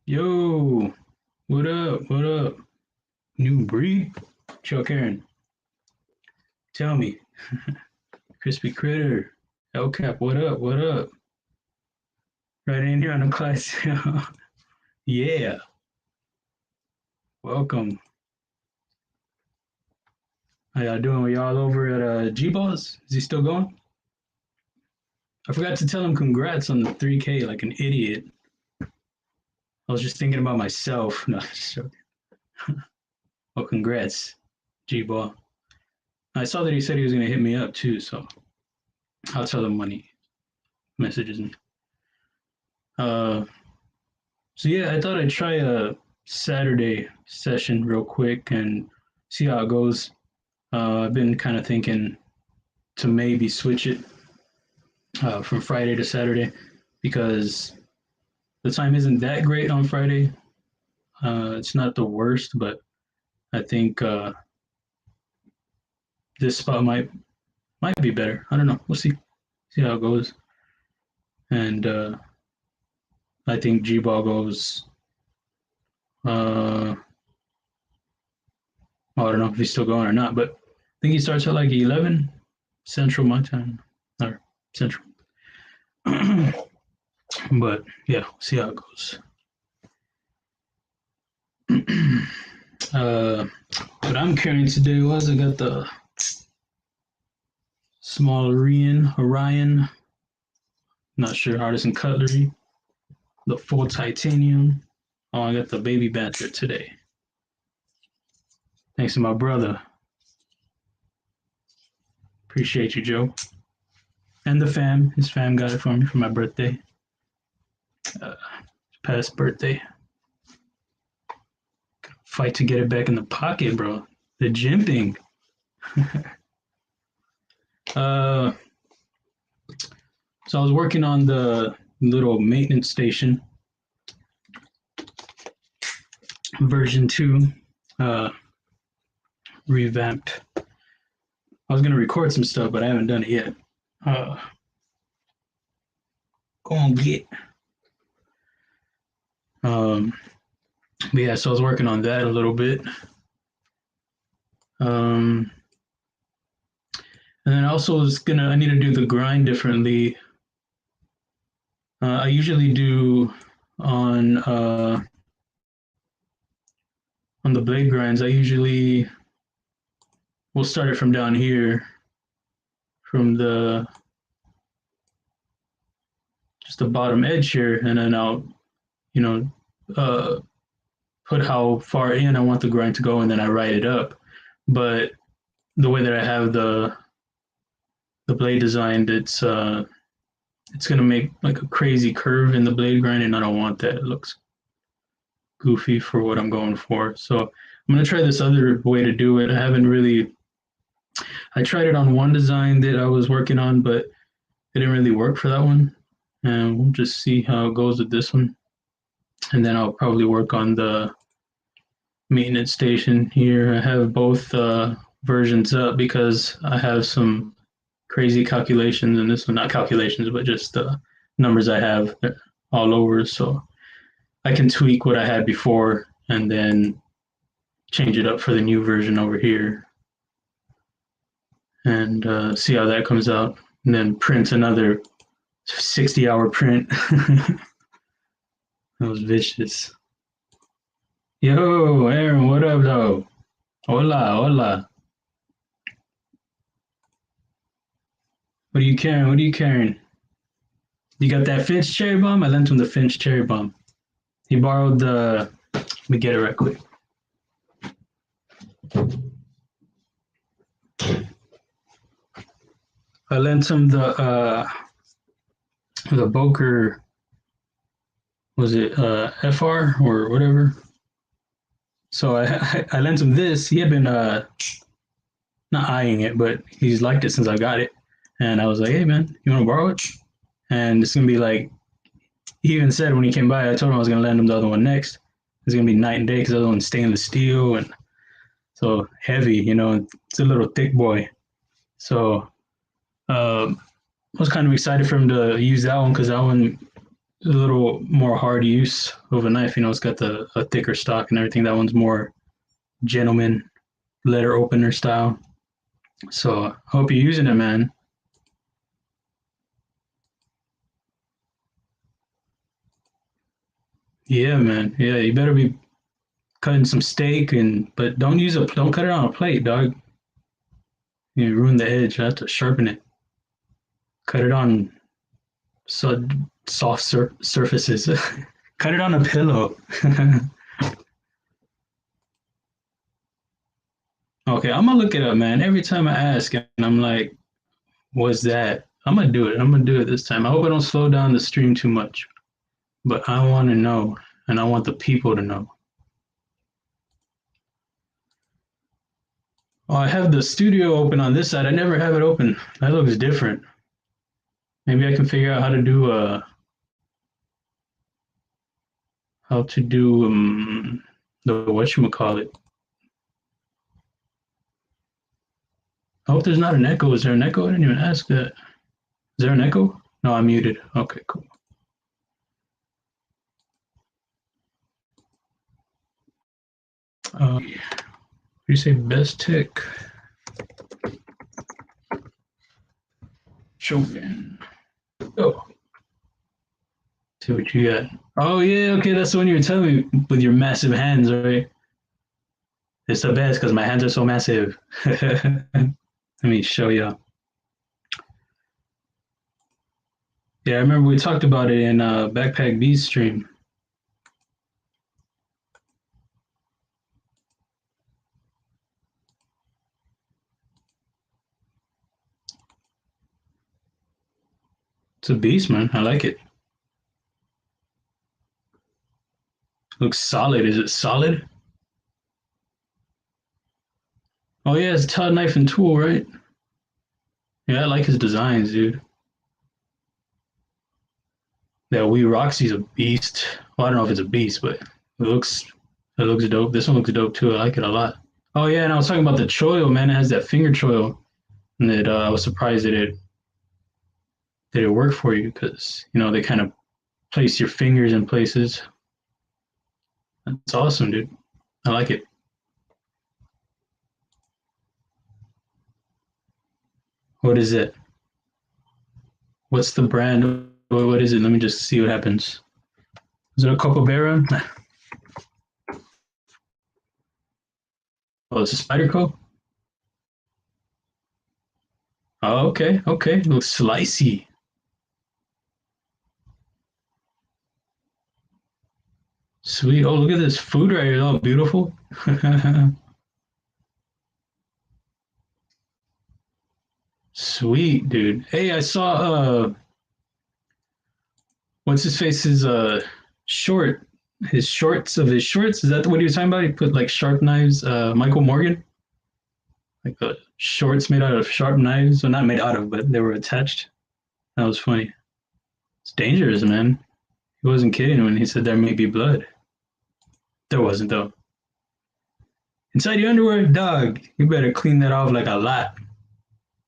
Yo, what up? What up? New breed? Chuck Aaron, tell me. Crispy Critter, Cap, what up? What up? Right in here on the class. Yeah, welcome. How y'all doing? We all over at G-Balls? Is he still going? I forgot to tell him congrats on the 3K like an idiot. I was just thinking about myself. No, just joking. Oh, congrats, G-Ball. I saw that he said he was going to hit me up too, so I'll tell him when he messages me. Uh, so yeah, I thought I'd try a Saturday session real quick and see how it goes. I've been kind of thinking to maybe switch it from Friday to Saturday because the time isn't that great on Friday. It's not the worst, but I think this spot might be better. I don't know. We'll see how it goes. And I think G ball goes. I don't know if he's still going or not, but I think he starts at like 11 Central my time or Central. But yeah, we'll see how it goes. What I'm carrying today was I got the small Orion, not sure, artisan cutlery, the full titanium. Oh, I got the baby badger today. Thanks to my brother. Appreciate you, Joe. And the fam. His fam got it for me for my birthday. Past birthday. Fight to get it back in the pocket, bro. The jimping. So I was working on the little maintenance station. Version 2. Revamped. I was going to record some stuff, but I haven't done it yet. Go on, get. But yeah, so I was working on that a little bit. And then I also I need to do the grind differently. I usually do on the blade grinds, I usually will start it from down here, from just the bottom edge here, and then I'll, put how far in I want the grind to go, and then I write it up. But the way that I have the blade designed, it's gonna make like a crazy curve in the blade grind, and I don't want that. It looks goofy for what I'm going for. So I'm gonna try this other way to do it. I tried it on one design that I was working on, but it didn't really work for that one. And we'll just see how it goes with this one. And then I'll probably work on the maintenance station here. I have both versions up because I have some crazy calculations in this one. Not calculations, but just the numbers I have all over. So I can tweak what I had before and then change it up for the new version over here and see how that comes out. And then print another 60-hour print. That was vicious. Yo, Aaron, what up, though? Hola, hola. What are you carrying? What are you carrying? You got that Finch cherry bomb? I lent him the Finch cherry bomb. He borrowed the. Let me get it right quick. I lent him the Boker. Was it FR or whatever? So I lent him this. He had been not eyeing it, but he's liked it since I got it. And I was like, hey man, you want to borrow it? And it's gonna be like, he even said when he came by, I told him I was gonna lend him the other one next. It's gonna be night and day because the other one's stainless steel and so heavy, it's a little thick boy. So I was kind of excited for him to use that one because that one a little more hard use of a knife. You know, it's got the a thicker stock and everything. That one's more gentleman letter opener style. So I hope you're using it, man. Yeah, man. Yeah, you better be cutting some steak and but don't cut it on a plate, dog. You ruin the edge. I have to sharpen it. Cut it on so soft surfaces. Cut it on a pillow. Okay, I'm gonna look it up, man. Every time I ask, and I'm like, "What's that?" I'm gonna do it. I'm gonna do it this time. I hope I don't slow down the stream too much, but I want to know, and I want the people to know. Oh, I have the studio open on this side. I never have it open. That looks different. Maybe I can figure out how to do the whatchamacallit. I hope there's not an echo. Is there an echo? I didn't even ask that. Is there an echo? No, I'm muted. Okay, cool. You say best tick? Shogun. Oh, see what you got. Oh yeah, okay, that's the one you were telling me with your massive hands, right? It's the best because my hands are so massive. Let me show you. Yeah, I remember we talked about it in Backpack B's stream. It's a beast, man. I like it. Looks solid. Is it solid? Oh yeah, it's a Todd knife and tool, right? Yeah, I like his designs, dude. That Wee Roxy's a beast. Well, I don't know if it's a beast, but looks it looks dope. This one looks dope too. I like it a lot. Oh yeah, and I was talking about the choil, man. It has that finger choil, and that I was surprised that it worked for you because you know they kind of place your fingers in places. That's awesome, dude. I like it. What is it? What's the brand? What is it? Let me just see what happens. Is it a Cocobera? Oh, it's a Spyderco? Oh, okay, okay. It looks slicey. Sweet. Oh, look at this food right here. Oh, beautiful. Sweet, dude. Hey, I saw what's his face's short his shorts of his shorts. Is that what he was talking about? He put like sharp knives, Michael Morgan, like shorts made out of sharp knives. Well, not made out of, but they were attached. That was funny. It's dangerous, man. He wasn't kidding when he said there may be blood. There wasn't though. Inside your underwear, dog. You better clean that off like a lot,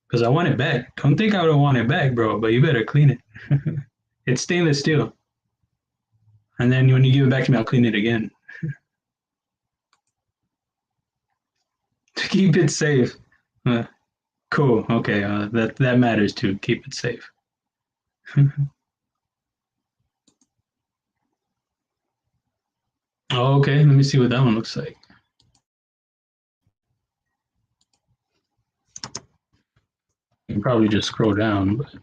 because I want it back. Don't think I don't want it back, bro. But you better clean it. It's stainless steel, and then when you give it back to me, I'll clean it again to keep it safe. Uh, cool. Okay. That matters too. Keep it safe. Oh, okay. Let me see what that one looks like. You can probably just scroll down, but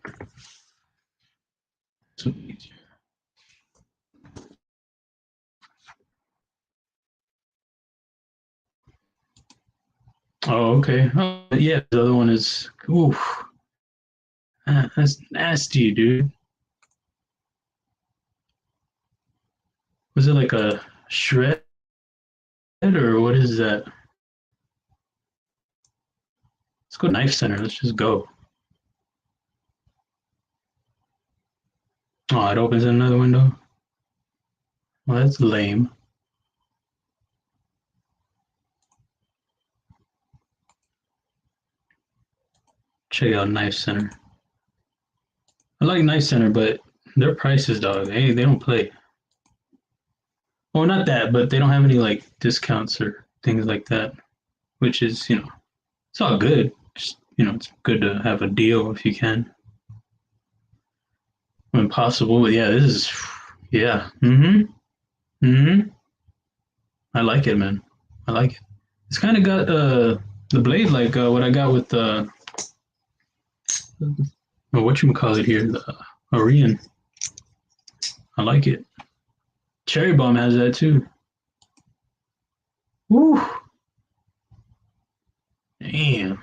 oh, okay. Oh, yeah. The other one is. Ooh, that's nasty, dude. Was it like a shred or what is that? Let's go knife center. Let's just go. Oh, it opens another window. Well, that's lame. Check out knife center. I like knife center, but their prices, dog. They don't play. Well, not that, but they don't have any like discounts or things like that, which is it's all good. Just it's good to have a deal if you can, when possible. But yeah, this is yeah. Mm-hmm. I like it, man. I like it. It's kind of got the blade like what I got with the what you call it here, the Orion. I like it. Cherry Bomb has that too. Woo! Damn.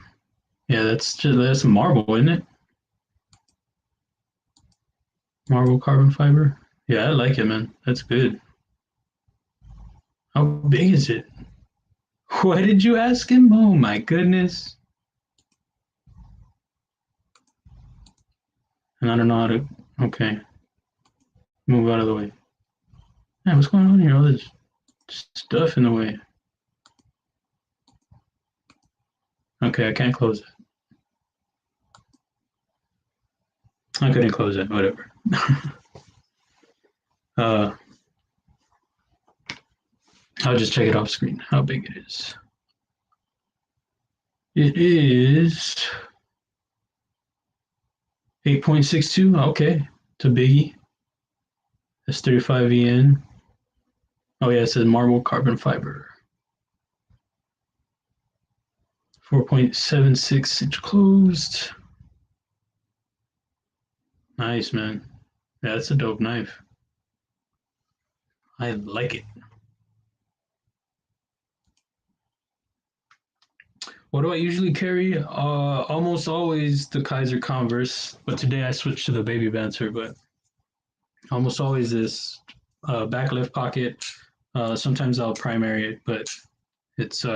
Yeah, that's marble, isn't it? Marble carbon fiber. Yeah, I like it, man. That's good. How big is it? What did you ask him? Oh my goodness. And I don't know how to. Okay, move out of the way. Man, what's going on here? All this stuff in the way. Okay, I can't close it. I couldn't close it. Whatever. uh, I'll just check it off screen. How big it is. It is 8.62. Okay, it's a biggie. That's 35 EN. Oh yeah, it says marble carbon fiber. 4.76 inch closed. Nice, man. Yeah, that's a dope knife. I like it. What do I usually carry? Almost always the Kaiser Converse, but today I switched to the Baby Banter. But almost always this back left pocket. Sometimes I'll primary it, but it's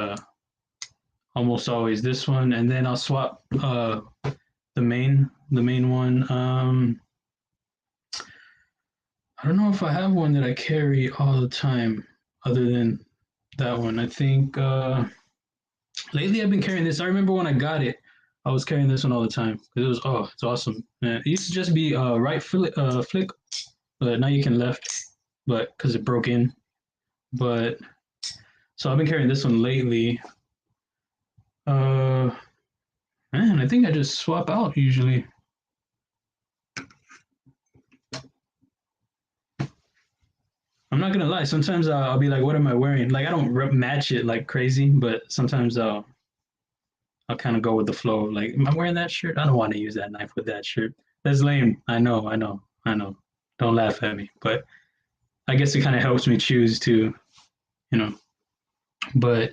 almost always this one, and then I'll swap the main one. I don't know if I have one that I carry all the time, other than that one. I think lately I've been carrying this. I remember when I got it, I was carrying this one all the time because it's awesome. Man, it used to just be right flick, but now you can left, but because it broke in. But so I've been carrying this one lately. Uh, Man, I think I just swap out usually. I'm not gonna lie. Sometimes I'll be like, "What am I wearing?" Like I don't match it like crazy, but sometimes I'll kind of go with the flow. Like, am I wearing that shirt? I don't want to use that knife with that shirt. That's lame. I know. Don't laugh at me. But I guess it kind of helps me choose to, you know. But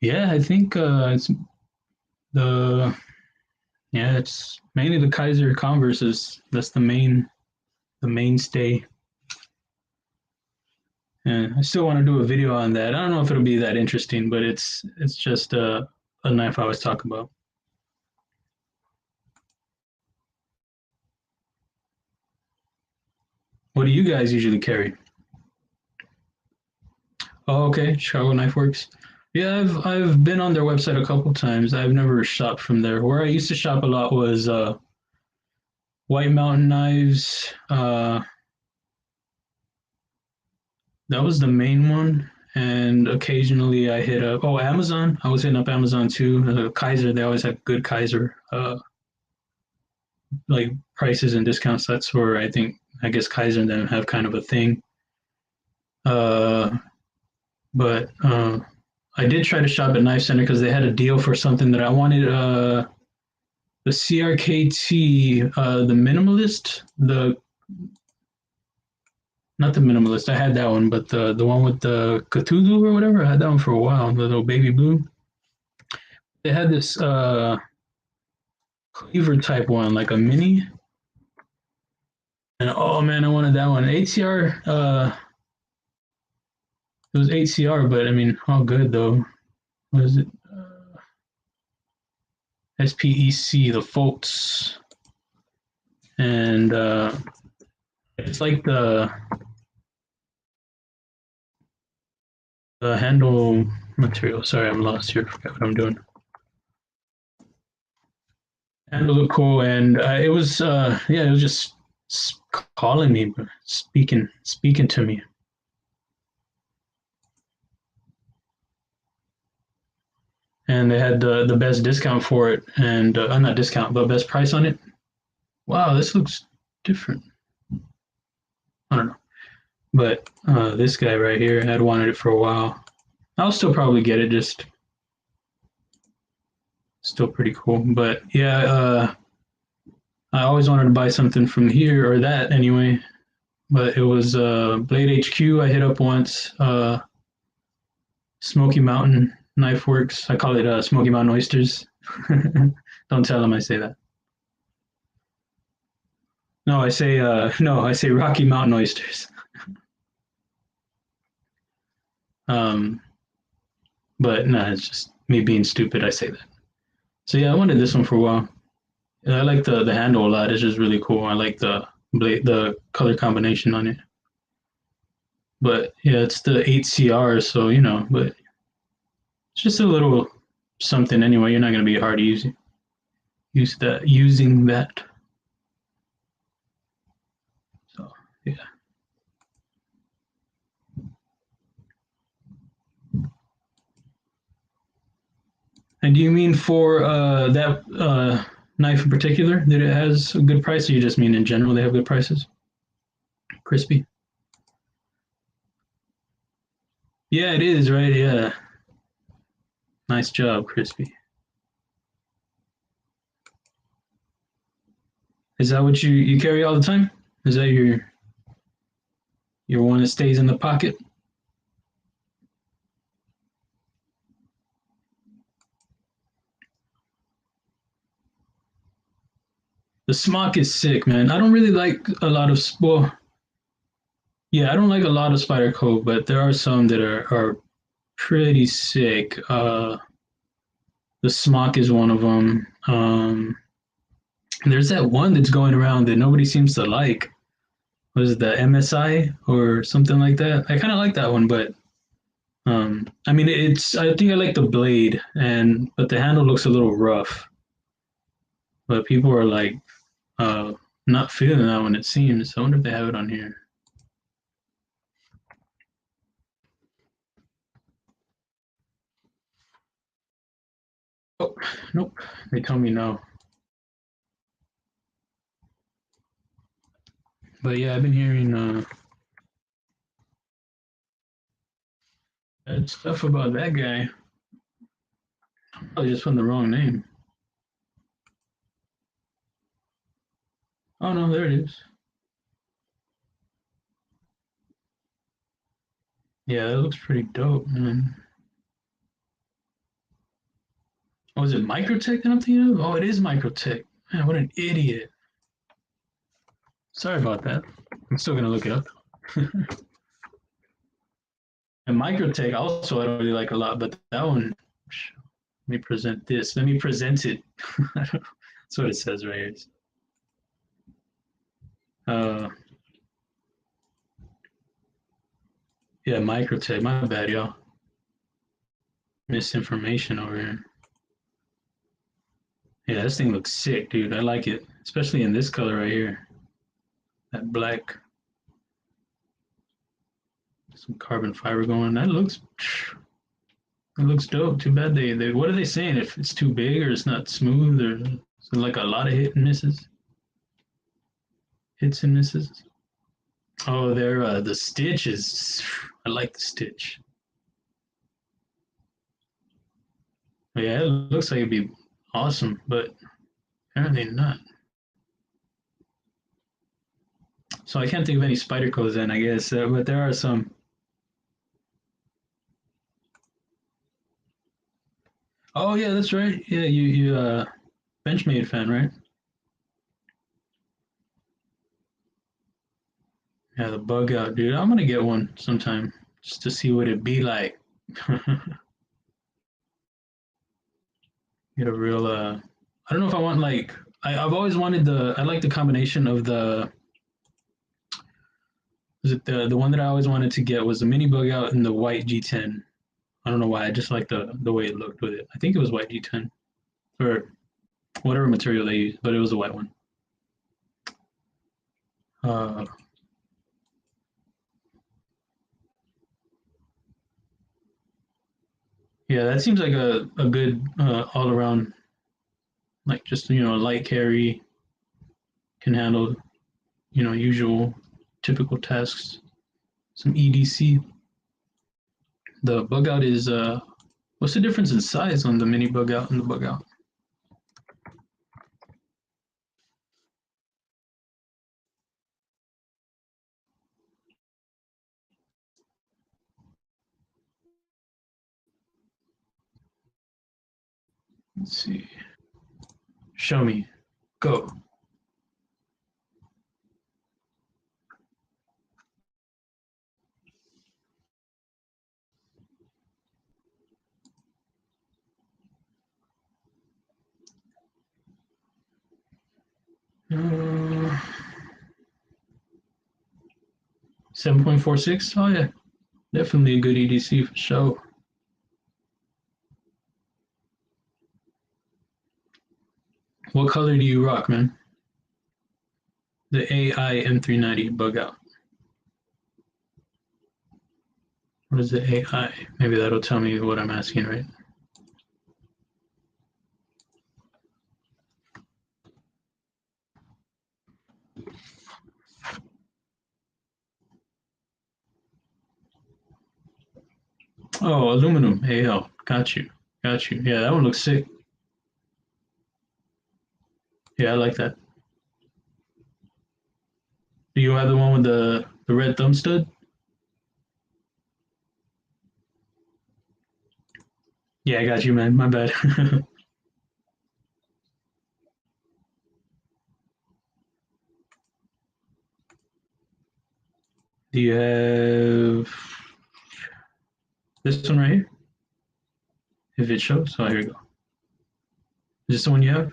yeah, I think it's the yeah, it's mainly the Kaiser Converses. That's the mainstay. And I still want to do a video on that. I don't know if it'll be that interesting, but it's just a knife I was talking about. What do you guys usually carry? Oh, okay, Chicago Knife Works. Yeah, I've been on their website a couple times. I've never shopped from there. Where I used to shop a lot was White Mountain Knives. That was the main one. And occasionally I hit up Amazon. I was hitting up Amazon too. Kaiser, they always have good Kaiser like prices and discounts. That's where I guess Kaiser and them have kind of a thing. Uh, but I did try to shop at Knife Center because they had a deal for something that I wanted. The CRKT, the minimalist, the not the minimalist. I had that one, but the one with the Cthulhu or whatever. I had that one for a while. The little baby blue. They had this cleaver type one, like a mini. And oh man, I wanted that one. ATR. It was ATR, but I mean, all good though. What is it? SPEC, the Foltz, and it's like the handle material. Sorry, I'm lost here. I forgot what I'm doing. Handle looked cool, and it was yeah, it was just calling me, bro. Speaking to me. And they had the best discount for it, and not discount, but best price on it. Wow, this looks different. I don't know, but this guy right here had wanted it for a while. I'll still probably get it, just still pretty cool. But yeah, I always wanted to buy something from here or that anyway. But it was Blade HQ I hit up once. Smoky Mountain Knife Works. I call it Smoky Mountain Oysters. Don't tell them I say that. No, I say Rocky Mountain Oysters. um, but no, it's just me being stupid. I say that. So yeah, I wanted this one for a while. And I like the handle a lot. It's just really cool. I like the color combination on it. But yeah, it's the 8CR, so you know, but it's just a little something anyway. You're not gonna be hard to use that using that. So yeah. And do you mean for that knife in particular that it has a good price, or you just mean in general they have good prices? Crispy. Yeah, it is, right? Yeah. Nice job, Crispy. Is that what you carry all the time? Is that your one that stays in the pocket? The smock is sick, man. I don't really like a lot of well, yeah, I don't like a lot of Spider Cove, but there are some that are pretty sick. The smock is one of them. There's that one that's going around that nobody seems to like. Was it the MSI or something like that? I kind of like that one, but I mean, it's. I think I like the blade, but the handle looks a little rough. But people are like uh, not feeling that one. It seems. I wonder if they have it on here. Oh, nope. They tell me no. But yeah, I've been hearing bad stuff about that guy. I just found the wrong name. Oh no, there it is. Yeah, that looks pretty dope, man. Oh, is it Microtech that I'm thinking of? Oh, it is Microtech. Man, what an idiot. Sorry about that. I'm still gonna look it up. And Microtech also I don't really like a lot, but that one. Let me present this. Let me present it. That's what it says right here. Uh, yeah, Microtech. My bad, y'all. Misinformation over here. Yeah, this thing looks sick, dude. I like it, especially in this color right here. That black, some carbon fiber going. It looks dope. Too bad they what are they saying? If it's too big or it's not smooth or it's like a lot of hit and misses, hits and misses. Oh, they're the stitch is. I like the stitch. But yeah, it looks like it'd be awesome, but apparently not. So I can't think of any spider codes then, I guess, but there are some. Oh yeah, that's right. Yeah, you Benchmade fan, right? Yeah, the bug out, dude. I'm gonna get one sometime just to see what it'd be like. Get a real I don't know if I want like I've always wanted I like the combination of the was it the one that I always wanted to get was the mini bug out and the white G10. I don't know why. I just like the way it looked with it. I think it was white G10 or whatever material they used, but it was a white one. Uh, yeah, that seems like a good all around, like just light carry, can handle usual typical tasks. Some EDC. The bug out is what's the difference in size on the mini bug out and the bug out? Let's see. Show me. Go. Uh, 7.46. Oh yeah, definitely a good EDC for sure. What color do you rock, man? The AI M390 bug out. What is the AI? Maybe that'll tell me what I'm asking, right? Oh, aluminum AL. Got you. Got you. Yeah, that one looks sick. Yeah, I like that. Do you have the one with the red thumb stud? Yeah, I got you, man. My bad. Do you have this one right here? If it shows, oh, here you go. Is this the one you have?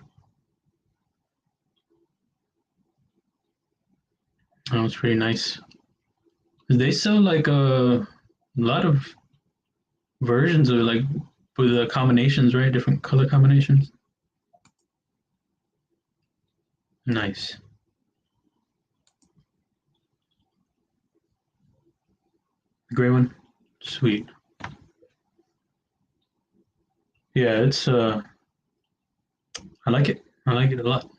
Oh, it's pretty nice. They sell like a lot of versions of like with the combinations, right? Different color combinations. Nice. The gray one, sweet. Yeah, it's I like it. I like it a lot.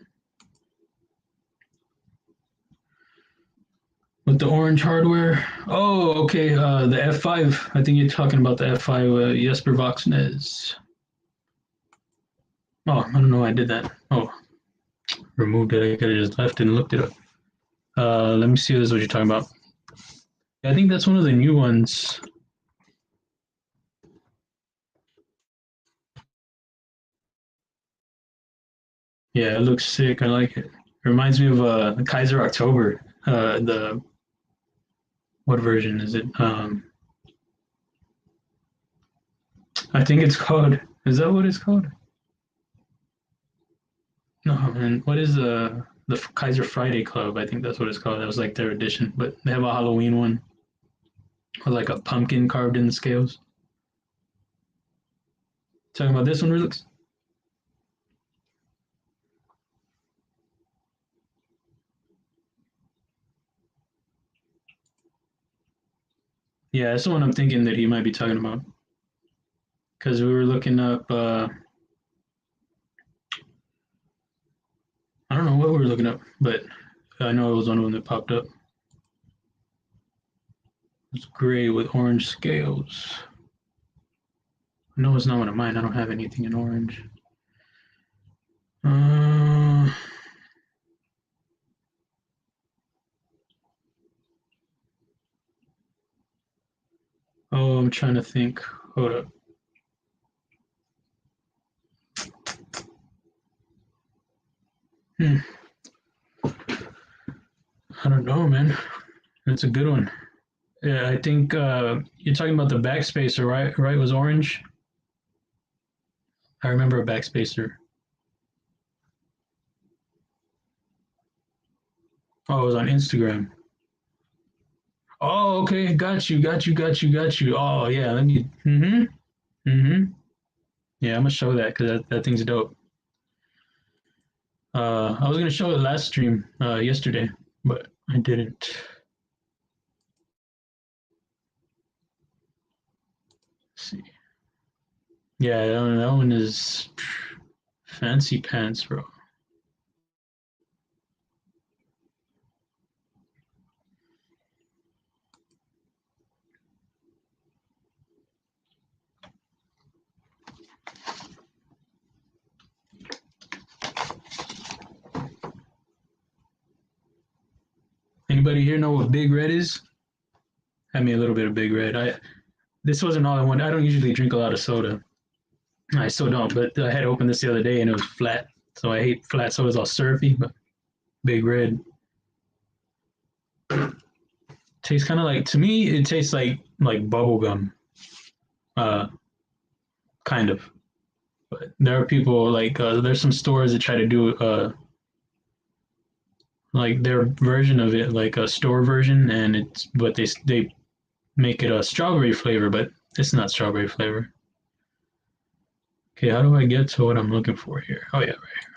With the orange hardware. Oh, okay. The F5. I think you're talking about the F5 Jesper Voxnez. Oh, I don't know why I did that. Oh, removed it. I could have just left and looked it up. Let me see if this is what you're talking about. I think that's one of the new ones. Yeah, it looks sick. I like it. It reminds me of Kaiser October. The what version is it? I think it's called. Is that what it's called? No, man. What is the Kaiser Friday Club? I think that's what it's called. That was like their edition, but they have a Halloween one with like a pumpkin carved in the scales. Talking about this one, Relix? Yeah, that's the one I'm thinking that he might be talking about. Because we were looking up. I don't know what we were looking up, but I know it was one of them that popped up. It's gray with orange scales. No, it's not one of mine. I don't have anything in orange. Uh, oh, I'm trying to think. Hold up. Hmm. I don't know, man. That's a good one. Yeah, I think you're talking about the backspacer, right? Right, was orange. I remember a backspacer. Oh, it was on Instagram. Oh, okay. Got you. Got you. Got you. Got you. Oh, yeah. Let me. Mm-hmm. Mm-hmm. Yeah, I'm gonna show that because that thing's dope. I was gonna show it last stream yesterday, but I didn't. Let's see. Yeah, that one is fancy pants, bro. Anybody here know what Big Red is? Had me a little bit of Big Red. This wasn't all I wanted. I don't usually drink a lot of soda. I still don't, but I had opened this the other day and it was flat. So I hate flat sodas all syrupy, but Big Red tastes kind of like, to me it tastes like bubble gum. Uh kind of. But there are people like there's some stores that try to do like their version of it, like a store version, and it's but they make it a strawberry flavor, but it's not strawberry flavor. Okay, how do I get to what I'm looking for here? Oh yeah, right here.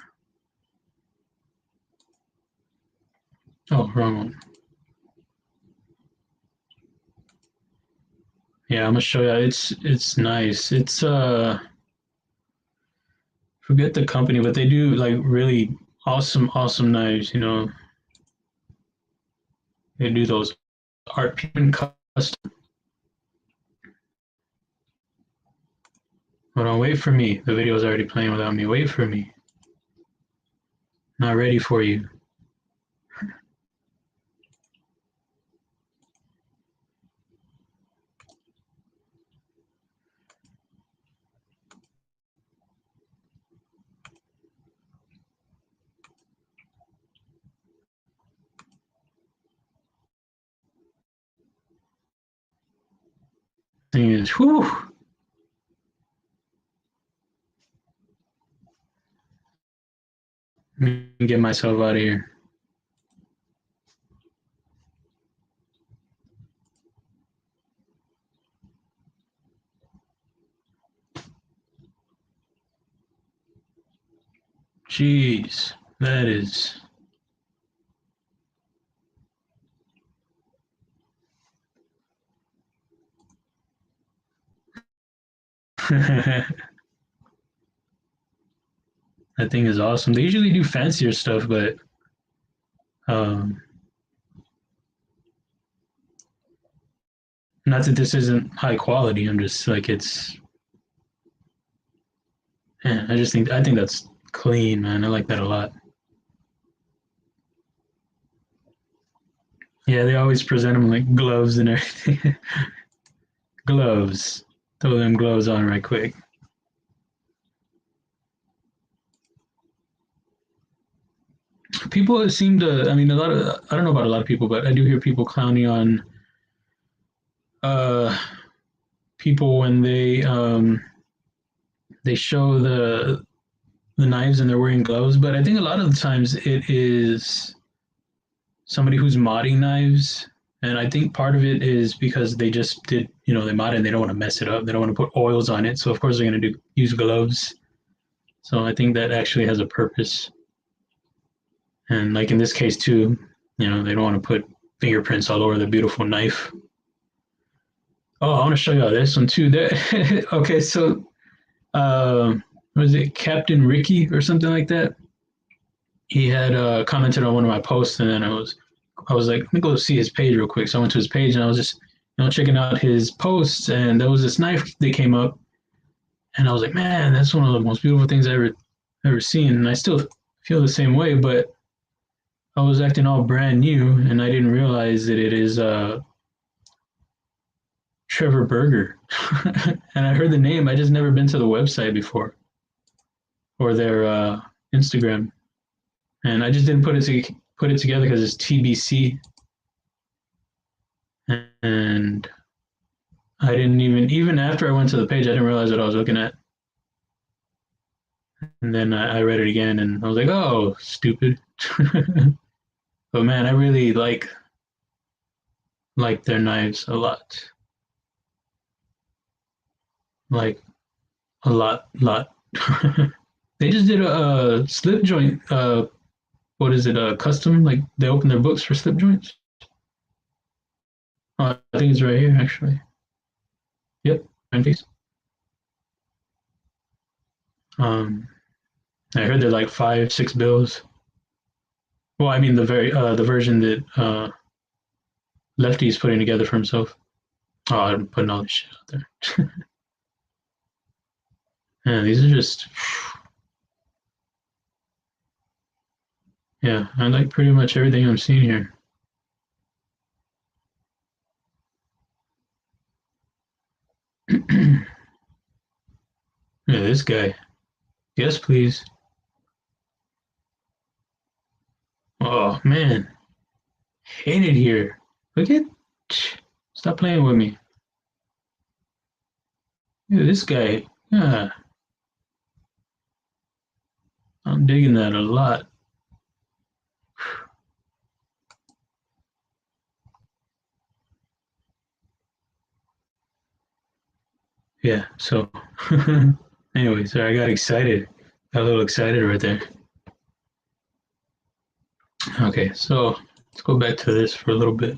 Oh, wrong one. Yeah, I'm gonna show you. It's nice. It's forget the company, but they do like really awesome knives. You know, they do those art pin custom. Hold on, wait for me. The video's already playing without me. Wait for me. Not ready for you. Thing is, whew. Let me get myself out of here. Jeez, that is. That thing is awesome. They usually do fancier stuff, but um, not that this isn't high quality. I'm just like it's. Man, I think that's clean, man. I like that a lot. Yeah, they always present them like gloves and everything. Gloves. Throw them gloves on right quick. People seem to. I mean, a lot of. I don't know about a lot of people, but I do hear people clowning on uh, people when they show the knives and they're wearing gloves. But I think a lot of the times it is somebody who's modding knives. And I think part of it is because they just did, you know, they mod it and they don't want to mess it up. They don't want to put oils on it. So of course they're going to use gloves. So I think that actually has a purpose. And like in this case too, you know, they don't want to put fingerprints all over the beautiful knife. Oh, I want to show you this one too. Okay, so was it Captain Ricky or something like that? He had commented on one of my posts, and then I was like, let me go see his page real quick. So I went to his page, and I was just checking out his posts, and there was this knife that came up, and I was like, man, that's one of the most beautiful things I ever seen, and I still feel the same way, but I was acting all brand new, and I didn't realize that it is Trevor Berger, and I heard the name. I just never been to the website before or their Instagram, and I just didn't put it together because it's TBC, and I didn't even after I went to the page, I didn't realize what I was looking at, and then I read it again, and I was like, oh, stupid. But man, I really like their knives a lot, like a lot. They just did a slip joint what is it? Custom? Like they open their books for slip joints? Oh, I think it's right here actually. Yep, Coinbase. Um, I heard they're like 5, 6 bills. Well, I mean the version that Lefty is putting together for himself. Oh, I'm putting all this shit out there. Yeah, these are just yeah. I like pretty much everything I'm seeing here. Yeah, this guy. Yes, please. Oh man, hate it here. Look at. Stop playing with me. Yeah, this guy. Yeah, I'm digging that a lot. Yeah. So, anyway, so I got excited. Got a little excited right there. Okay, so let's go back to this for a little bit.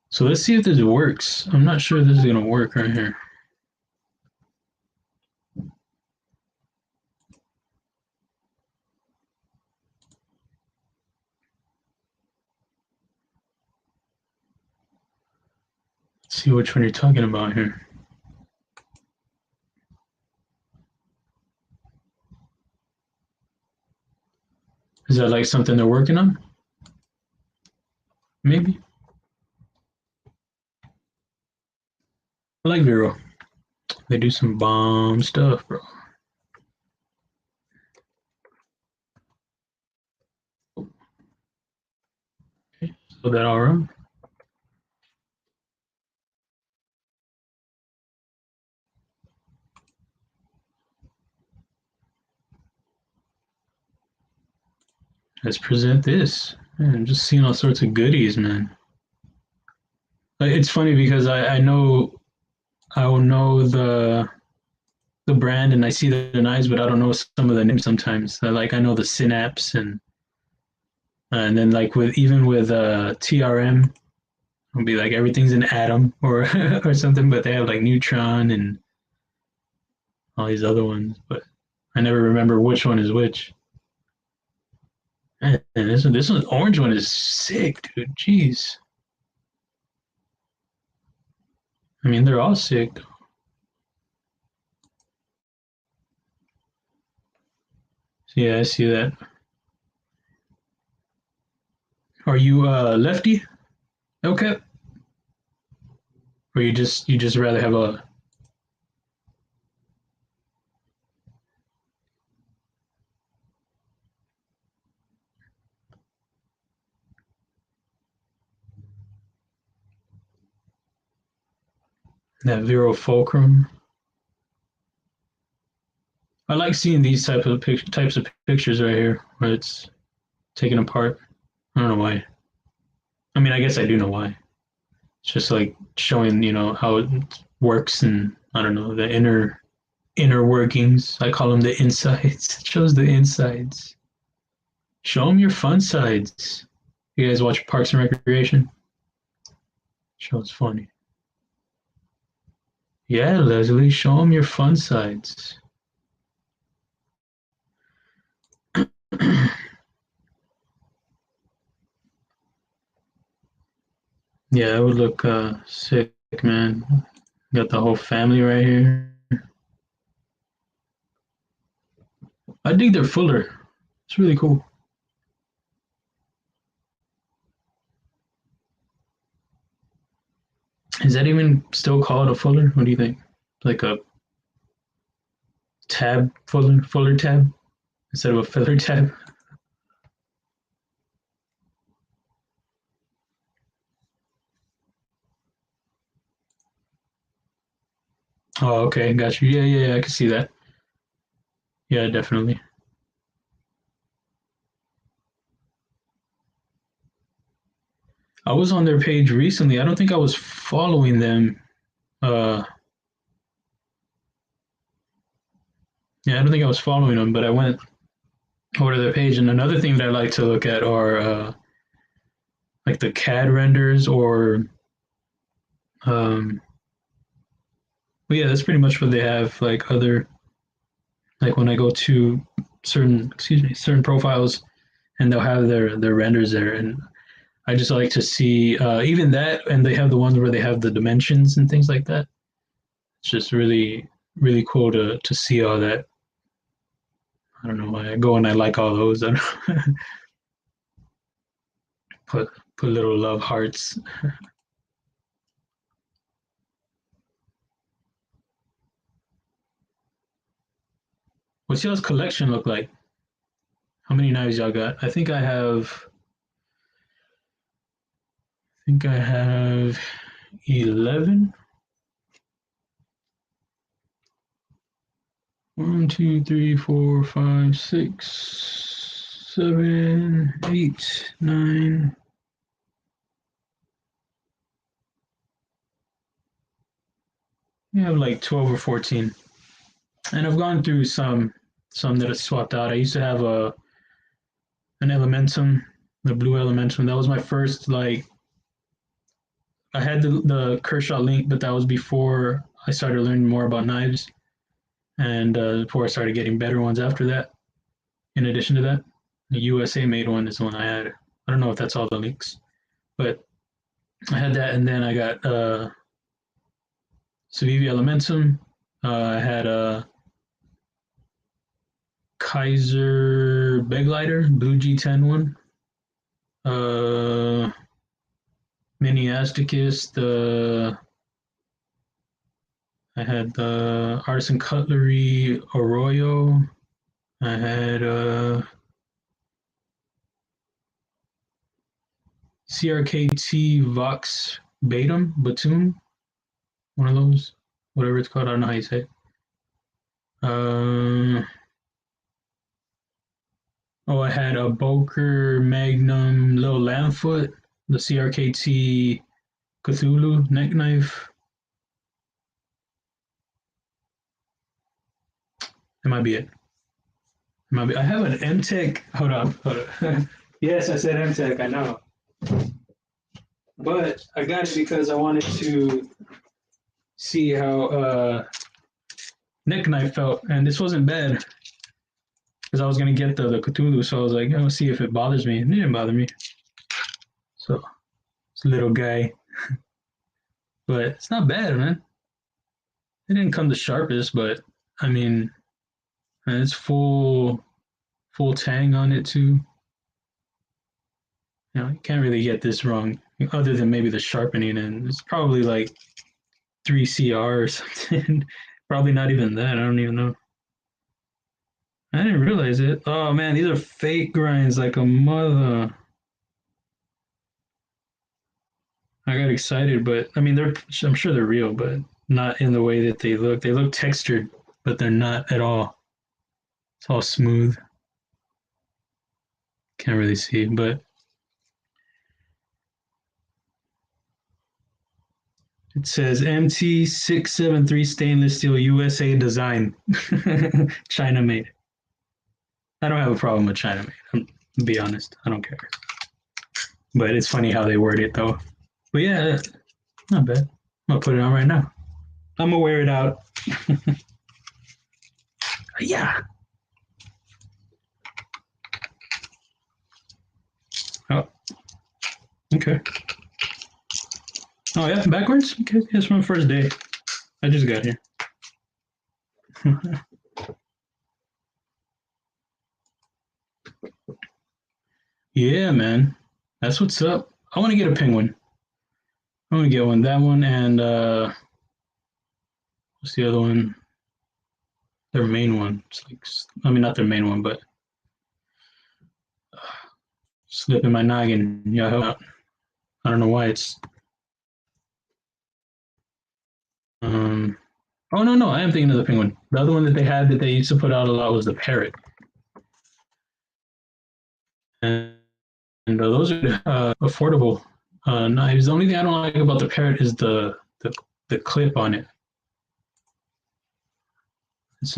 So let's see if this works. I'm not sure this is gonna work right here. Let's see which one you're talking about here. Is that like something they're working on? Maybe. I like Vero. They do some bomb stuff, bro. Okay, so that all right. Let's present this. Man, I'm just seeing all sorts of goodies, man. Like, it's funny because I will know the brand and I see the knives, but I don't know some of the names sometimes. Like I know the Synapse and then like with even with TRM, it'll be like everything's an atom or or something, but they have like neutron and all these other ones, but I never remember which one is which. Man, this orange one is sick, dude. Jeez. I mean, they're all sick. So, yeah, I see that. Are you lefty? Okay. Or you just rather have a that Vero Fulcrum? I like seeing these types of pictures right here where it's taken apart. I don't know why. I mean, I guess I do know why. It's just like showing, how it works and I don't know, the inner workings. I call them the insides. It shows the insides. Show them your fun sides. You guys watch Parks and Recreation? Show's funny. Yeah, Leslie, show them your fun sides. Yeah, it would look sick, man. Got the whole family right here. I dig their fuller. It's really cool. Is that even still called a fuller? What do you think? Like a tab fuller tab instead of a filler tab? Oh, okay, got you. Yeah, yeah, yeah, I can see that. Yeah, definitely. I was on their page recently. I don't think I was following them. Uh, Yeah, I don't think I was following them, but I went over to their page. And another thing that I like to look at are like the CAD renders or but yeah, that's pretty much what they have. Like other like when I go to certain profiles and they'll have their renders there, and I just like to see even that, and they have the ones where they have the dimensions and things like that. It's just really cool to see all that. I don't know why I go and I like all those. I put put little love hearts. What's y'all's collection look like? How many knives y'all got? I think I have 11. 1, 2, 3, 4, 5, 6, 7, 8, 9. I have like 12 or 14. And I've gone through some that I swapped out. I used to have an Elementum, the blue Elementum. That was my first like I had the Kershaw Link, but that was before I started learning more about knives, and before I started getting better ones after that. In addition to that, the USA made one is the one I had. I don't know if that's all the links, but I had that, and then I got Civivi Elementum. I had a Kaiser Beglider, Blue G10 one. Uh, Mini Asticus, I had the Artisan Cutlery Arroyo. I had CRKT Vox Batum, one of those, whatever it's called. I don't know how you say it. Uh, I had a Boker Magnum Little Lambfoot, the CRKT Cthulhu neck knife. That might be it. I have an M-Tech. Hold on. Yes, I said M-Tech. I know. But I got it because I wanted to see how neck knife felt, and this wasn't bad because I was gonna get the Cthulhu, so I was like, I'll see if it bothers me. It didn't bother me. So it's a little guy, but it's not bad, man. It didn't come the sharpest, but I mean, it's full tang on it too. You can't really get this wrong, other than maybe the sharpening, and it's probably like 3 CR or something. Probably not even that. I don't even know. I didn't realize it. Oh man, these are fake grinds like a mother. I got excited, but I mean, I'm sure they're real, but not in the way that they look. They look textured, but they're not at all. It's all smooth. Can't really see, but it says MT673 stainless steel USA design, China made. I don't have a problem with China made. To be honest, I don't care. But it's funny how they word it though. But yeah, not bad. I'm gonna put it on right now. I'm gonna wear it out. Yeah. Oh, okay. Oh yeah, backwards. Okay, it's my first day. I just got here. Yeah, man. That's what's up. I want to get a penguin. I want to get one. That one and what's the other one? Their main one. It's like, I mean, not their main one, but slipping my noggin. Yeah, I don't know why it's. Um. Oh no, I am thinking of the penguin. The other one that they had that they used to put out a lot was the parrot, and those are affordable knives. The only thing I don't like about the parrot is the clip on it. It's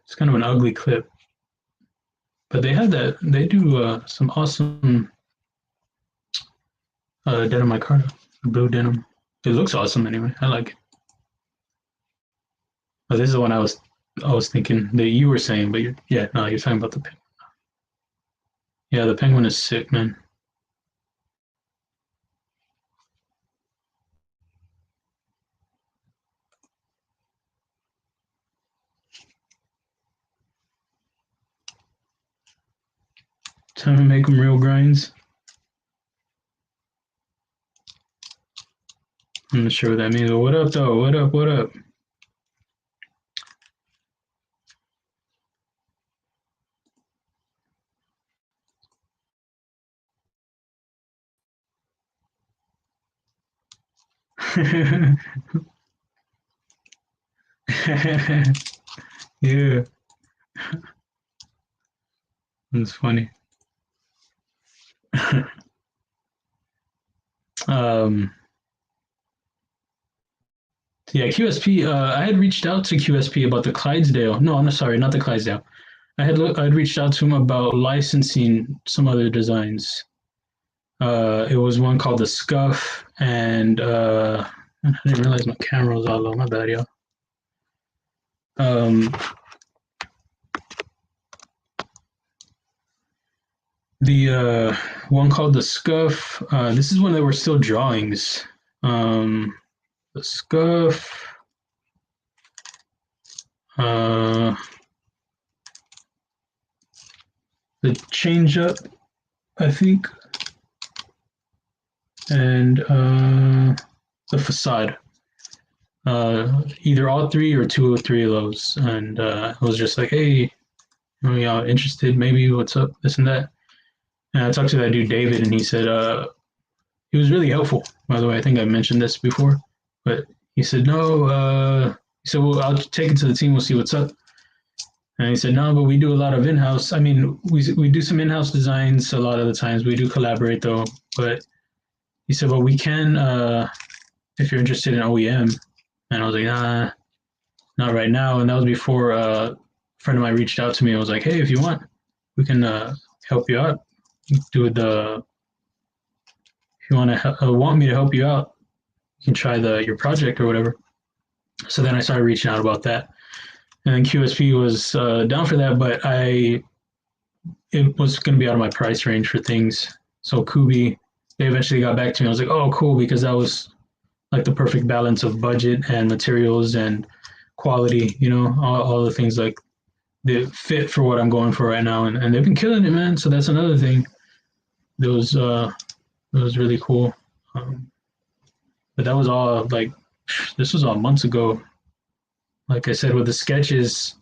It's kind of an ugly clip, but they had that. They do some awesome denim micarta, blue denim. It looks awesome anyway. I like it. Oh, this is the one I was thinking that you were saying, but yeah, no, you're talking about the penguin. Yeah, the penguin is sick, man. Time to make them real grinds. I'm not sure what that means. But what up, though? What up? What up? Yeah, it's funny. um, yeah, QSP. I had reached out to QSP about the Clydesdale. No, I'm sorry, not the Clydesdale. I'd reached out to him about licensing some other designs. It was one called the Scuff, and I didn't realize my camera was all low. My bad, y'all. Um, the one called the Scuff. This is when there were still drawings. The Scuff. Uh, the Change Up, I think, and the Facade. Either all three or two or three of those. And I was just like, hey, are y'all interested? Maybe what's up? This and that. And I talked to that dude David, and he said he was really helpful. By the way, I think I mentioned this before, but he said no. He said, well, I'll take it to the team. We'll see what's up. And he said, no, but we do a lot of in-house. I mean, we do some in-house designs a lot of the times. We do collaborate though. But he said, well, we can if you're interested in OEM. And I was like, nah, not right now. And that was before a friend of mine reached out to me. I was like, hey, if you want, we can help you out. Do the if you want me to help you out, you can try your project or whatever. So then I started reaching out about that, and then QSP was down for that, but it was going to be out of my price range for things. So Kubi, they eventually got back to me. I was like, oh, cool, because that was like the perfect balance of budget and materials and quality. All the things like the fit for what I'm going for right now, and they've been killing it, man. So that's another thing. It was really cool. But that was all like this was all months ago. Like I said, with the sketches,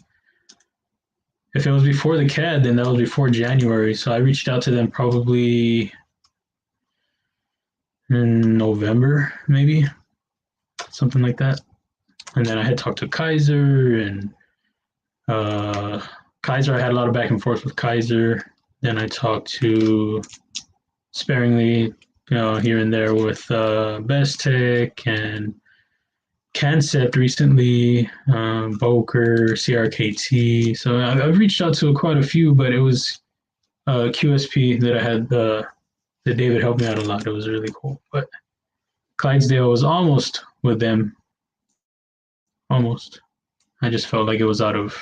if it was before the CAD, then that was before January. So I reached out to them probably in November, maybe something like that. And then I had talked to Kaiser and Kaiser. I had a lot of back and forth with Kaiser. Then I talked to sparingly, here and there with Bestech and Concept recently, Boker, CRKT. So I've reached out to quite a few, but it was QSP that I had that David helped me out a lot. It was really cool. But Clydesdale was almost with them. Almost. I just felt like it was out of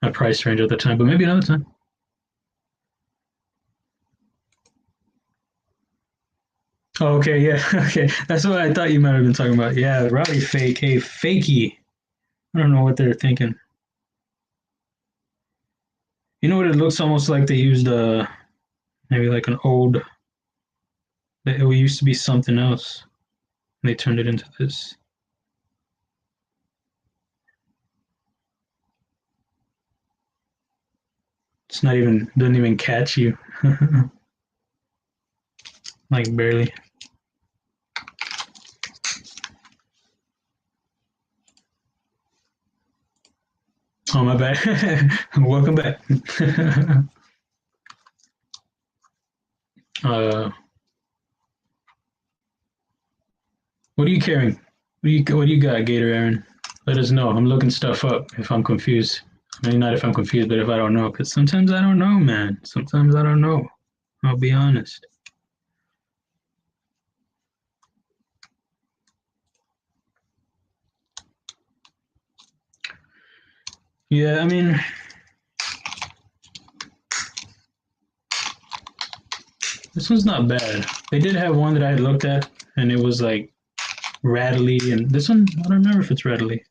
my price range at the time, but maybe another time. Oh, okay, yeah, okay. That's what I thought you might have been talking about. Yeah, Rowdy Fake, hey, Fakey. I don't know what they're thinking. You know what it looks almost like they used maybe like an old it used to be something else. And they turned it into this. It's not even doesn't even catch you. Like barely. Oh my bad. Welcome back. uh what are you carrying? What do you got, Gator Aaron? Let us know. I'm looking stuff up if I'm confused. I mean, not if I'm confused, but if I don't know, because sometimes I don't know, man. Sometimes I don't know. I'll be honest. Yeah, I mean, this one's not bad. They did have one that I had looked at, and it was like rattly, and this one, I don't remember if it's rattly.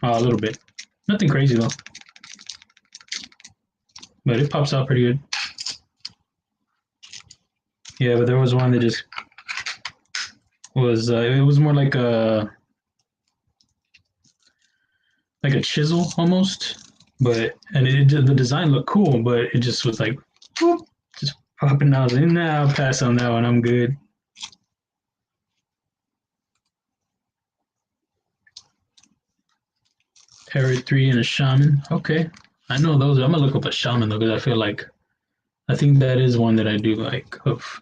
Oh, a little bit. Nothing crazy though, but it pops out pretty good. Yeah, but there was one that just was. It was more like a chisel almost, but and the design looked cool, but it just was like whoop, just popping out. And nah, I'll pass on that one. I'm good. Parrot 3 and a shaman. Okay, I know those. I'm gonna look up a shaman though because I feel like I think that is one that I do like of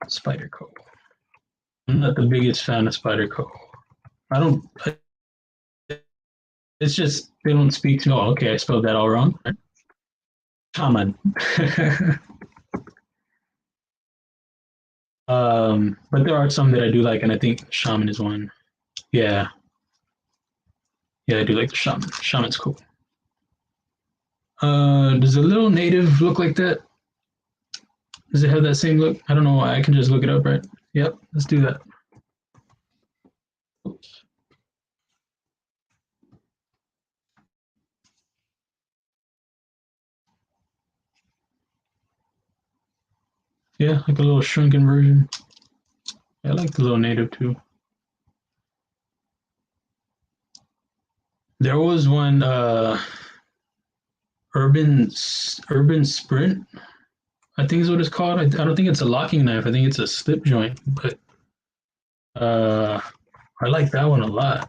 Spider Co. I'm not the biggest fan of Spider Co. I don't. It's just they don't speak to. Oh, okay, I spelled that all wrong. Shaman. But there are some that I do like, and I think shaman is one. Yeah, yeah, I do like the shaman. Shaman's cool. Does a little native look like that? Does it have that same look? I don't know. I can just look it up, right? Yep, let's do that. Yeah, like a little shrunken version. I like the little native too. There was one urban sprint. I think is what it's called. I don't think it's a locking knife. I think it's a slip joint. But uh, I like that one a lot.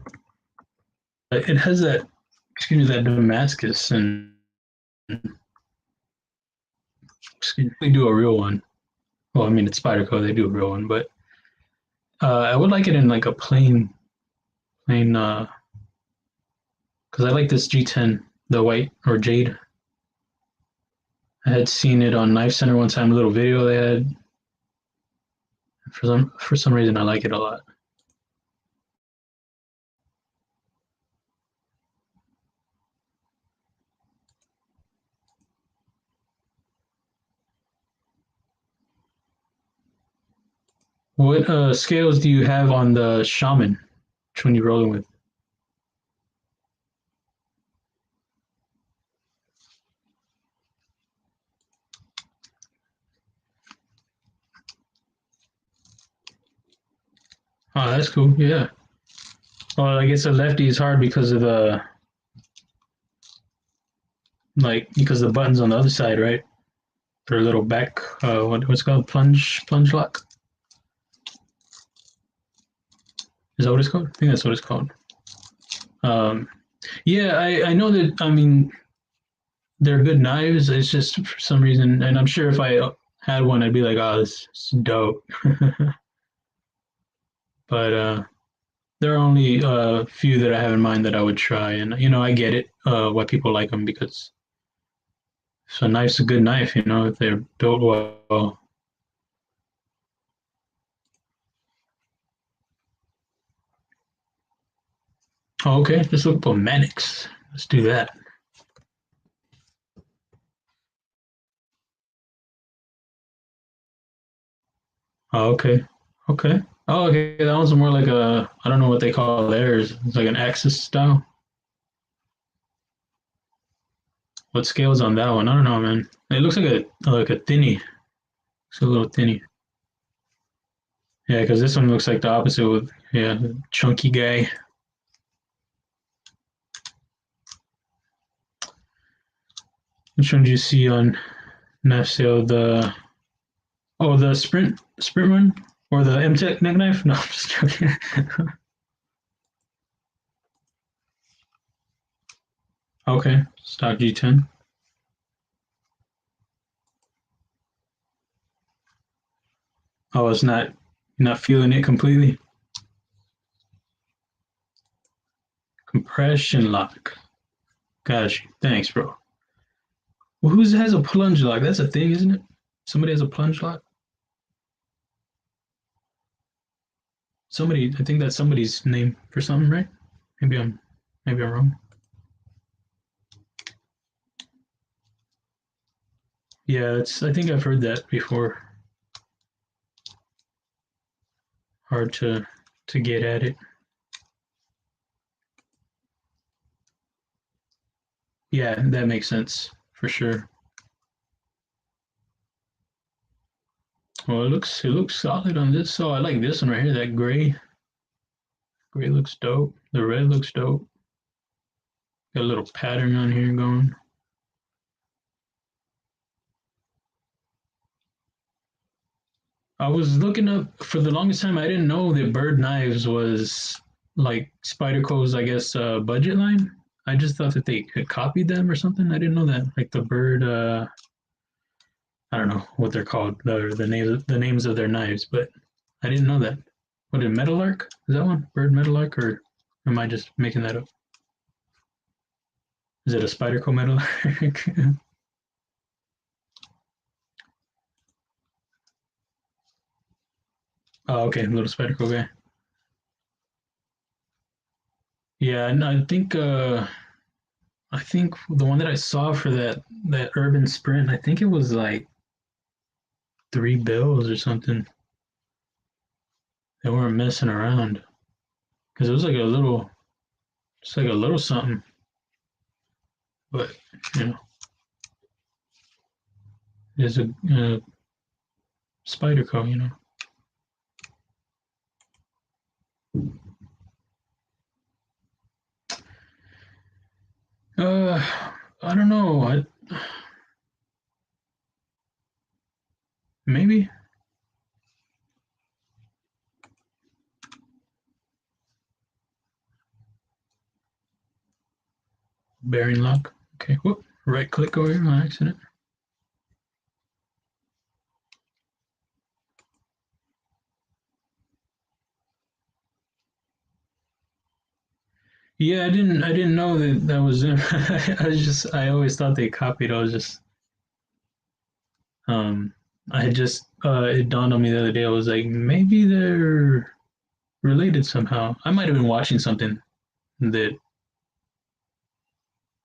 It has that, excuse me, that Damascus, and excuse me, they do a real one. Well, I mean, it's Spyderco. They do a real one, but I would like it in like a plain. Because I like this G10, the white or jade. I had seen it on Knife Center one time. A little video they had. For some reason, I like it a lot. What scales do you have on the Shaman? Which one you rolling with? Oh, that's cool. Yeah. Well, I guess a lefty is hard because of the because the buttons on the other side, right? They're a little back. What's it called? Plunge lock. Is that what it's called? I think that's what it's called. Um, yeah, I know that. I mean, they're good knives. It's just for some reason, and I'm sure if I had one, I'd be like, "Oh, this is dope." But there are only a few that I have in mind that I would try, and I get it why people like them because so knife's a good knife, if they're built well. Oh, okay, let's look for Manix. Let's do that. Oh, okay, okay. Oh, okay, that one's more like I don't know what they call theirs. It's like an Axis style. What scale's on that one? I don't know, man. It looks like a thinny. It's a little thinny. Yeah, because this one looks like the opposite with chunky guy. Which one do you see on knife sale? The sprint one or the M-Tech neck knife? No, I'm just joking. Okay, stock G10. Oh, it's not. You're not feeling it completely. Compression lock. Got you. Thanks, bro. Well, who has a plunge lock? That's a thing, isn't it? Somebody has a plunge lock. Somebody, I think that's somebody's name for something, right? Maybe I'm wrong. Yeah, it's. I think I've heard that before. Hard to get at it. Yeah, that makes sense for sure. Well, it looks solid on this. So I like this one right here. That gray. Gray looks dope. The red looks dope. Got a little pattern on here going. I was looking up for the longest time. I didn't know that Bird Knives was like Spyderco's, I guess, budget line. I just thought that they had copied them or something. I didn't know that. Like the Bird, I don't know what they're called, the names of their knives, but I didn't know that. What is Metalark? Is that one Bird Metalark, or am I just making that up? Is it a Spyderco Metalark? Oh, okay, little Spyderco guy. Yeah, and I think the one that I saw for that Urban Sprint, I think it was like 3 bills or something. They weren't messing around because it was like a little, it's like a little something, but you know, it's a Spyderco, you know. Uh, I don't know. Maybe bearing lock. Okay, whoop, right click over here on accident. Yeah, I didn't know that was in. I always thought they copied. I was just um I had just it dawned on me the other day. I was like, maybe they're related somehow. I might have been watching something that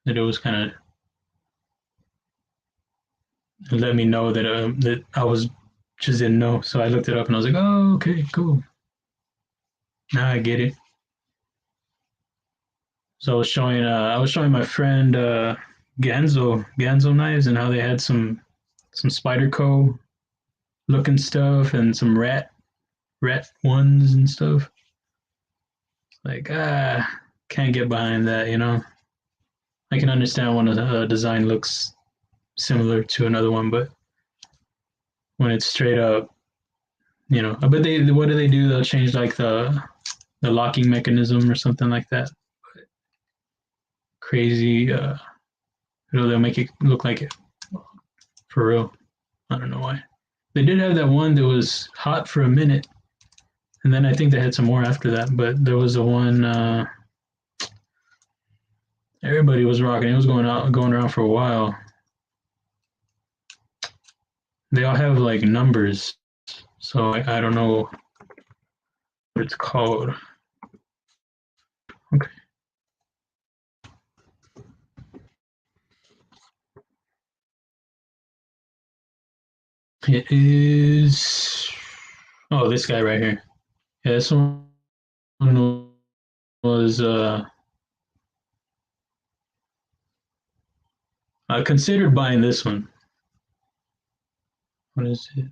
it was kind of let me know that I was just didn't know. So I looked it up and I was like, oh, okay, cool. Now I get it. So I was showing my friend Ganzo knives and how they had some Spyderco looking stuff and some rat ones and stuff. Like can't get behind that, you know. I can understand when a design looks similar to another one, but when it's straight up, you know. But they what do they do? They'll change like the locking mechanism or something like that. Crazy. They'll make it look like it for real. I don't know why. They did have that one that was hot for a minute, and then I think they had some more after that. But there was a one everybody was rocking. It was going around for a while. They all have like numbers, so I don't know what it's called. Okay. It is. Oh, this guy right here. Yeah, this one was I considered buying this one. What is it?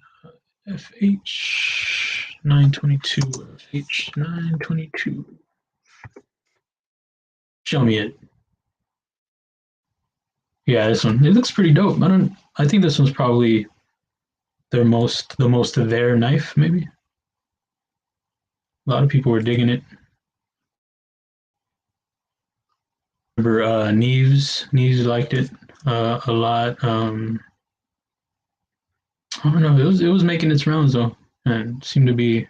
FH 922. FH 922. Show me it. Yeah, this one. It looks pretty dope. I think this one's probably the most of their knife, maybe. A lot of people were digging it. Remember Neves liked it a lot. I don't know. It was making its rounds though, and seemed to be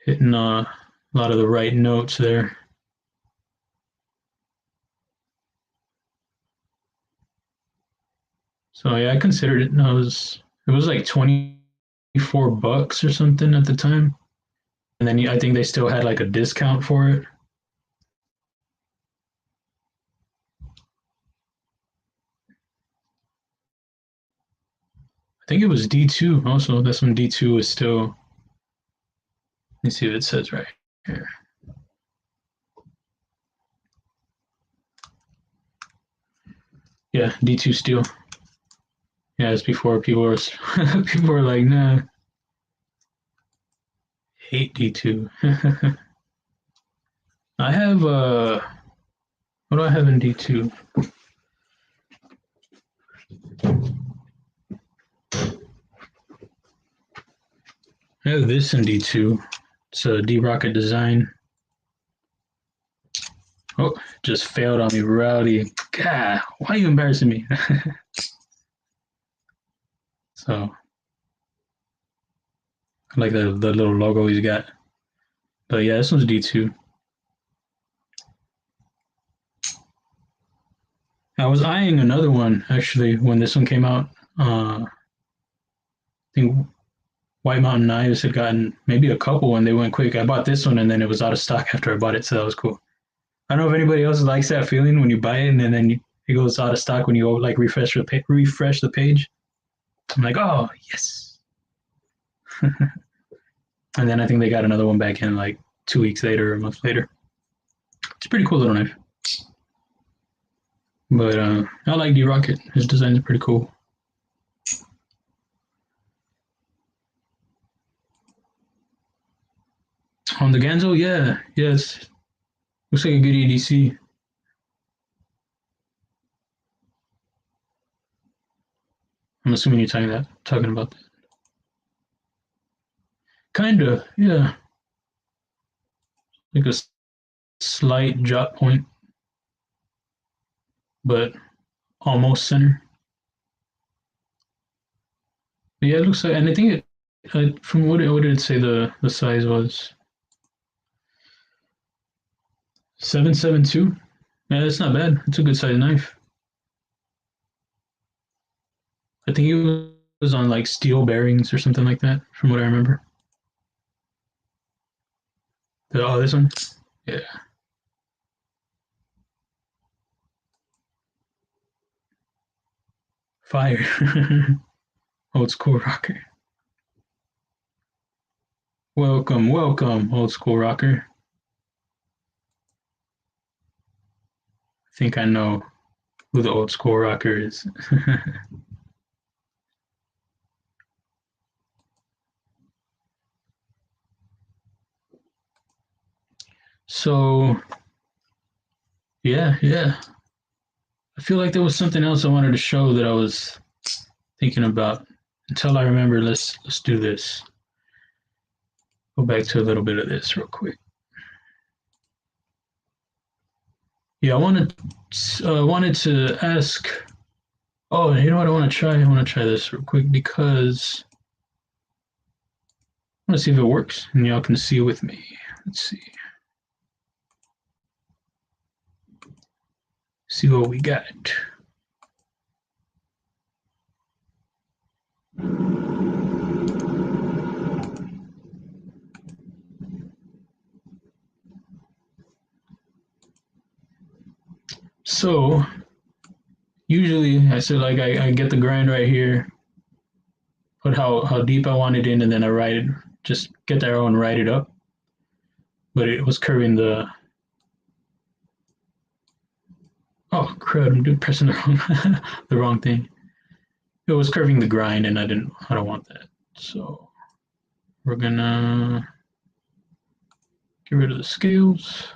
hitting a lot of the right notes there. So yeah, I considered it. It was like $24 or something at the time, and then I think they still had like a discount for it. I think it was D2 also. That's when D2 was still. Let me see what it says right here. Yeah, D2 steel. Yeah, it's before people were people were like, nah, hate D2. I have what do I have in D2? I have this in D2. It's a D-Rocket design. Oh, just failed on me, Rowdy. God, why are you embarrassing me? So, I like the little logo he's got. But yeah, this one's D2. I was eyeing another one actually when this one came out. I think White Mountain Knives had gotten maybe a couple and they went quick. I bought this one and then it was out of stock after I bought it, so that was cool. I don't know if anybody else likes that feeling when you buy it and then it goes out of stock when you like refresh the page. I'm like, oh yes. And then I think they got another one back in like 2 weeks later or a month later. It's a pretty cool little knife. But I like D-Rocket. His design is pretty cool. On the Ganzo, yeah, yes. Looks like a good EDC. I'm assuming you're talking about that. Kinda, yeah. Like a slight drop point, but almost center. But yeah, it looks like, and I think from what did it say the size was? 772. Yeah, that's not bad. It's a good size knife. I think it was on like steel bearings or something like that, from what I remember. Oh, this one? Yeah. Fire. Old school rocker. Welcome, welcome, old school rocker. I think I know who the old school rocker is. So, yeah. I feel like there was something else I wanted to show that I was thinking about. Until I remember, let's do this. Go back to a little bit of this real quick. Yeah, wanted to ask. Oh, you know what I want to try? I want to try this real quick because I want to see if it works, and y'all can see with me. Let's see. See what we got. So usually I said like I get the grind right here, put how deep I want it in, and then I write it. Just get the arrow and write it up. But it was curving the. Oh crud! I'm pressing the wrong thing. It was curving the grind, and I don't want that. So we're gonna get rid of the scales.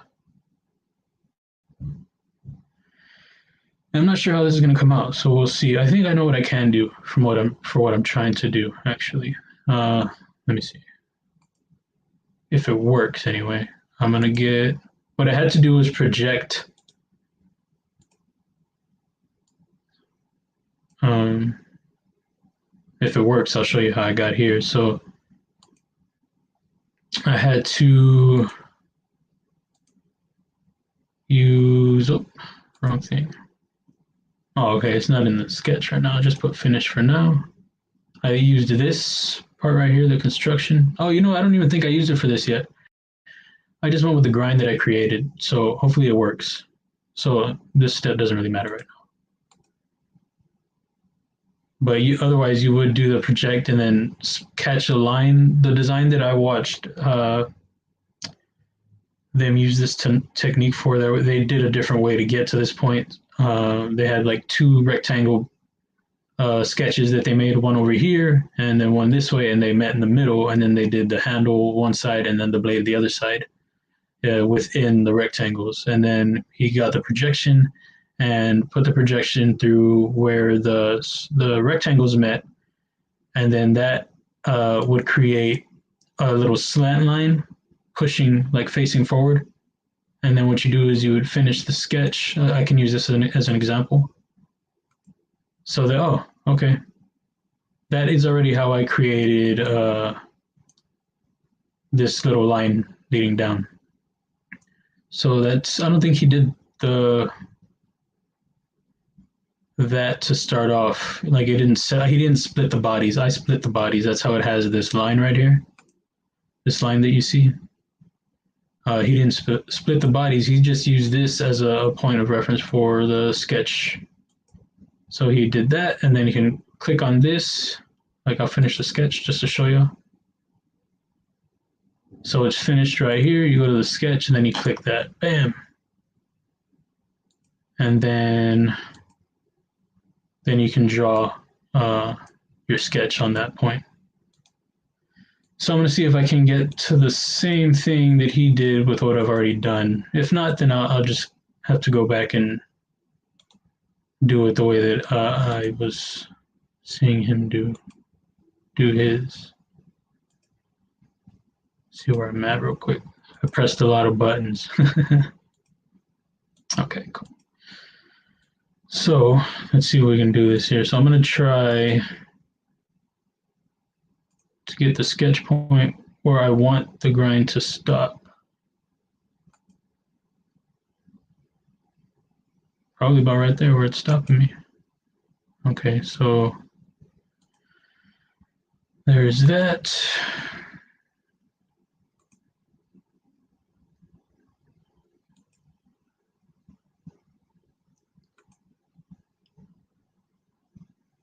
I'm not sure how this is gonna come out, so we'll see. I think I know what I can do from what I'm trying to do. Actually, let me see if it works. Anyway, I'm gonna get. What I had to do was project. Um, if it works, I'll show you how I got here. So I had to use, oh, wrong thing. Oh, okay, it's not in the sketch right now. I'll just put finish for now. I used this part right here, the construction. Oh, you know, I don't even think I used it for this yet. I just went with the grind that I created, so hopefully it works. So this step doesn't really matter right now. But otherwise, you would do the project and then catch a line. The design that I watched them use this technique for, that they did a different way to get to this point. They had like two rectangle sketches that they made, one over here and then one this way, and they met in the middle, and then they did the handle one side and then the blade the other side within the rectangles. And then he got the projection and put the projection through where the rectangles met, and then that would create a little slant line pushing, like facing forward. And then what you do is you would finish the sketch. I can use this as an example. So that, oh, okay. That is already how I created this little line leading down. So that's, I don't think he did that to start off. Like he didn't split the bodies. I split the bodies. That's how it has this line right here. This line that you see. He didn't split the bodies. He just used this as a point of reference for the sketch. So he did that, and then you can click on this. Like I'll finish the sketch just to show you. So it's finished right here. You go to the sketch, and then you click that. Bam. And then you can draw your sketch on that point. So I'm going to see if I can get to the same thing that he did with what I've already done. If not, then I'll just have to go back and do it the way that I was seeing him do his. See where I'm at real quick. I pressed a lot of buttons. Okay, cool. So let's see if we can do this here. So I'm going to try to get the sketch point where I want the grind to stop. Probably about right there where it's stopping me. Okay, so there's that.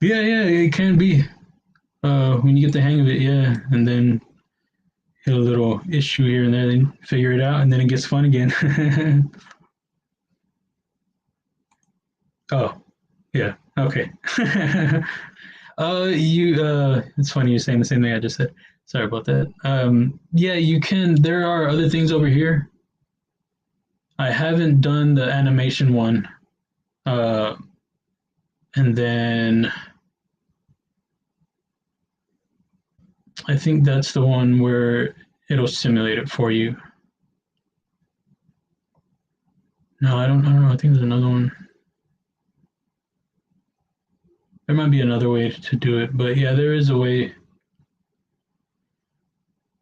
Yeah, it can be. When you get the hang of it, yeah, and then hit a little issue here and there, then figure it out, and then it gets fun again. Oh, yeah, okay. It's funny you're saying the same thing I just said. Sorry about that. Yeah, you can. There are other things over here. I haven't done the animation one. And then I think that's the one where it'll simulate it for you. No, I don't know. I think there's another one. There might be another way to do it, but yeah, there is a way.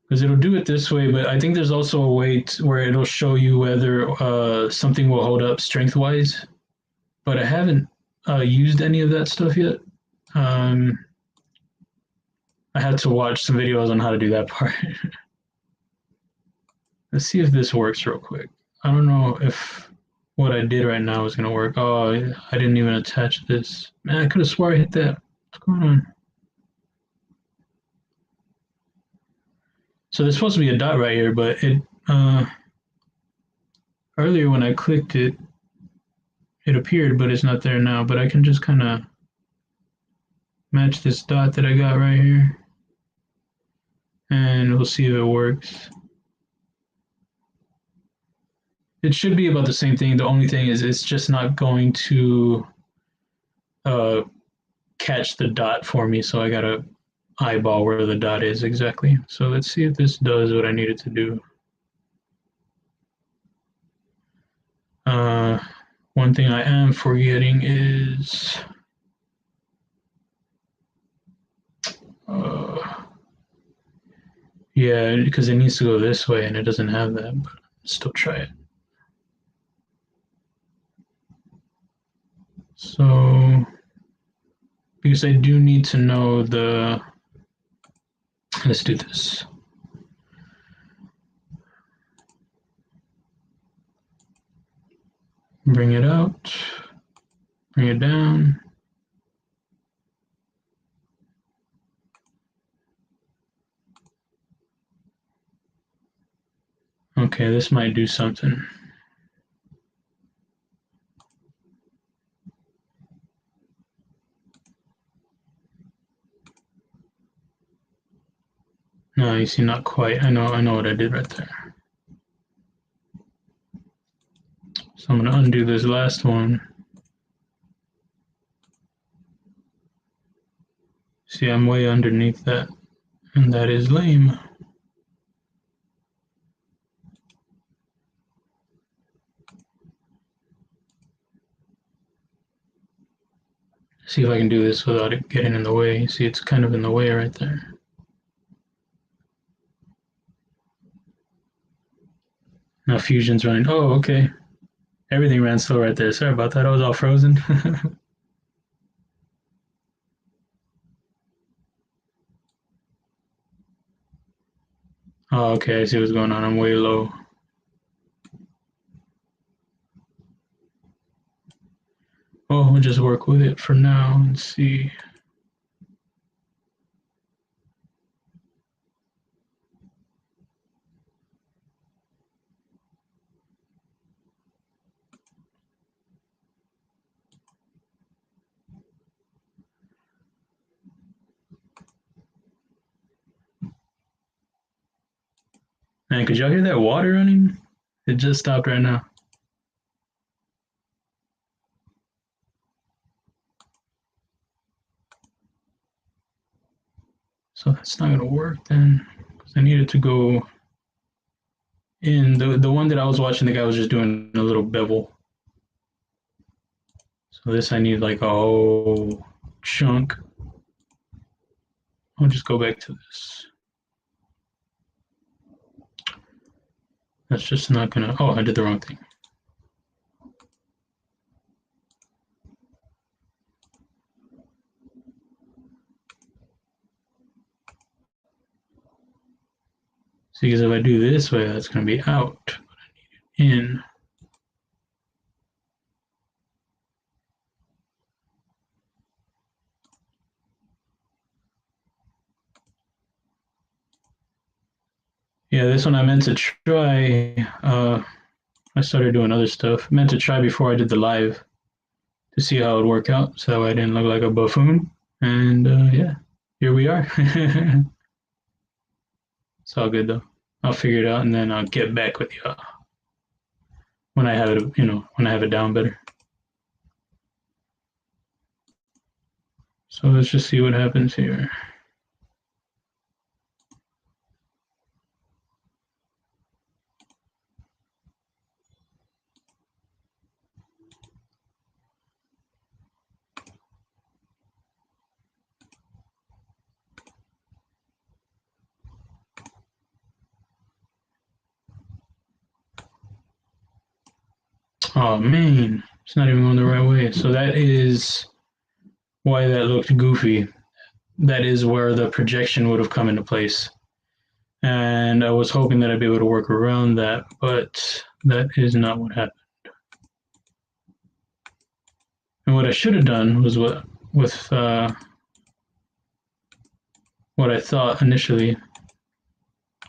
Because it'll do it this way, but I think there's also a way where it'll show you whether something will hold up strength-wise. But I haven't used any of that stuff yet. I had to watch some videos on how to do that part. Let's see if this works real quick. I don't know if what I did right now is going to work. Oh, I didn't even attach this. Man, I could have swore I hit that. What's going on? So there's supposed to be a dot right here, but it earlier when I clicked it, it appeared, but it's not there now. But I can just kind of match this dot that I got right here, and we'll see if it works. It should be about the same thing. The only thing is it's just not going to catch the dot for me, so I gotta eyeball where the dot is exactly. So let's see if this does what I need it to do. One thing I am forgetting is Yeah, because it needs to go this way and it doesn't have that, but still try it. So, because I do need to know the, let's do this. Bring it out, bring it down. Okay, this might do something. No, you see, not quite. I know what I did right there. So I'm gonna undo this last one. See, I'm way underneath that, and that is lame. See if I can do this without it getting in the way. See, it's kind of in the way right there. Now Fusion's running. Oh, okay. Everything ran slow right there. Sorry about that. I was all frozen. Oh, okay. I see what's going on. I'm way low. Well, we'll just work with it for now and see. Man, could y'all hear that water running? It just stopped right now. So that's not gonna work then, because I needed to go in. The one that I was watching, the guy was just doing a little bevel. So this I need like a whole chunk. I'll just go back to this. That's just not gonna. Oh, I did the wrong thing. See, because if I do this way, that's gonna be out. But I need it in. Yeah, this one I meant to try. I started doing other stuff. I meant to try before I did the live to see how it would work out, so that way I didn't look like a buffoon. And yeah, here we are. It's all good though. I'll figure it out, and then I'll get back with you when I have it. When I have it down better. So let's just see what happens here. Oh man, it's not even going the right way. So that is why that looked goofy. That is where the projection would have come into place. And I was hoping that I'd be able to work around that, but that is not what happened. And what I should have done was with what I thought initially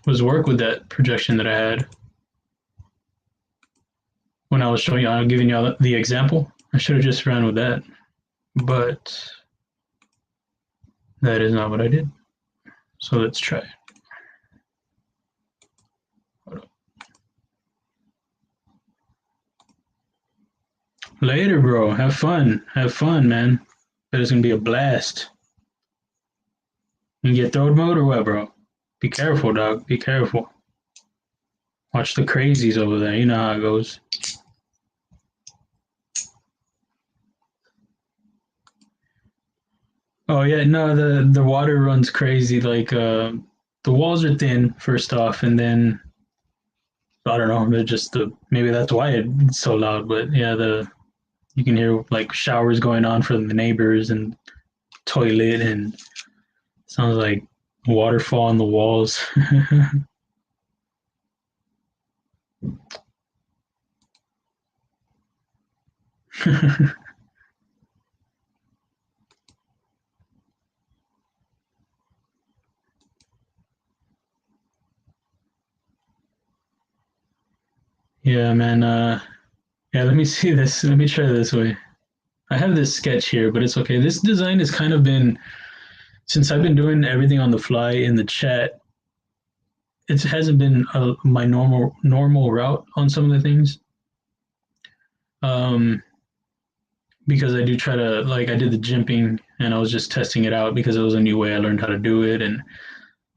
was work with that projection that I had when I was showing you, giving you the example. I should have just ran with that, but that is not what I did. So let's try it. Later, bro. Have fun. Have fun, man. It's gonna be a blast. You get throat mode or what, bro? Be careful, dog. Be careful. Watch the crazies over there. You know how it goes. Oh yeah, no, the water runs crazy. Like the the walls are thin first off, and then I don't know, they're just the maybe that's why it's so loud. But yeah, the you can hear like showers going on from the neighbors and toilet, and sounds like waterfall on the walls. Yeah, man. Yeah, let me see this. Let me try this way. I have this sketch here, but it's okay. This design has kind of been since I've been doing everything on the fly in the chat. It hasn't been my normal route on some of the things. Um, because I do try to like I did the jimping and I was just testing it out because it was a new way I learned how to do it, and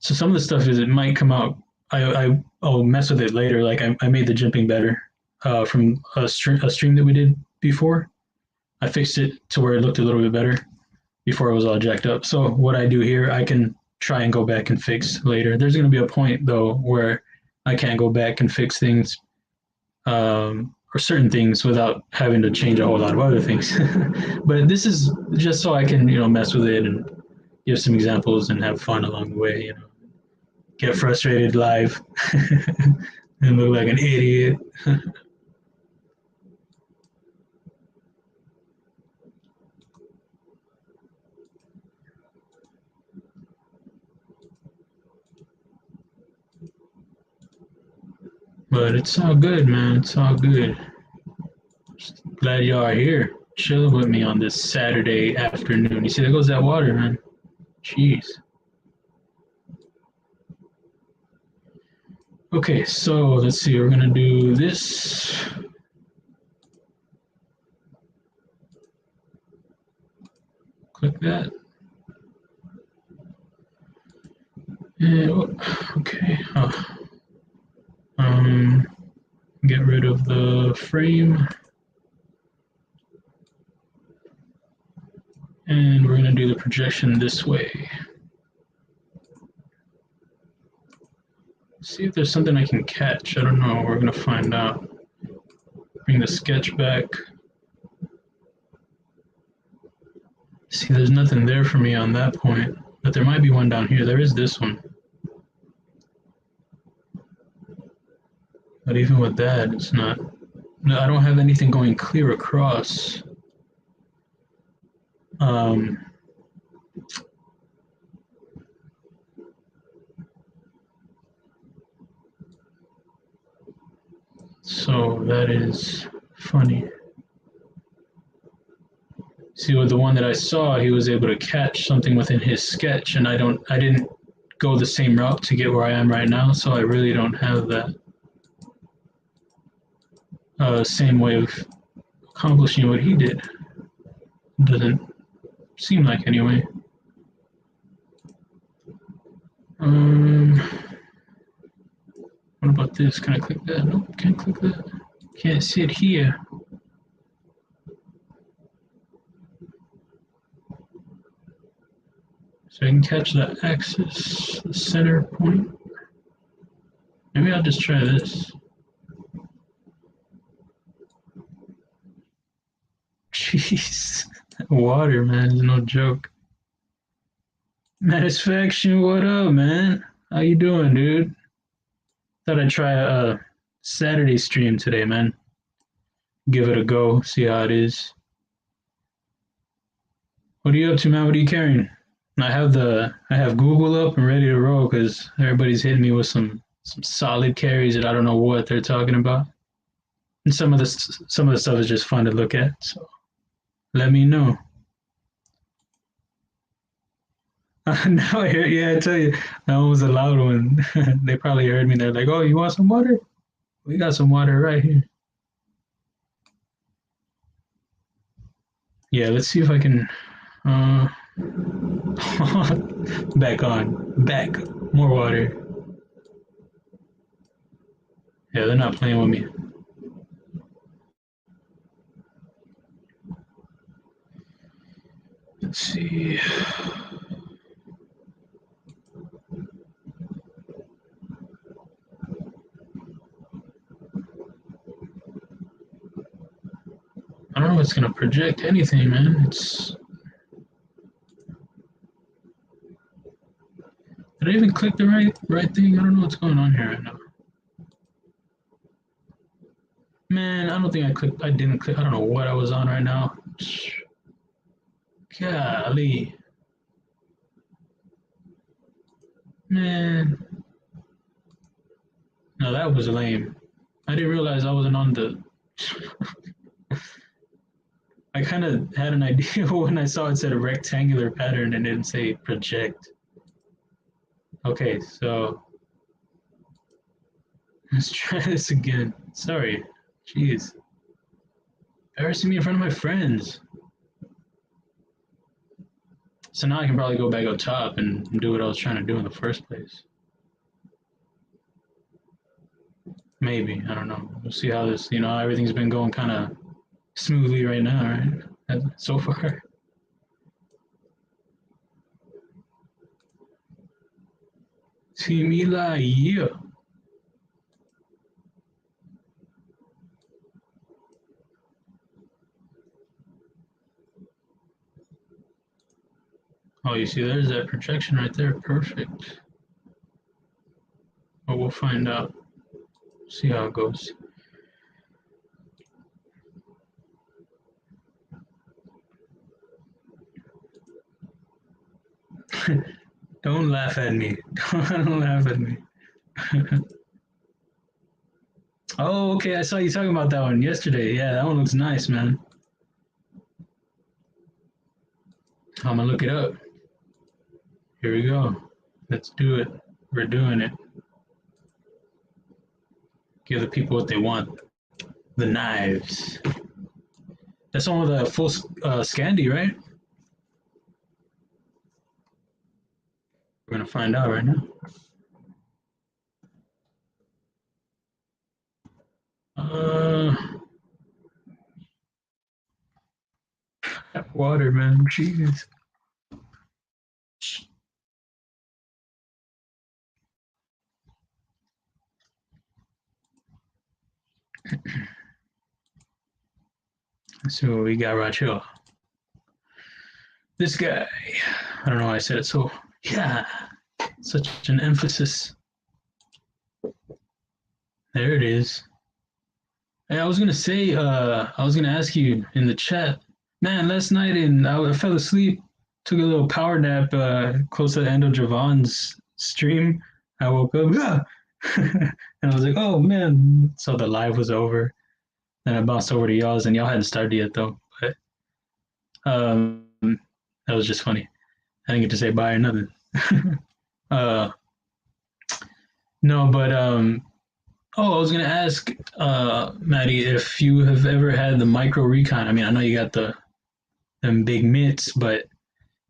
so some of the stuff is it might come out. I'll mess with it later. Like I made the jimping better from a stream that we did before. I fixed it to where it looked a little bit better before it was all jacked up. So what I do here, I can try and go back and fix later. There's going to be a point though where I can't go back and fix things or certain things without having to change a whole lot of other things. But this is just so I can mess with it and give some examples and have fun along the way. Get frustrated live and look like an idiot. But it's all good, man. It's all good. Just glad y'all are here, chilling with me on this Saturday afternoon. You see, there goes that water, man. Jeez. Okay, so let's see. We're gonna do this. Click that. And, okay. Get rid of the frame. And we're gonna do the projection this way. See if there's something I can catch. I don't know. We're gonna find out. Bring the sketch back. See, there's nothing there for me on that point, but there might be one down here. There is this one. But even with that, it's not. I don't have anything going clear across. So that is funny. See, with the one that I saw, he was able to catch something within his sketch, and I didn't go the same route to get where I am right now, so I really don't have that same way of accomplishing what he did. Doesn't seem like anyway. What about this? Can I click that? Nope, can't click that. Can't see it here. So I can catch the axis, the center point. Maybe I'll just try this. Jeez, water, man, is no joke. Satisfaction, what up, man? How you doing, dude? Thought I'd try a Saturday stream today, man. Give it a go, see how it is. What are you up to, man? What are you carrying? I have Google up and ready to roll because everybody's hitting me with some solid carries that I don't know what they're talking about. And some of the stuff is just fun to look at. So let me know. Now I hear, yeah, I tell you, that one was a loud one. They probably heard me. They're like, "Oh, you want some water? We got some water right here." Yeah, let's see if I can. Back, more water. Yeah, they're not playing with me. Let's see. I don't know if it's gonna project anything, man. It's. Did I even click the right thing? I don't know what's going on here right now. Man, I don't think I clicked. I didn't click. I don't know what I was on right now. Golly, man. No, that was lame. I didn't realize I wasn't on the. I kind of had an idea when I saw it said a rectangular pattern and didn't say project. Okay, so let's try this again. Sorry. Jeez. Embarrassing me in front of my friends. So now I can probably go back up top and do what I was trying to do in the first place. Maybe. I don't know. We'll see how this, everything's been going kind of smoothly right now, right? So far. See me like, yeah. Oh, you see, there's that projection right there. Perfect. But we'll find out. See how it goes. Don't laugh at me. Don't laugh at me. Oh, okay. I saw you talking about that one yesterday. Yeah, that one looks nice, man. I'm gonna look it up. Here we go. Let's do it. We're doing it. Give the people what they want. The knives. That's one with the full Scandi, right? We're gonna find out right now. Uh, Water, man. Jeez. Let's see what we got right here. This guy. I don't know why I said it so. Yeah. Such an emphasis. There it is. Hey, I was gonna say, I was gonna ask you in the chat, man. Last night, I fell asleep, took a little power nap close to the end of Javon's stream. I woke up, yeah, and I was like, oh man. So the live was over. Then I bounced over to y'all's, and y'all hadn't started yet though. But that was just funny. I didn't get to say bye or nothing. uh, no, but oh, I was gonna ask, Maddie, if you have ever had the micro recon. I mean, I know you got them big mitts, but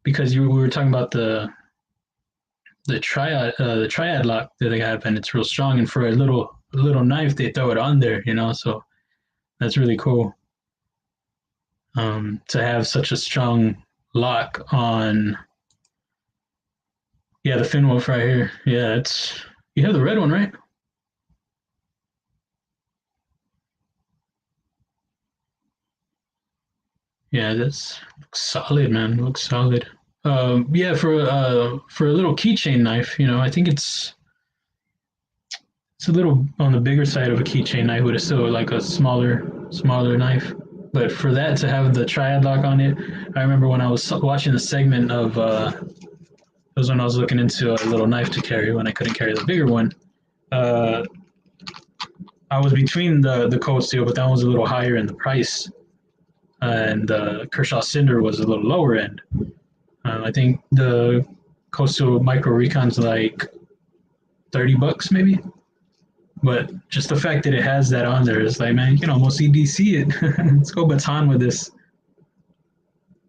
because we were talking about the triad lock that they have, and it's real strong, and for a little knife, they throw it on there, so that's really cool. To have such a strong lock on, yeah, the fin wolf right here. Yeah, you have the red one, right? Yeah, that's looks solid, man. Looks solid. Yeah, for a little keychain knife, I think it's a little on the bigger side of a keychain knife, but it's still like a smaller knife. But for that to have the triad lock on it, I remember when I was watching the segment of it was when I was looking into a little knife to carry when I couldn't carry the bigger one. Uh, I was between the cold steel, but that one was a little higher in the price, and Kershaw Cinder was a little lower end. I think the Coastal Micro Recon's like $30 maybe. But just the fact that it has that on there is like, man, you can almost EDC it. Let's go baton with this.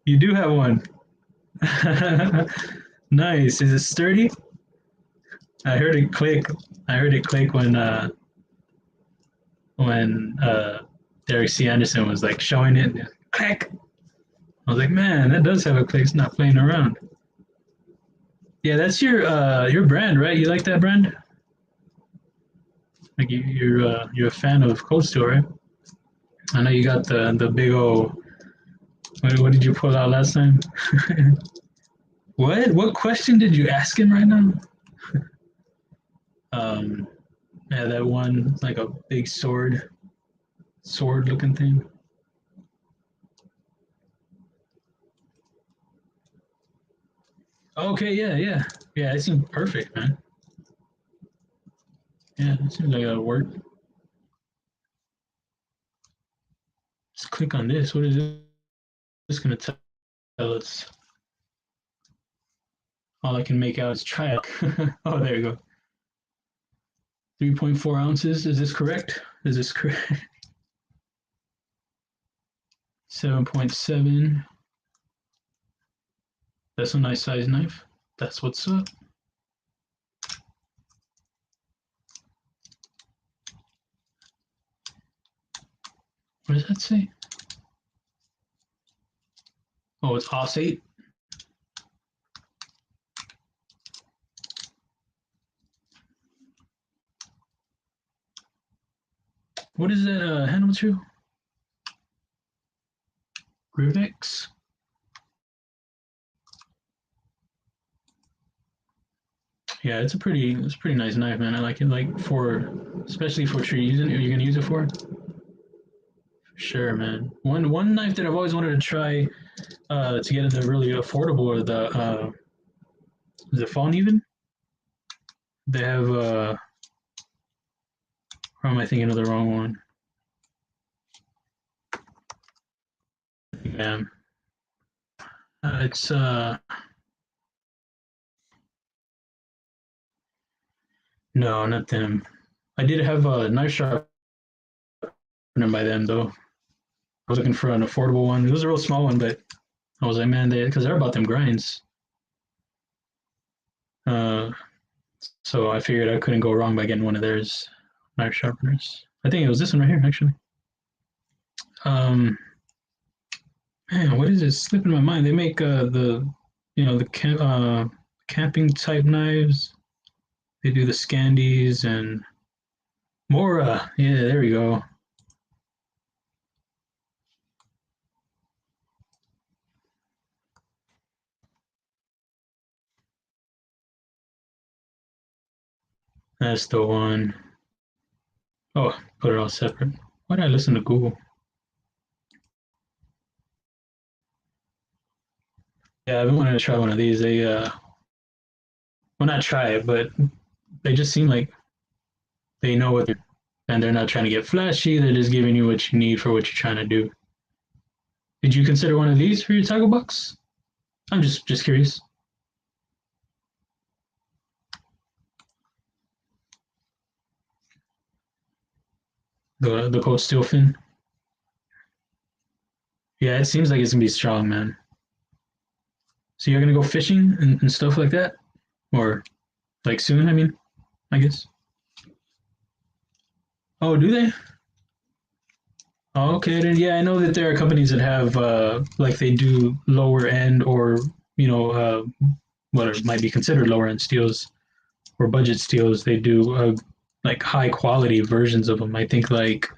You do have one. Nice. Is it sturdy? I heard it click. I heard it click when Derek C. Anderson was like showing it. Click. I was like, man, that does have a click. It's not playing around. Yeah, that's your brand, right? You like that brand? Like you're a fan of Cold Steel, right? I know you got the big old. What did you pull out last time? What question did you ask him right now? Um, yeah, that one like a big sword looking thing. Okay, yeah. It seemed perfect, man. Yeah, it seems like it'll work. Just click on this. What is it? It's gonna tell us. All I can make out is triac. Oh, there you go. 3.4 ounces. Is this correct? Is this correct? 7.7. That's a nice size knife. That's what's up. What does that say? Oh, it's Os 8. What is that handle material? Grivex. Yeah, it's a pretty nice knife, man. I like it. Like especially for what you're using. You're gonna use it for. Sure, man. One knife that I've always wanted to try to get into really affordable are the Fawn even. They have or am I thinking of the wrong one? Yeah, it's no, not them. I did have a knife sharpener by them though. I was looking for an affordable one. It was a real small one, but I was like, man, because they're about them grinds. Uh, so I figured I couldn't go wrong by getting one of theirs knife sharpeners. I think it was this one right here, actually. Um, man, what is it? Slipping my mind. They make the camping type knives. They do the Scandies and Mora. Yeah, there we go. That's the one. Oh, put it all separate. Why did I listen to Google? Yeah, I've been wanting to try one of these. They well, not try it, but they just seem like they know what they're, and they're not trying to get flashy. They're just giving you what you need for what you're trying to do. Did you consider one of these for your tackle box? I'm just curious. The cold steel fin. Yeah, it seems like it's gonna be strong, man. So you're gonna go fishing and stuff like that, or like soon? I mean, I guess. Oh, do they? Oh, okay. Then yeah, I know that there are companies that have like they do lower end or what might be considered lower end steels or budget steels. They do like high quality versions of them. I think like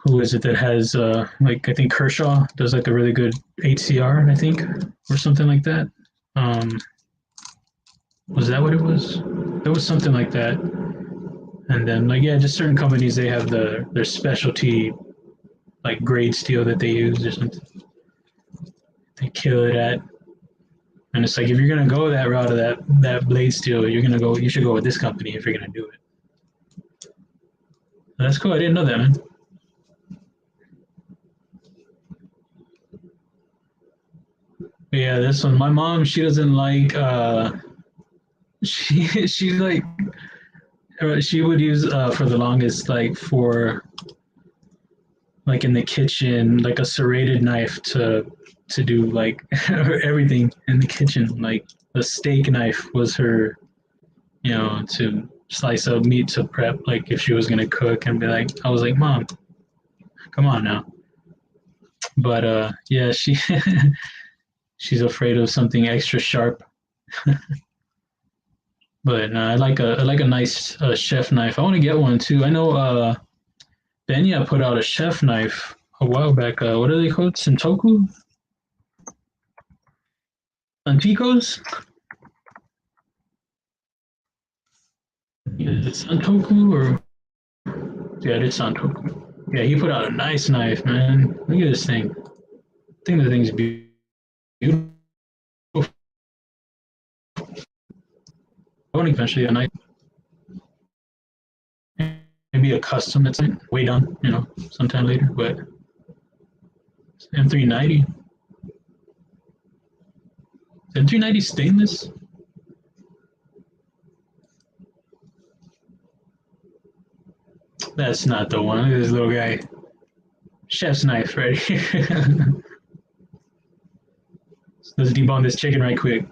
who is it that has like I think Kershaw does like a really good HCR, I think, or something like that. Um, was that what it was? There was something like that. And then like yeah, just certain companies they have their specialty like grade steel that they use or something. They kill it at. And it's like if you're gonna go that route of that blade steel, you should go with this company if you're gonna do it. That's cool. I didn't know that, man. But yeah, this one. My mom, she doesn't like she like she would use for the longest like for like in the kitchen like a serrated knife to do like everything in the kitchen. Like a steak knife was her, to slice up meat to prep like if she was gonna cook and be like I was like, Mom, come on now. But yeah, she's afraid of something extra sharp. But I like a nice chef knife. I want to get one too. I know Benya put out a chef knife a while back. What are they called? Sentoku? Anticos? Yeah, it's Santoku or yeah, it's Santoku. Yeah, he put out a nice knife, man. Look at this thing. I think the thing's beautiful. I want to eventually a knife, maybe a custom that's way done, sometime later. But M390, M390 stainless. That's not the one. Look at this little guy. Chef's knife right here. Let's debone this chicken right quick.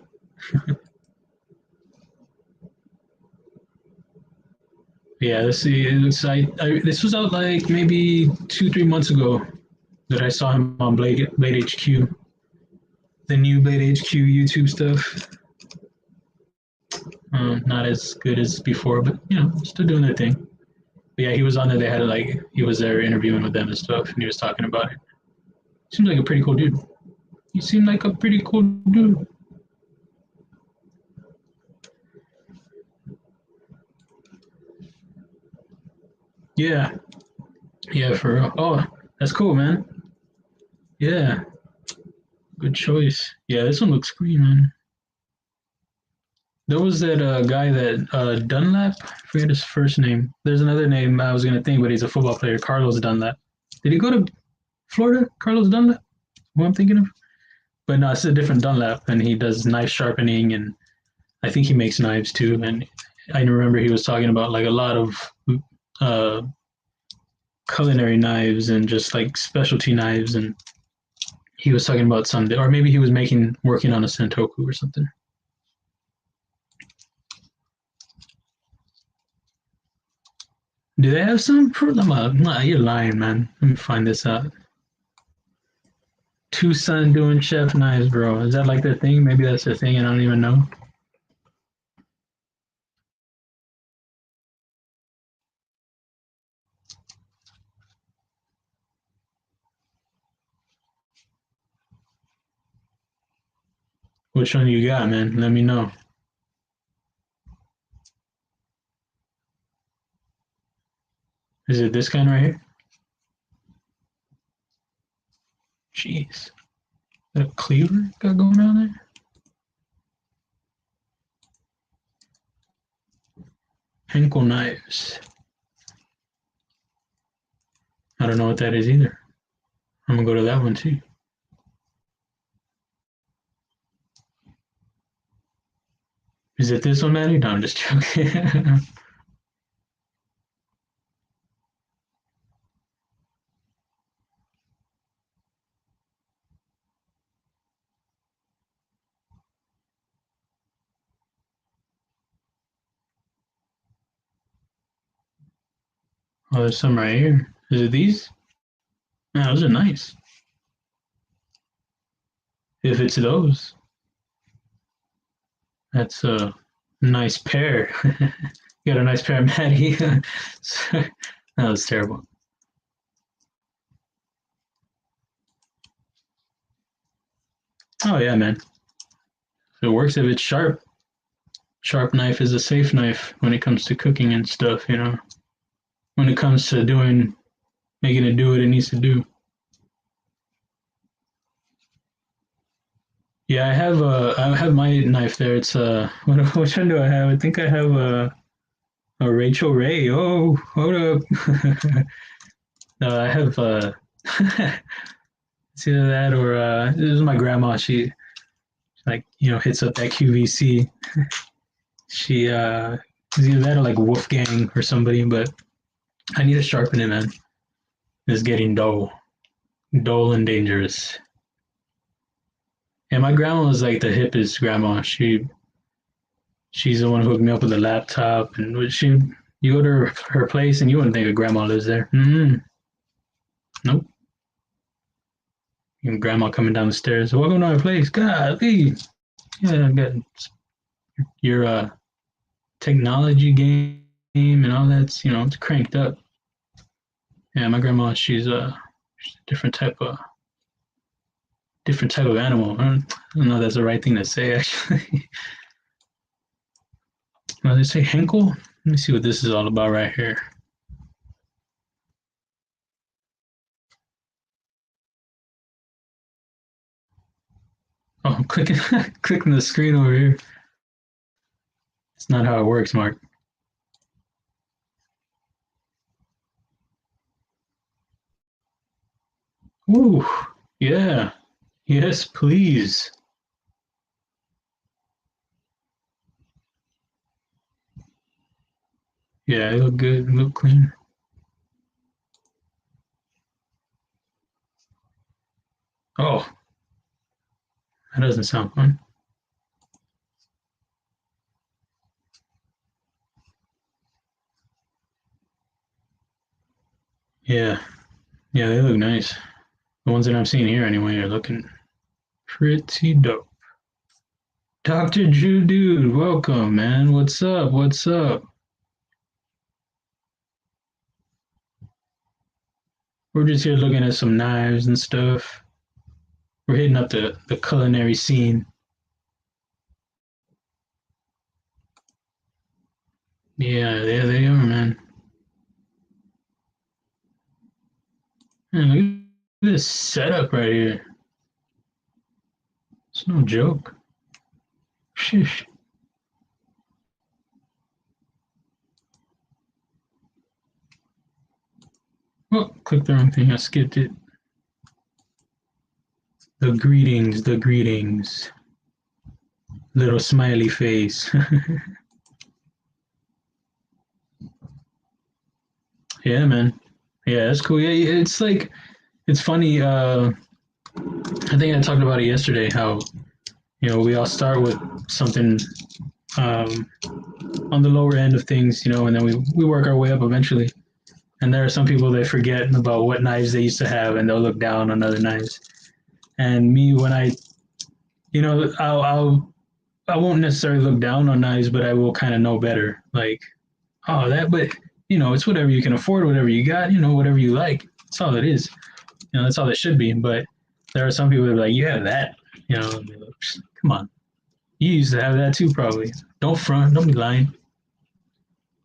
Yeah, let's see. This was out like maybe 2, 3 months ago that I saw him on Blade HQ, the new Blade HQ YouTube stuff. Not as good as before, but still doing their thing. But yeah, he was on there. They had he was there interviewing with them and stuff, and he was talking about it. Seems like a pretty cool dude. He seemed like a pretty cool dude. Yeah, yeah, for real. Oh, that's cool, man. Yeah, good choice. Yeah, this one looks green, man. There was that guy that Dunlap. I forget his first name. There's another name I was gonna think, but he's a football player. Carlos Dunlap. Did he go to Florida? Carlos Dunlap. Who I'm thinking of? But no, it's a different Dunlap, and he does knife sharpening, and I think he makes knives too. And I remember he was talking about like a lot of uh, culinary knives and just like specialty knives, and he was talking about some, or maybe he was working on a Sentoku or something. Do they have some? Nah, you're lying, man. Let me find this out. Tucson doing chef knives, bro. Is that like their thing? Maybe that's their thing, and I don't even know. Which one you got, man? Let me know. Is it this kind right here? Jeez. That a cleaver got going on there? Henkel knives. I don't know what that is either. I'm gonna go to that one too. Is it this one, Maddie? No, I'm just joking. Oh, there's some right here. Is it these? No, those are nice. If it's those, that's a nice pair. You got a nice pair, Maddie. That was terrible. Oh yeah, man. It works if it's sharp. Sharp knife is a safe knife when it comes to cooking and stuff. When it comes to making it do what it needs to do. Yeah, I have my knife there. It's which one do I have? I think I have a Rachel Ray. Oh, hold up. No, I have it's either that or this is my grandma. She like hits up that QVC. She it's either that or like Wolfgang or somebody. But I need to sharpen it, man. It's getting dull and dangerous. And my grandma was like the hippest grandma. She's the one who hooked me up with a laptop, and you go to her place and you wouldn't think a grandma lives there. Nope. And grandma coming down the stairs. Welcome to my place. Golly. Yeah, I got your technology game and all that's it's cranked up. Yeah, my grandma, she's a different type of animal. I don't know if that's the right thing to say actually. Well, they say Henkel. Let me see what this is all about right here. Oh, I'm clicking clicking the screen over here. It's not how it works, Mark. Ooh, yeah. Yes, please. Yeah, they look good, look clean. Oh, that doesn't sound fun. Yeah, yeah, they look nice. The ones that I'm seeing here anyway are looking pretty dope. Dr. Drew Dude, welcome, man. What's up? What's up? We're just here looking at some knives and stuff. We're hitting up the culinary scene. Yeah, there they are, man. Man, look at this setup right here. It's no joke. Sheesh. Oh, clicked the wrong thing. I skipped it. The greetings, the greetings. Little smiley face. Yeah, man. Yeah, that's cool. Yeah, it's like it's funny. I think I talked about it yesterday. How we all start with something um, on the lower end of things, and then we work our way up eventually. And there are some people that forget about what knives they used to have, and they'll look down on other knives. And me, when I won't necessarily look down on knives, but I will kind of know better. Like, oh, but it's whatever you can afford, whatever you got, whatever you like. That's all it is. That's all it should be. But there are some people that are like, you have that, come on, you used to have that too, probably. Don't front, don't be lying.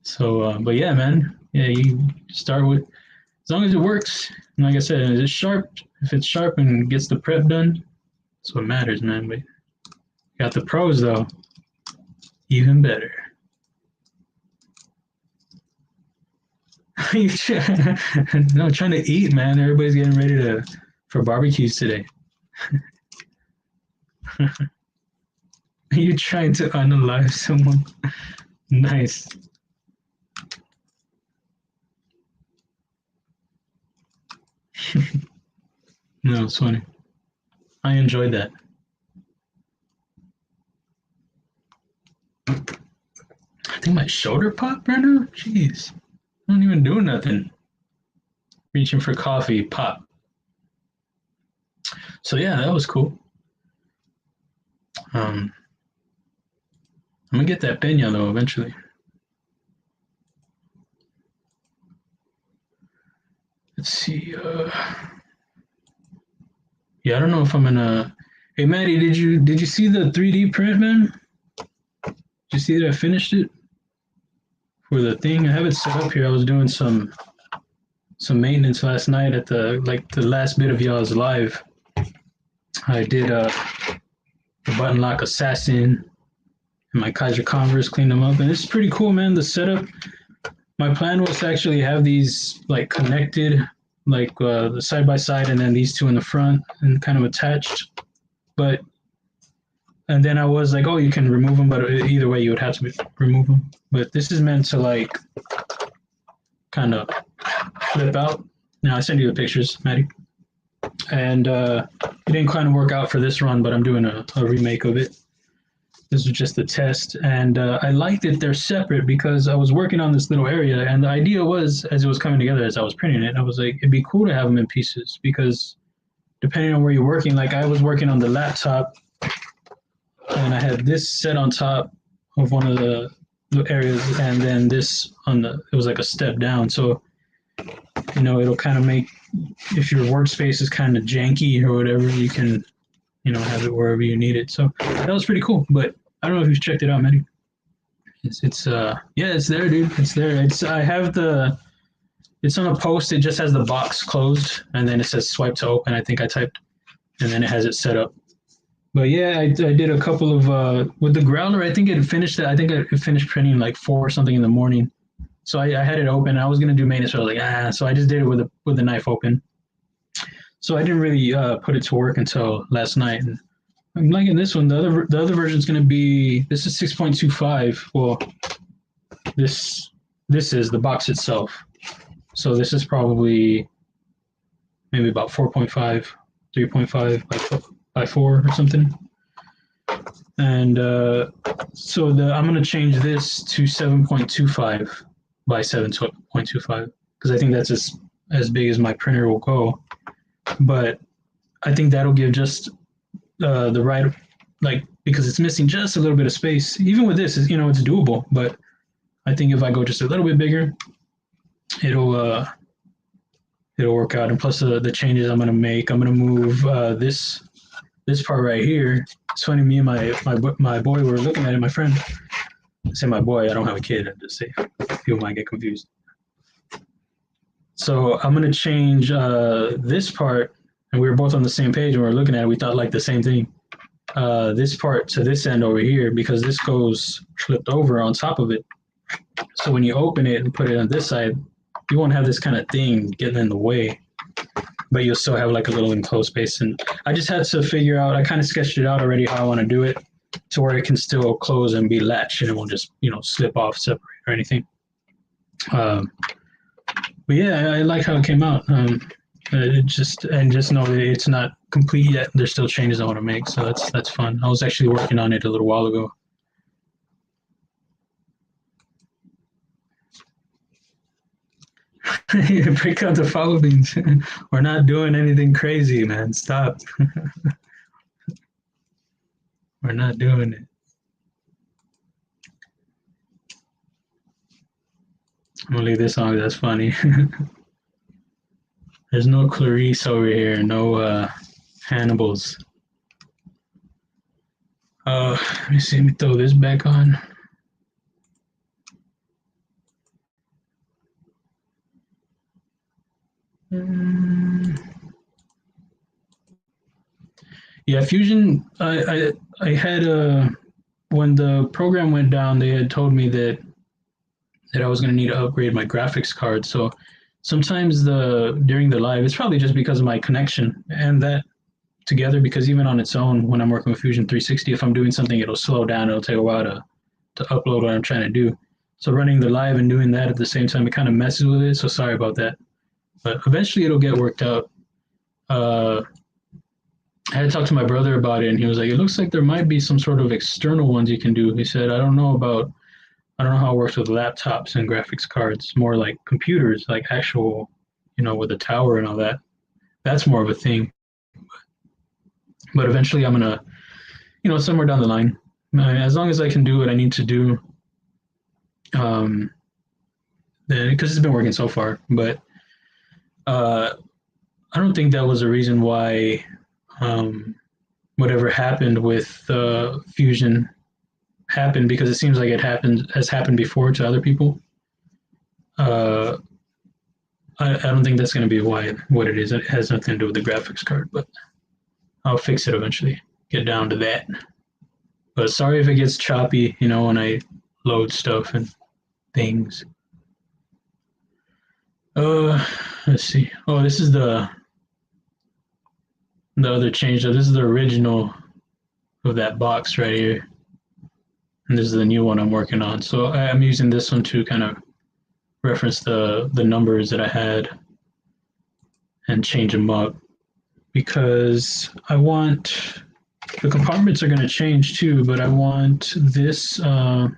So, but yeah, man, yeah, you start with as long as it works. And like I said, it's sharp. If it's sharp and gets the prep done, that's what matters, man. But you got the pros though, even better. You no trying to eat, man. Everybody's getting ready for barbecues today. You trying to unalive someone? Nice. No, it's funny. I enjoyed that. I think my shoulder popped right now. Jeez, I don't even do nothing. Reaching for coffee, pop. So yeah, that was cool. I'm gonna get that pena though eventually. Let's see. Yeah, I don't know if I'm gonna. Hey, Maddie, did you see the 3D print, man? Did you see that I finished it for the thing? I have it set up here. I was doing some maintenance last night at the last bit of y'all's live. I did the button lock assassin and my Kaiser Converse, cleaned them up, and it's pretty cool, man. The setup. My plan was to actually have these like connected, like the side by side, and then these two in the front and kind of attached. But and then I was like, oh, you can remove them, but either way, you would have to remove them. But this is meant to like kind of flip out. Now I send you the pictures, Maddie. And it didn't kind of work out for this run, but I'm doing a remake of it. This was just a test, and I liked it. They're separate because I was working on this little area, and the idea was, as it was coming together, as I was printing it, I was like, it'd be cool to have them in pieces because depending on where you're working, like I was working on the laptop, and I had this set on top of one of the areas, and then this it was like a step down. So It'll kind of make, if your workspace is kind of janky or whatever, you can, have it wherever you need it. So that was pretty cool. But I don't know if you've checked it out, Manny. Yeah, it's there, dude. It's there. It's on a post. It just has the box closed, and then it says swipe to open. I think I typed, and then it has it set up. But yeah, I did a couple of with the growler. I think it finished. I think it finished printing like 4 or something in the morning. So I had it open. I was gonna do maintenance. So I was like, So I just did it with the knife open. So I didn't really put it to work until last night. And I'm liking this one. The other version is gonna be, this is 6.25. Well, this is the box itself. So this is probably maybe about 4.5, 3.5 by 4 or something. And so I'm going to change this to 7.25 by 7.25 because I think that's as big as my printer will go. But I think that'll give just the right, like, because it's missing just a little bit of space. Even with this, it's doable. But I think if I go just a little bit bigger, it'll work out. And plus the changes I'm going to make, I'm going to move this part right here. It's funny, me and my boy were looking at it, my friend. I say my boy, I don't have a kid. I just say people might get confused. So I'm going to change this part, and we were both on the same page and we were looking at it. We thought like the same thing. This part to this end over here, because this goes flipped over on top of it. So when you open it and put it on this side, you won't have this kind of thing getting in the way, but you'll still have like a little enclosed space. And I just had to figure out, I kind of sketched it out already how I want to do it to where it can still close and be latched and it won't just, slip off, separate or anything. But yeah, I like how it came out. Just know that it's not complete yet. There's still changes I want to make. So that's fun. I was actually working on it a little while ago. Break out the fava beans. We're not doing anything crazy, man. Stop. We're not doing it. I'm gonna leave this on. That's funny. There's no Clarice over here. No Hannibals. Let me see. Let me throw this back on. Yeah, Fusion. I had when the program went down, they had told me that I was going to need to upgrade my graphics card. So sometimes during the live, it's probably just because of my connection and that together. Because even on its own, when I'm working with Fusion 360, if I'm doing something, it'll slow down. It'll take a while to upload what I'm trying to do. So running the live and doing that at the same time, it kind of messes with it. So sorry about that. But eventually it'll get worked out. I had to talk to my brother about it, and he was like, "It looks like there might be some sort of external ones you can do." He said, I don't know how it works with laptops and graphics cards, more like computers, like actual, with a tower and all that. That's more of a thing. But eventually I'm going to, somewhere down the line, as long as I can do what I need to do, then, because it's been working so far. But I don't think that was a reason why whatever happened with Fusion happened, because it seems like it has happened before to other people. I don't think that's going to be what it is. It has nothing to do with the graphics card, but I'll fix it eventually. Get down to that. But sorry if it gets choppy, when I load stuff and things. Let's see. Oh, this is the other change. So this is the original of that box right here. And this is the new one I'm working on. So I'm using this one to kind of reference the numbers that I had and change them up, because I want, the compartments are going to change too, but I want this, I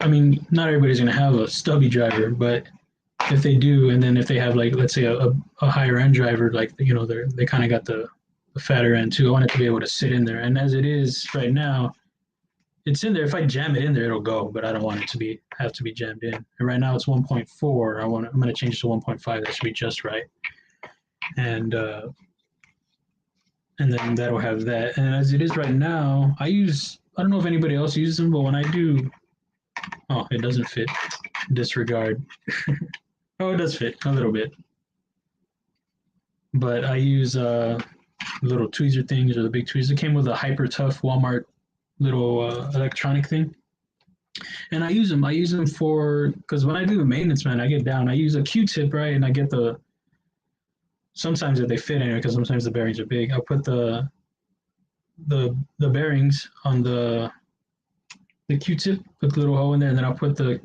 mean, not everybody's going to have a stubby driver, but if they do, and then if they have, like, let's say a higher end driver, like, they kind of got the fatter end too, I want it to be able to sit in there. And as it is right now, it's in there. If I jam it in there, it'll go, but I don't want it to be have to be jammed in. And right now it's 1.4. I'm gonna change it to 1.5. That should be just right. And and then that'll have that. And as it is right now, I don't know if anybody else uses them, but when I do, oh, it doesn't fit. Disregard. Oh, it does fit a little bit. But I use little tweezer things or the big tweezers. It came with a hyper tough Walmart little electronic thing. And I use them. I use them for, because when I do the maintenance, man, I get down. I use a Q-tip, right? And I get sometimes if they fit in it, because sometimes the bearings are big, I'll put the bearings on the Q-tip, put the little hole in there, and then I'll put the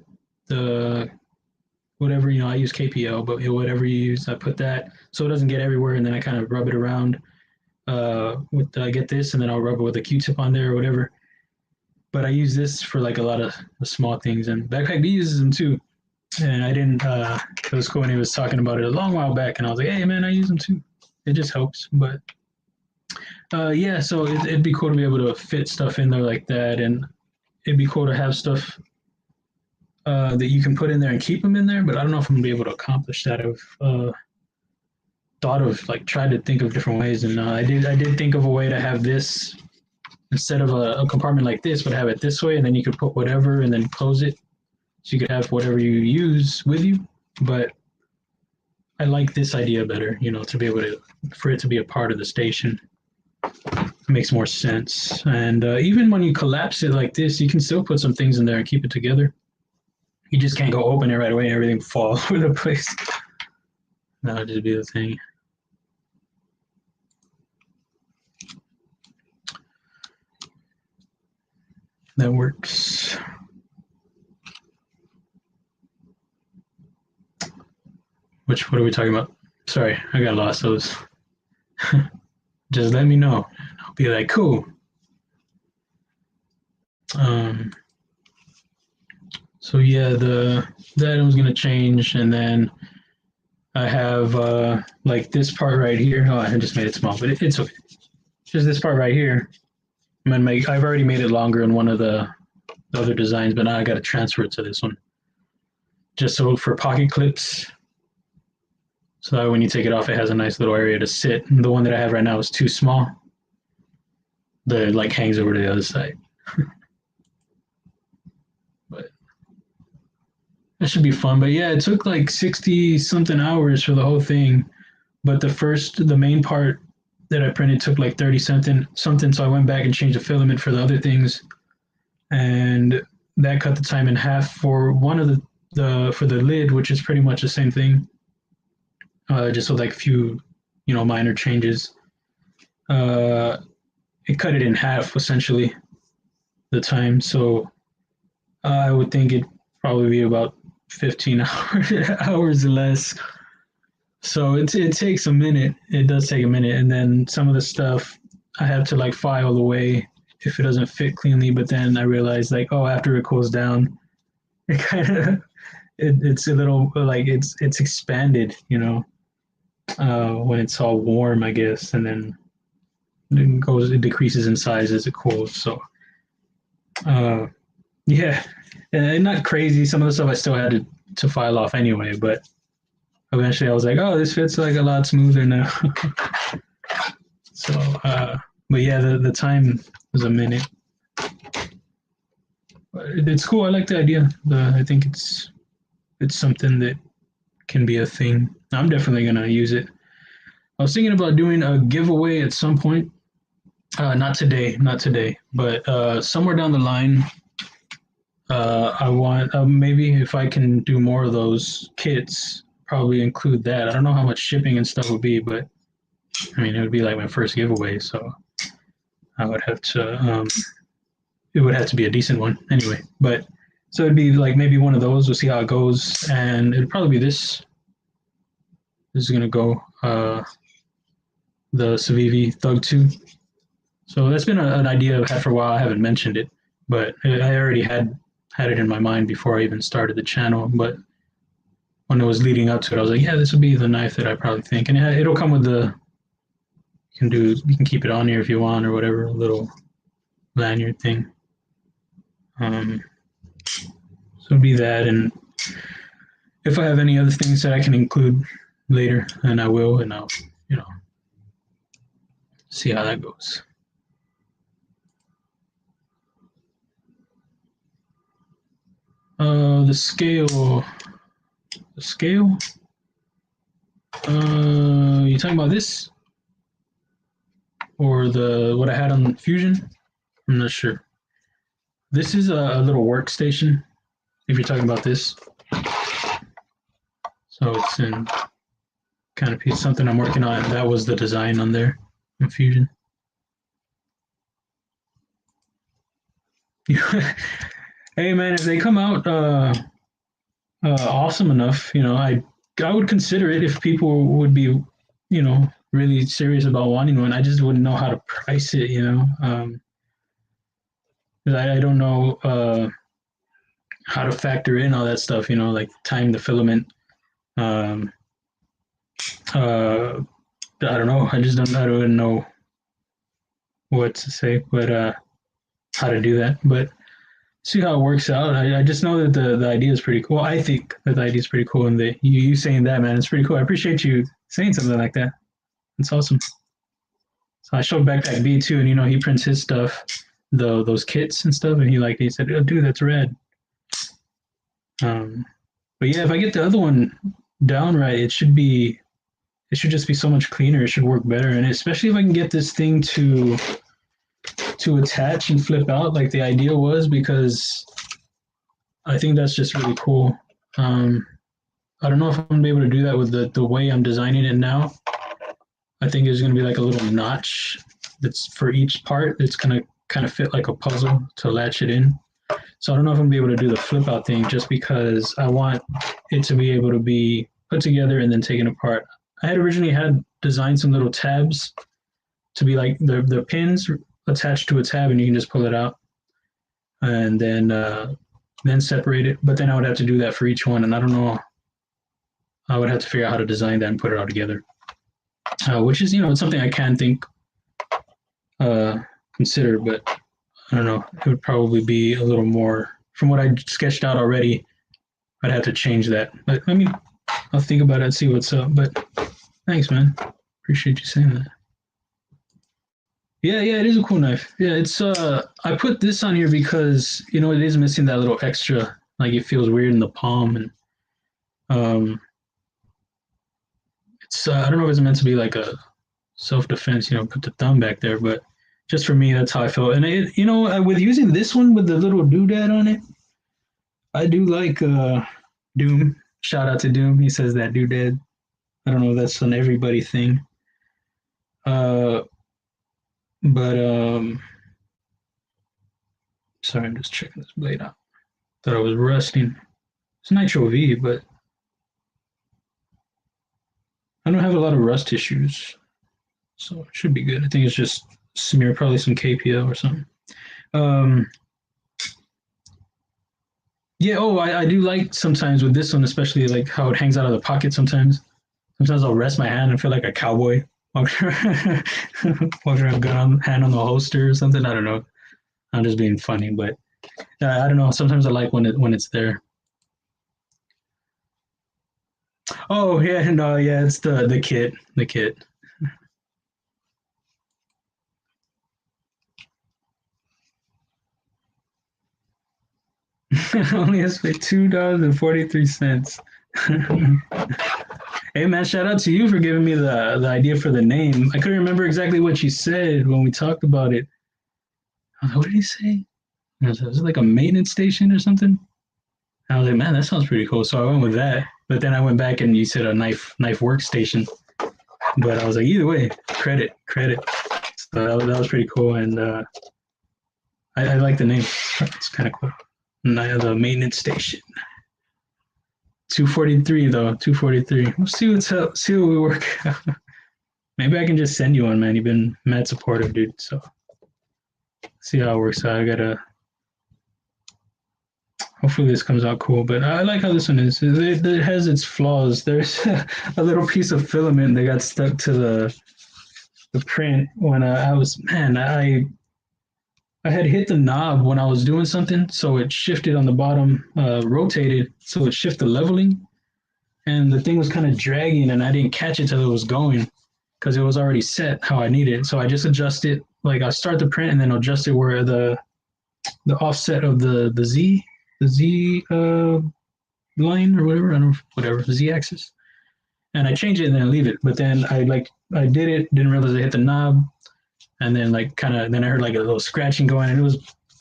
whatever, I use KPL, but whatever you use, I put that so it doesn't get everywhere, and then I kind of rub it around I get this, and then I'll rub it with a Q-tip on there or whatever. But I use this for like a lot of the small things, and Backpack B uses them too. And I didn't. It was cool when he was talking about it a long while back, and I was like, "Hey, man, I use them too. It just helps." But yeah, so it'd be cool to be able to fit stuff in there like that, and it'd be cool to have stuff that you can put in there and keep them in there. But I don't know if I'm gonna be able to accomplish that. I've thought of like tried to think of different ways, and I did think of a way to have this instead of a compartment like this, but have it this way, and then you could put whatever and then close it, so you could have whatever you use with you. But I like this idea better, to be able to, for it to be a part of the station. It makes more sense. And even when you collapse it like this, you can still put some things in there and keep it together. You just can't go open it right away and everything fall all over the place. That would just be the thing. That works. What are we talking about? Sorry, I got lost. Those. Just let me know. I'll be like, cool. So yeah, the item's gonna change, and then I have like this part right here. Oh, I just made it small, but it's okay. Just this part right here. I've already made it longer in one of the other designs, but now I got to transfer it to this one. Just so for pocket clips, so that when you take it off, it has a nice little area to sit. And the one that I have right now is too small. The like hangs over to the other side. But that should be fun. But yeah, it took like 60 something hours for the whole thing. But the main part that I printed took like 30 something. So I went back and changed the filament for the other things. And that cut the time in half for one of for the lid, which is pretty much the same thing. Just with like a few, minor changes. It cut it in half essentially, the time. So I would think it'd probably be about 15 hours less. So it takes a minute. It does take a minute, and then some of the stuff I have to like file away if it doesn't fit cleanly. But then I realized like, oh, after it cools down, it kind of it's a little like it's expanded, when it's all warm, I guess, and then it decreases in size as it cools. So yeah, and not crazy. Some of the stuff I still had to file off anyway, but eventually I was like, oh, this fits like a lot smoother now. So but yeah, the time was a minute. But it's cool. I like the idea. I think it's something that can be a thing. I'm definitely gonna use it. I was thinking about doing a giveaway at some point. Not today, but somewhere down the line. I want maybe if I can do more of those kits, probably include that. I don't know how much shipping and stuff would be, but I mean it would be like my first giveaway, so I would have to. It would have to be a decent one anyway. But so it'd be like maybe one of those. We'll see how it goes, and it'd probably be this. This is gonna go the Civivi Thug 2. So that's been an idea I've had for a while. I haven't mentioned it, but I already had it in my mind before I even started the channel. But when it was leading up to it, I was like, yeah, this would be the knife that I probably think. And it'll come with you can keep it on here if you want or whatever, little lanyard thing. So it'll be that, and if I have any other things that I can include later, then I will, and I'll, you know, see how that goes. The scale. The scale? You talking about this? Or the what I had on Fusion? I'm not sure. This is a little workstation, if you're talking about this. So it's in kind of piece, something I'm working on. That was the design on there in Fusion. Hey man, if they come out awesome enough, I would consider it if people would be, really serious about wanting one. I just wouldn't know how to price it, 'cause I don't know how to factor in all that stuff, like time the filament. Um, I don't know. I don't even know what to say, but how to do that. But see how it works out. I just know that the idea is pretty cool. I think that the idea is pretty cool, and you saying that, man, it's pretty cool. I appreciate you saying something like that. It's awesome. So I showed Backpack B too, and he prints his stuff, those kits and stuff, and he said, "Oh, dude, that's rad." But yeah, if I get the other one down right, it should just be so much cleaner. It should work better, and especially if I can get this thing to attach and flip out like the idea was, because I think that's just really cool. I don't know if I'm gonna be able to do that with the way I'm designing it now. I think there's gonna be like a little notch that's for each part that's gonna kind of fit like a puzzle to latch it in. So I don't know if I'm gonna be able to do the flip out thing, just because I want it to be able to be put together and then taken apart. I had originally designed some little tabs to be like the pins attached to a tab, and you can just pull it out and then separate it. But then I would have to do that for each one, and I don't know. I would have to figure out how to design that and put it all together, which is it's something I can consider, but I don't know. It would probably be a little more from what I sketched out already. I'd have to change that, but I'll think about it and see what's up. But thanks, man. Appreciate you saying that. Yeah, it is a cool knife. Yeah, it's I put this on here because it is missing that little extra, like it feels weird in the palm, and it's I don't know if it's meant to be like a self-defense, put the thumb back there, but just for me, that's how I felt. And with using this one with the little doodad on it, I do like Doom. Shout out to Doom. He says that doodad. I don't know if that's an everybody thing. But sorry, I'm just checking this blade out. Thought I was rusting. It's Nitro V, but I don't have a lot of rust issues, so it should be good. I think it's just probably some KPL or something. Yeah. Oh, I do like sometimes with this one, especially like how it hangs out of the pocket. Sometimes I'll rest my hand and feel like a cowboy. Walking around, hand on the holster or something. I don't know. I'm just being funny, but I don't know. Sometimes I like when it's there. Oh yeah, no, yeah, it's the kit. Only has to pay $2.43. Hey man, shout out to you for giving me the idea for the name. I couldn't remember exactly what you said when we talked about it. What did he say? Was it like a maintenance station or something? I was like, man, that sounds pretty cool. So I went with that. But then I went back and you said a knife workstation. But I was like, either way, credit. So that was pretty cool, and I like the name. It's kind of cool. The maintenance station. 243 though. 243. We'll see what we work out. Maybe I can just send you one, man. You've been mad supportive, dude. So see how it works out. I gotta. Hopefully this comes out cool, but I like how this one is. It has its flaws. There's a little piece of filament that got stuck to the print when I I had hit the knob when I was doing something, so it shifted on the bottom, rotated, so it shifted leveling, and the thing was kind of dragging, and I didn't catch it till it was going because it was already set how I needed it. So I just adjust it, like I start the print and then adjust it where the offset of the Z line or whatever, I don't know, whatever Z axis, and I change it and then leave it. But then I did it, didn't realize I hit the knob, and then like kind of then I heard like a little scratching going, and it was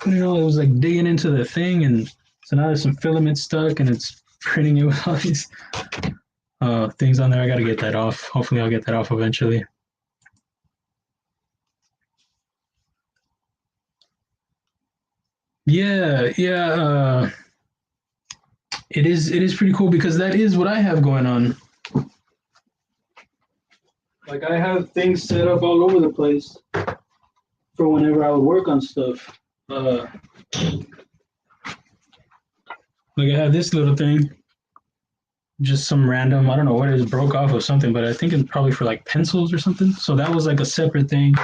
it was like digging into the thing, and so now there's some filament stuck, and it's printing it with all these things on there. I got to get that off. Hopefully, I'll get that off eventually. Yeah, yeah. It is pretty cool because that is what I have going on. Like I have things set up all over the place for whenever I would work on stuff. Like I have this little thing, just some random, I don't know what it is, broke off of something, but I think it's probably for like pencils or something. So that was like a separate thing.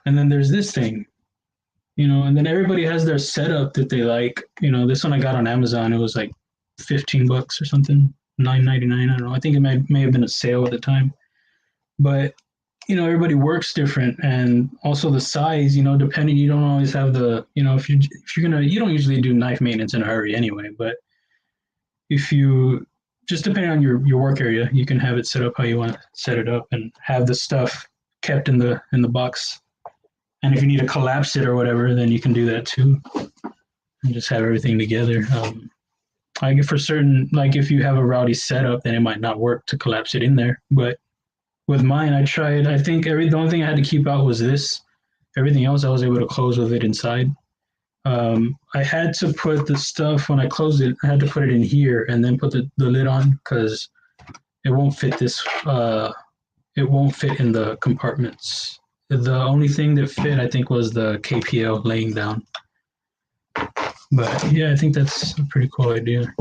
And then there's this thing, and then everybody has their setup that they like. This one I got on Amazon. It was like $15 or something, 9.99. I don't know. I think it may have been a sale at the time. But everybody works different, and also the size. Depending, you don't always have the. You don't usually do knife maintenance in a hurry anyway. But if you just depending on your work area, you can have it set up how you want to set it up, and have the stuff kept in the box. And if you need to collapse it or whatever, then you can do that too, and just have everything together. Like for certain, like if you have a rowdy setup, then it might not work to collapse it in there. But with mine, I tried. I think the only thing I had to keep out was this. Everything else, I was able to close with it inside. I had to put the stuff when I closed it. I had to put it in here and then put the lid on because it won't fit this. It won't fit in the compartments. The only thing that fit, I think, was the KPL laying down. But yeah, I think that's a pretty cool idea.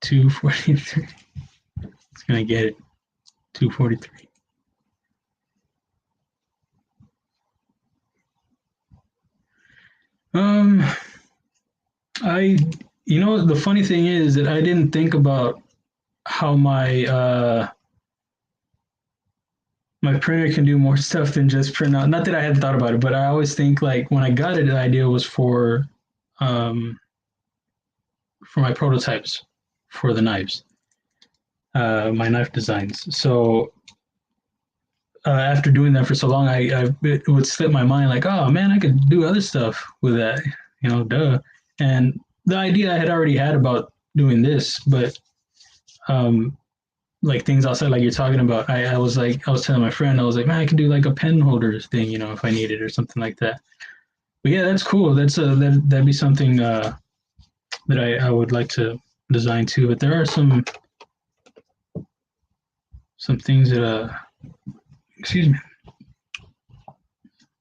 $243. It's gonna get it. $243. I the funny thing is that I didn't think about how my printer can do more stuff than just print out. Not that I hadn't thought about it, but I always think like when I got it, the idea was um, for my prototypes for the knives, my knife designs. So after doing that for so long, it would slip my mind like, oh man, I could do other stuff with that, duh. And the idea I had already had about doing this, but like things outside, like you're talking about, I was telling my friend, I was like, man, I could do like a pen holder thing, if I needed or something like that. But yeah, that's cool. That'd be something that I would like to design too. But there are some things that excuse me,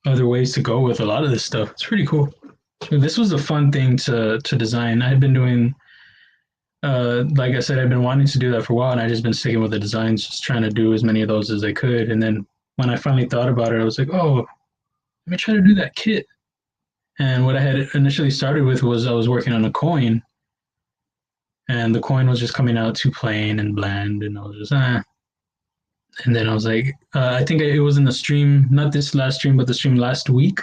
other ways to go with a lot of this stuff. It's pretty cool. So this was a fun thing to design. I had been doing, like I said, I've been wanting to do that for a while, and I just been sticking with the designs, just trying to do as many of those as I could. And then when I finally thought about it, I was like, oh, let me try to do that kit. And what I had initially started with was I was working on a coin, and the coin was just coming out too plain and bland, and I was just And then I was like, I think it was in the stream, not this last stream, but the stream last week.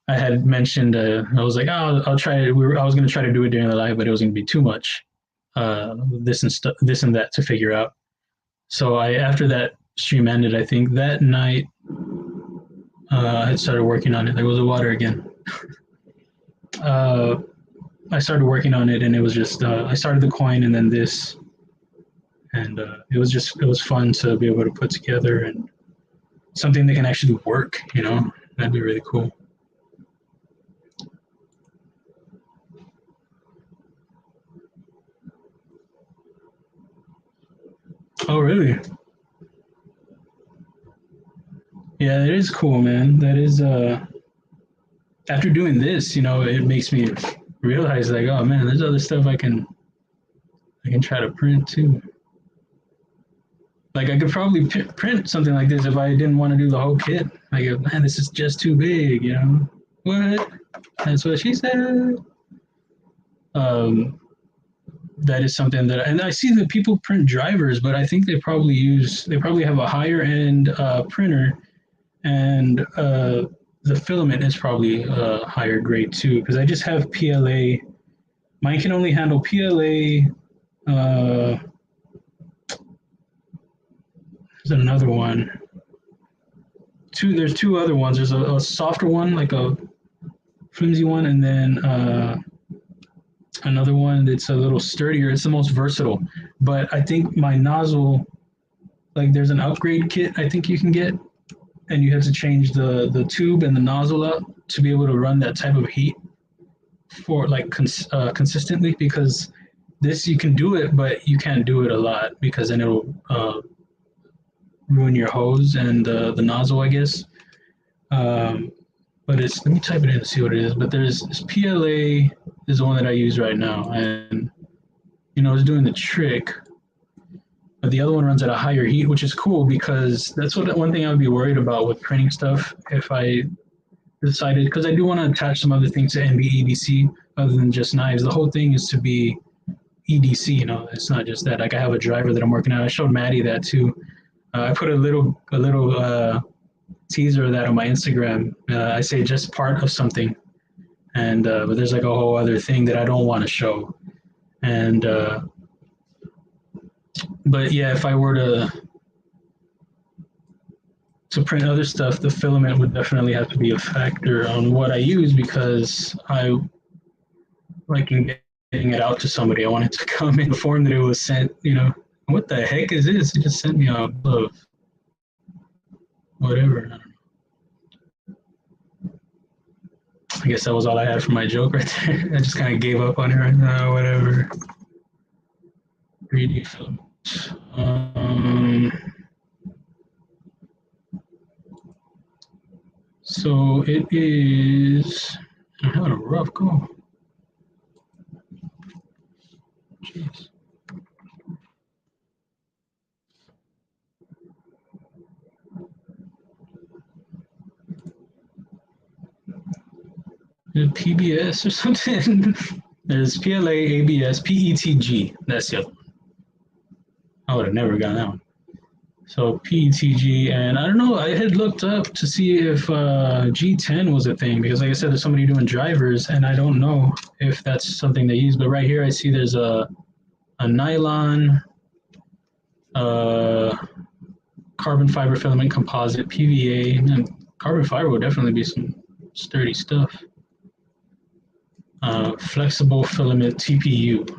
I had mentioned, I was like, oh, I'll try it. I was going to try to do it during the live, but it was going to be too much, this and that to figure out. So after that stream ended, I think that night, I had started working on it. There was a water again. I started working on it, and it was just, I started the coin and then this, and it was fun to be able to put together and something that can actually work. That'd be really cool. Oh, really? Yeah, it is cool, man. That is after doing this, it makes me realize like, oh man, there's other stuff I can try to print too. Like I could probably print something like this if I didn't want to do the whole kit. Like, man, this is just too big. What? That's what she said. Um, that is something that, and I see that people print drivers, but I think they probably have a higher end printer, and the filament is probably a higher grade too. Because I just have PLA. Mine can only handle PLA. Uh, there's another one. There's two other ones. There's a softer one, like a flimsy one, and then another one that's a little sturdier. It's the most versatile. But I think my nozzle, like there's an upgrade kit I think you can get, and you have to change the tube and the nozzle up to be able to run that type of heat for like consistently, because this you can do it, but you can't do it a lot because then it'll ruin your hose and the nozzle, I guess. Um, but let me type it in to see what it is. But there's this PLA is the one that I use right now, and it's doing the trick. But the other one runs at a higher heat, which is cool because that's one thing I would be worried about with printing stuff if I decided, because I do want to attach some other things to NB other than just knives. The whole thing is to be EDC. It's not just that. Like I have a driver that I'm working on. I showed Maddie that too. I put a little teaser of that on my Instagram. I say just part of something, and but there's like a whole other thing that I don't want to show. And but yeah, if I were to print other stuff, the filament would definitely have to be a factor on what I use, because I like in getting it out to somebody. I want it to come in the form that it was sent. What the heck is this? It just sent me a of whatever. I guess that was all I had for my joke right there. I just kind of gave up on it right now. Whatever. 3D film. So it is. I'm having a rough go. Jeez. PBS or something. There's PLA, ABS, PETG. That's the other one. I would have never gotten that one. So PETG, and I don't know. I had looked up to see if G10 was a thing, because, like I said, there's somebody doing drivers, and I don't know if that's something they use. But right here, I see there's a nylon, carbon fiber filament composite, PVA, and carbon fiber would definitely be some sturdy stuff. Flexible filament TPU.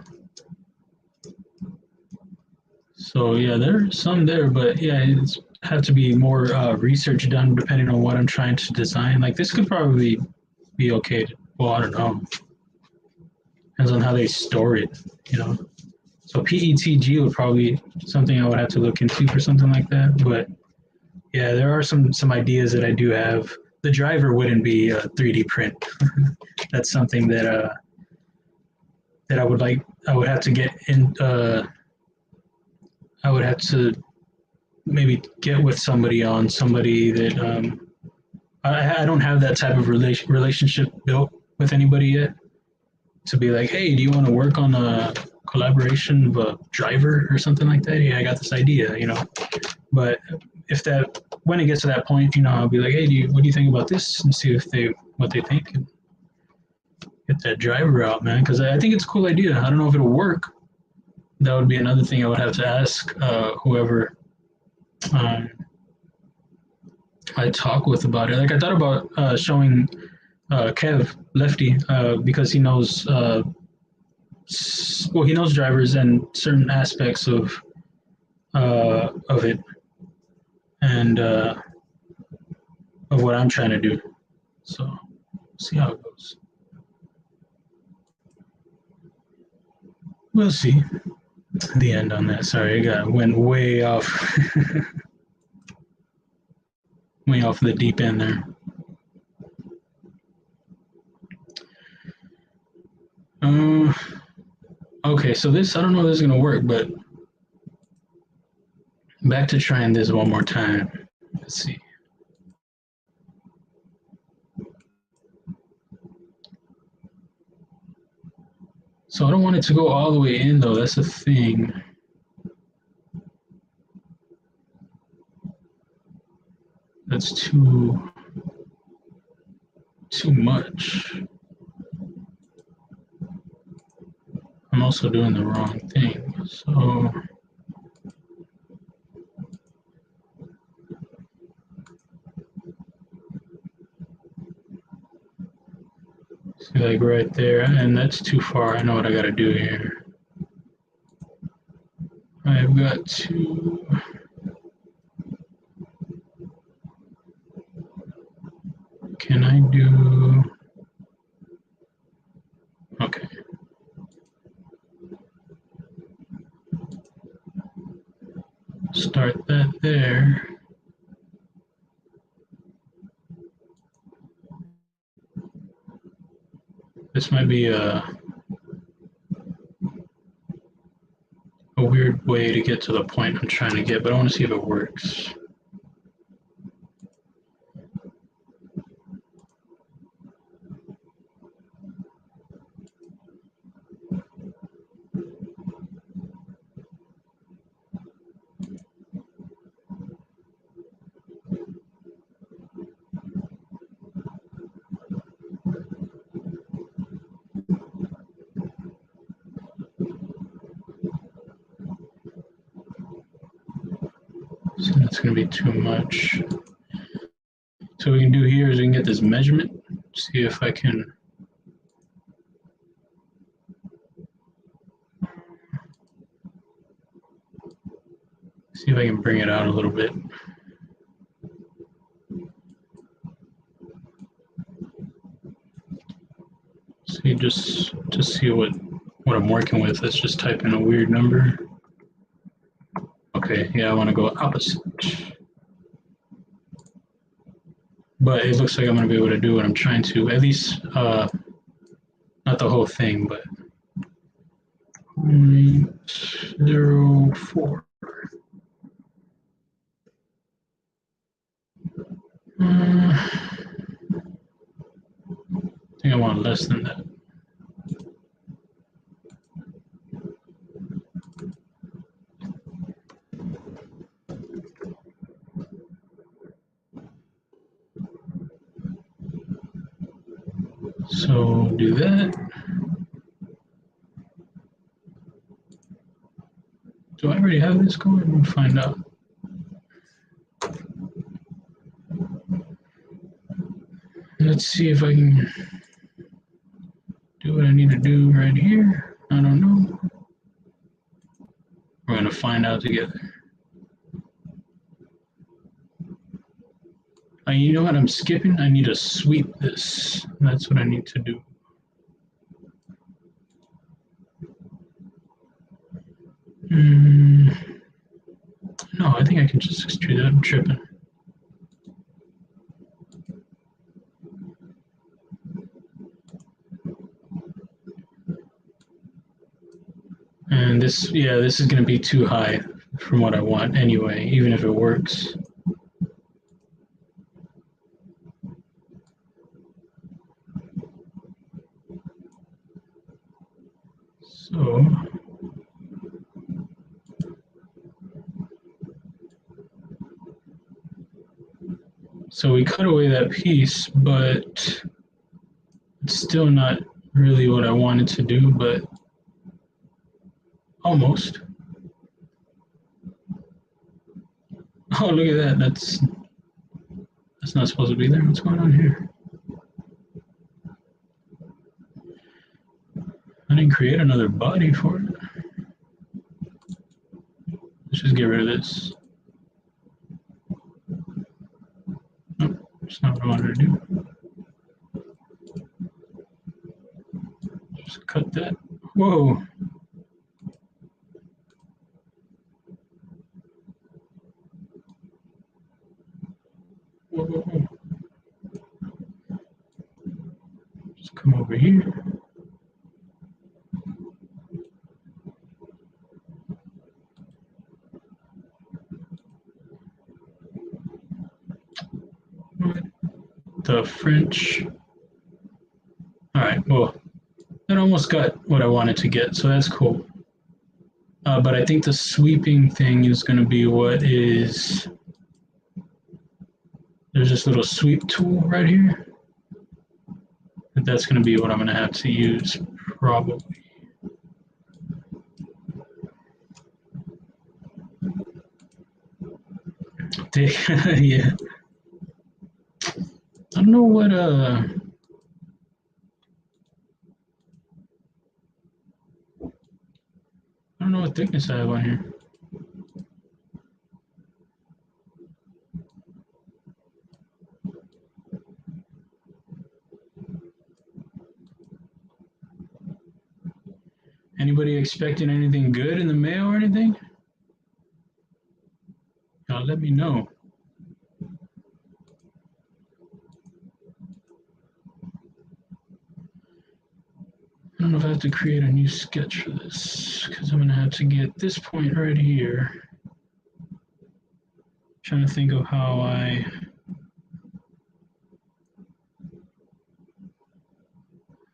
So yeah, there's some there, but yeah, it's have to be more research done depending on what I'm trying to design. Like this could probably be okay. Well, I don't know. Depends on how they store it, So PETG would probably be something I would have to look into for something like that. But yeah, there are some ideas that I do have. The driver wouldn't be a 3D print. That's something that that I would like. I would have to get in. I would have to maybe get with somebody that I don't have that type of relationship built with anybody yet. To be like, hey, do you want to work on a collaboration of a driver or something like that? Yeah, I got this idea, But when it gets to that point, I'll be like, hey, what do you think about this? And see what they think. And get that driver out, man, because I think it's a cool idea. I don't know if it'll work. That would be another thing I would have to ask whoever I talk with about it. Like I thought about showing Kev Lefty because he knows he knows drivers and certain aspects of it, and of what I'm trying to do. So see how it goes. We'll see. The end on that. Sorry, went way off, way off the deep end there. Uh, okay, so this, I don't know if this is gonna work, but back to trying this one more time. Let's see. So I don't want it to go all the way in though, that's the thing. That's too much. I'm also doing the wrong thing. So see, like right there, and that's too far. I know what I gotta do here. I've got to, can I do, okay. Start that there. This might be a weird way to get to the point I'm trying to get, but I want to see if it works. So that's going to be too much. So what we can do here is we can get this measurement, see if I can bring it out a little bit. See, just to see what I'm working with. Let's just type in a weird number. Okay, yeah, I want to go opposite. But it looks like I'm going to be able to do what I'm trying to, at least not the whole thing, but 0.04. I think I want less than that. So do that. Do I already have this going? We'll find out. Let's see if I can do what I need to do right here. I don't know. We're going to find out together. You know what I'm skipping? I need to sweep this. That's what I need to do. No, I think I can just extrude that. I'm tripping. And this, yeah, this is going to be too high from what I want anyway, even if it works. So we cut away that piece, but it's still not really what I wanted to do, but almost. Oh, look at that. That's not supposed to be there. What's going on here? I didn't create another body for it. Let's just get rid of this. Nope, that's not what I wanted to do. Just cut that. Whoa. Whoa, whoa, whoa. Just come over here. the French. All right, well, that almost got what I wanted to get, so that's cool. But I think the sweeping thing is going to be what is. There's this little sweep tool right here. That's going to be what I'm going to have to use, probably. Yeah. I don't know what I don't know what thickness I have on here. Anybody expecting anything good in the mail or anything? Let me know. I don't know if I have to create a new sketch for this because I'm going to have to get this point right here. Trying to think of how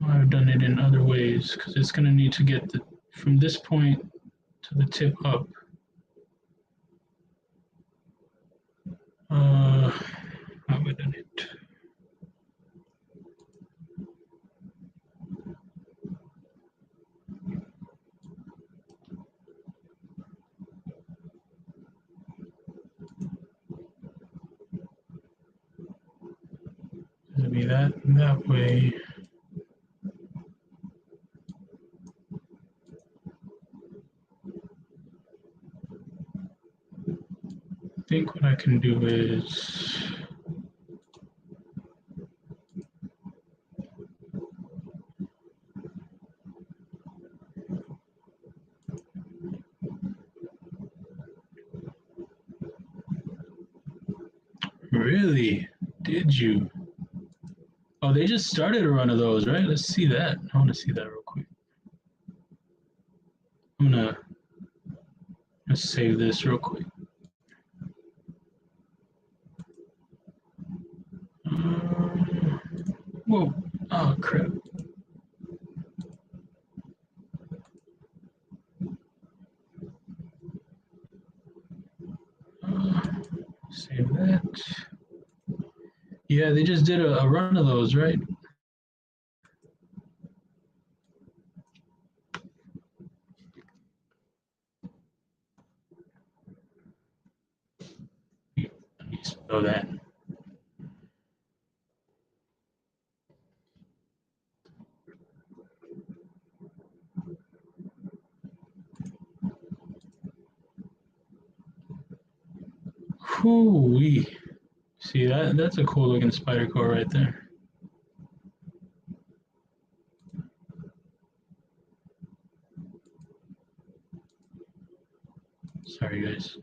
I've done it in other ways because it's going to need to get from this point to the tip up. How have I done it? It'll be that way. I think what I can do is really? Did you? Oh, they just started a run of those, right? Let's see that. I want to see that real quick. I'm gonna save this real quick. Whoa! Oh crap! Save that. Yeah, they just did a run of those, right? Spell that. Hoo-wee. See that? That's a cool looking spider core right there. Sorry, guys.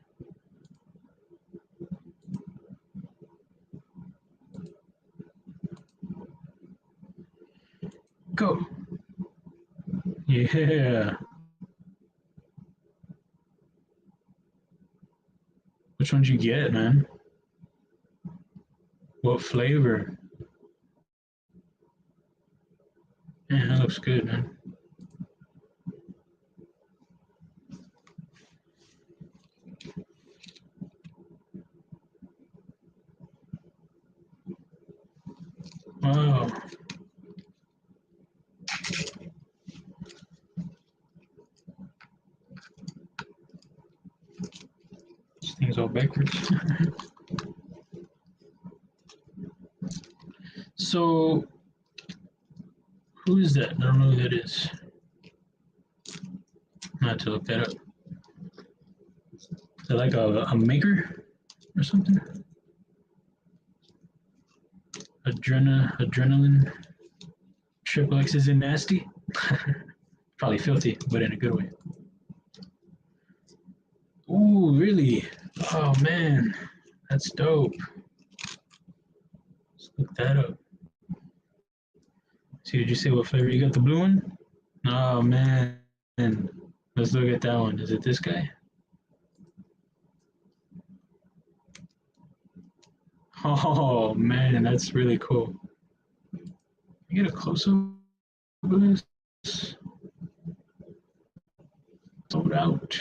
Go. Yeah. Which one'd you get, man? What flavor? Man, that looks good, man. Wow. This thing's all backwards. So, who is that? I don't know who that is. I have to look that up. Is that like a maker or something? Adrenaline. Triple X isn't nasty. Probably filthy, but in a good way. Ooh, really? Oh man, that's dope. Let's look that up. See, did you say what flavor you got? The blue one? Oh man, let's look at that one. Is it this guy? Oh man, that's really cool. You get a close up of this. Sold out.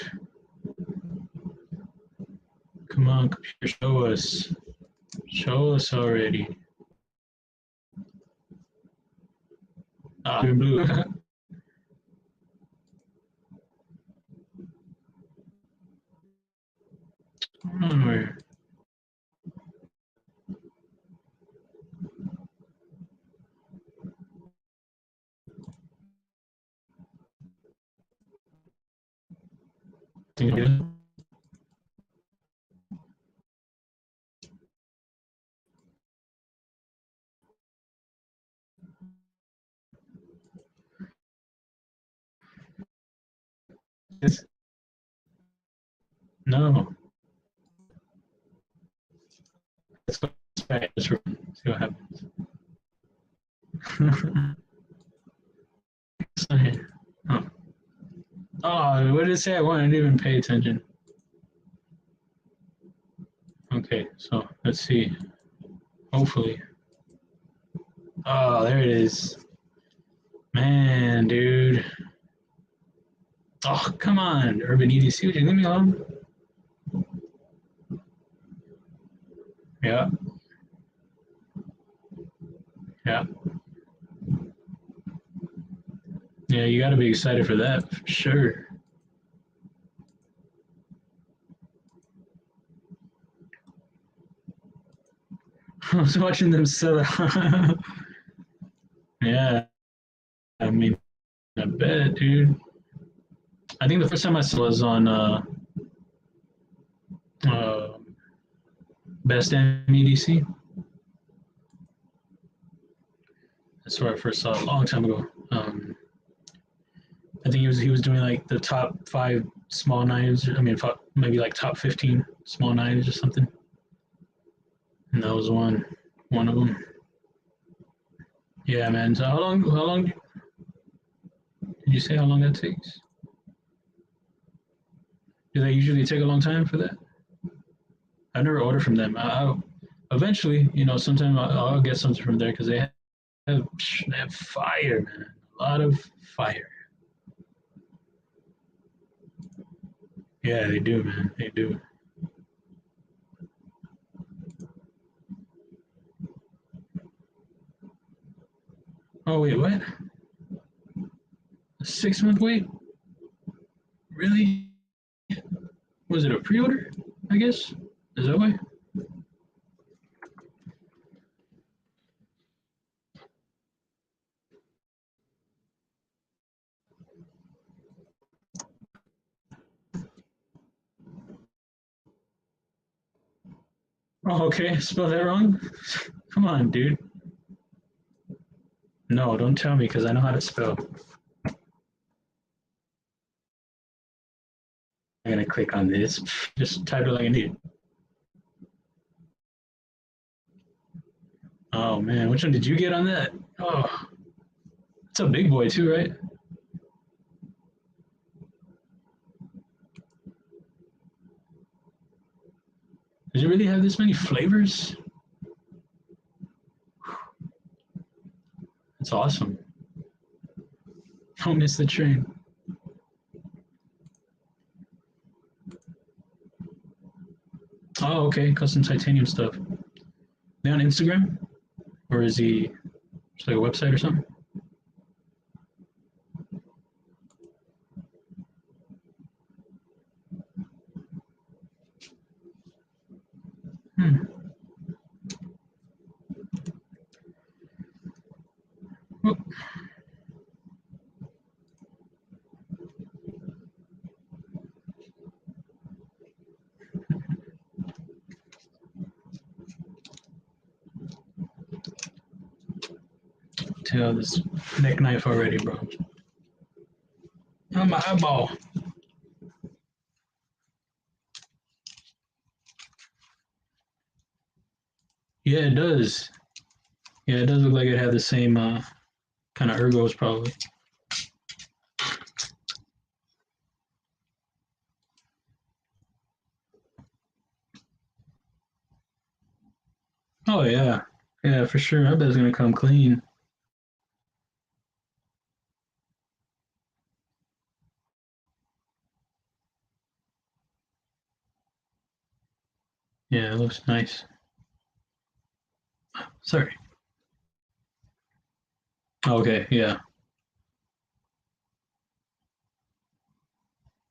Come on, computer, show us. Show us already. Ah, in blue. Where? No. Let's go back. Let's see what happens. It's not here. Oh. Oh, what did it say? I didn't even pay attention. Okay, so let's see. Hopefully. Oh, there it is. Man, dude. Oh, come on, Urban EDC. Would you leave me alone? Yeah, yeah. Yeah, you got to be excited for that, for sure. I was watching them sell it. Yeah, I mean, I bet, dude. I think the first time I saw it was on uh, Best MEDC. That's where I first saw it a long time ago. I think he was doing like the top 5 small knives. I mean, maybe like top 15 small knives or something. And that was one of them. Yeah, man. So how long did you say how long that takes? Do they usually take a long time for that? I never order from them. Eventually, sometime I'll get something from there because they have fire, man. A lot of fire. Yeah, they do, man. They do. Oh wait, what? A 6 month wait? Really? Was it a pre-order? I guess. Is that why? Oh, okay. Spell that wrong. Come on, dude. No, don't tell me because I know how to spell. I'm gonna click on this. Just type it like an idiot. Oh man, which one did you get on that? Oh, it's a big boy too, right? Does it really have this many flavors? That's awesome. Don't miss the train. Oh, okay. Custom titanium stuff. They on Instagram? Or is he just like a website or something? Hmm. Well, tell this neck knife already, bro. Oh, my eyeball. Yeah, it does. Yeah, it does look like it had the same kind of ergos, probably. Oh yeah, yeah for sure. I bet it's gonna come clean. Yeah, it looks nice. Sorry. Okay, yeah.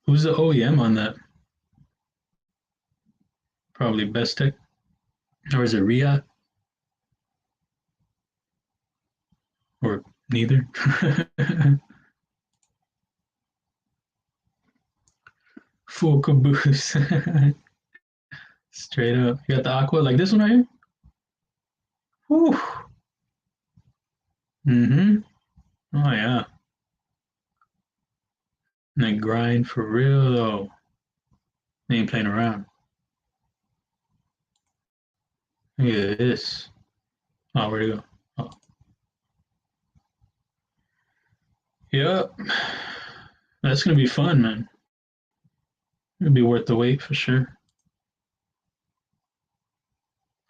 Who's the OEM on that? Probably Best Tech, or is it Riyadh, or neither? Full caboose. Straight up. You got the aqua like this one right here? Whew. Mm-hmm. Oh yeah. And they grind for real though. They ain't playing around. Look at this. Oh, where'd it go? Oh. Yep. That's gonna be fun, man. It'll be worth the wait for sure.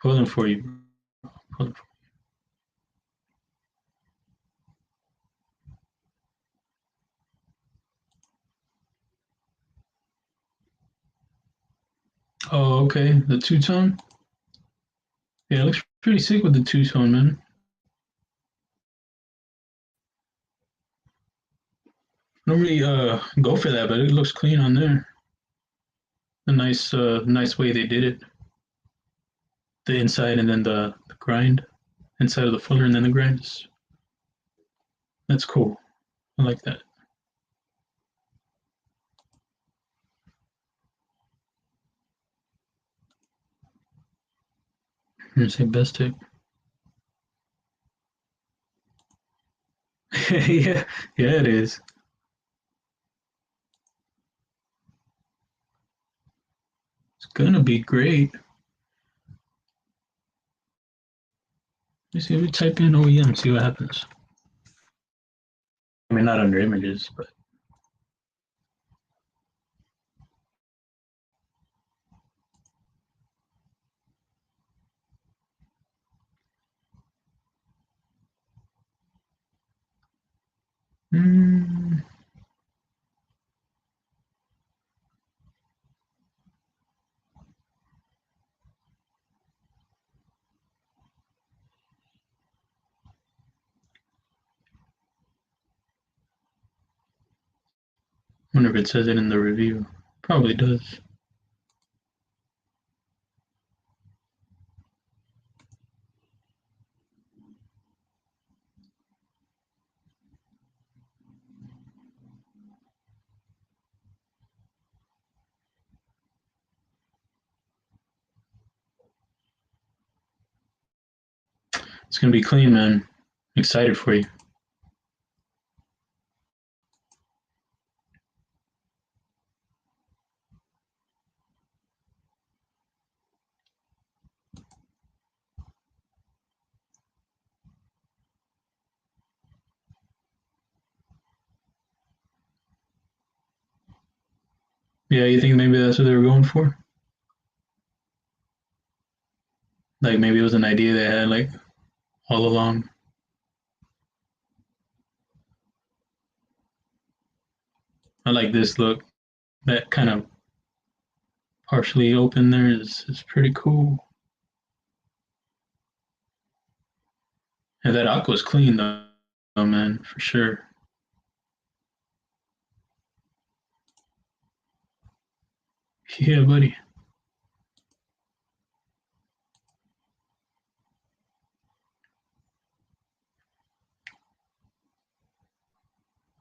Pulling for you. Pulling for you. Oh, okay. The two tone. Yeah, it looks pretty sick with the two tone, man. Normally go for that, but it looks clean on there. A nice way they did it. The inside and then the grind. Inside of the footer and then the grind. That's cool. I like that. I'm gonna say best tip. Yeah, yeah, it is. It's gonna be great. Let's see if we type in OEM, see what happens. I mean, not under images, but mm, wonder if it says it in the review. Probably does. It's gonna be clean, man. Excited for you. Yeah, you think maybe that's what they were going for? Like maybe it was an idea they had like all along. I like this look. That kind of partially open there is pretty cool. And that aqua's clean though, man, for sure. Yeah, buddy.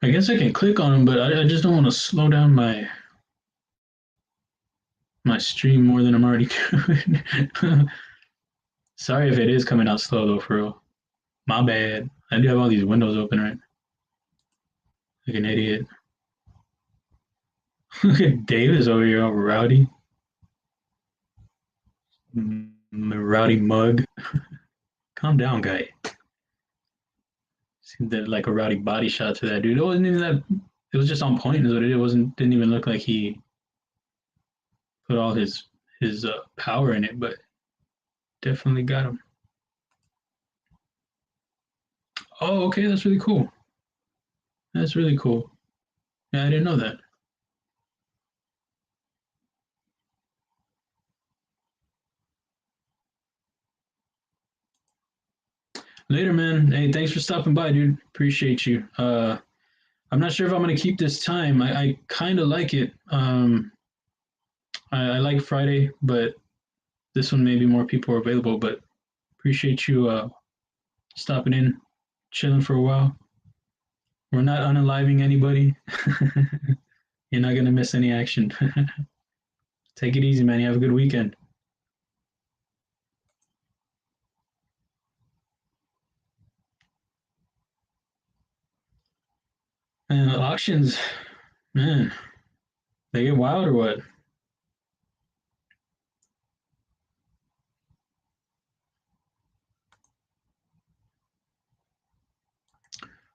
I guess I can click on them, but I just don't want to slow down my stream more than I'm already doing. Sorry if it is coming out slow though, for real. My bad. I do have all these windows open, right? Like an idiot. Look at Davis over here, all rowdy. Rowdy mug. Calm down, guy. Seemed that like a rowdy body shot to that dude. It wasn't even that. It was just on point. Is what it wasn't. Didn't even look like he put all his power in it, but definitely got him. Oh, okay, that's really cool. That's really cool. Yeah, I didn't know that. Later, man. Hey, thanks for stopping by, dude. Appreciate you. I'm not sure if I'm gonna keep this time. I kind of like it. I like Friday, but this one maybe more people are available. But appreciate you stopping in, chilling for a while. We're not unaliving anybody. You're not gonna miss any action. Take it easy, man. You have a good weekend. Auctions, man, they get wild or what?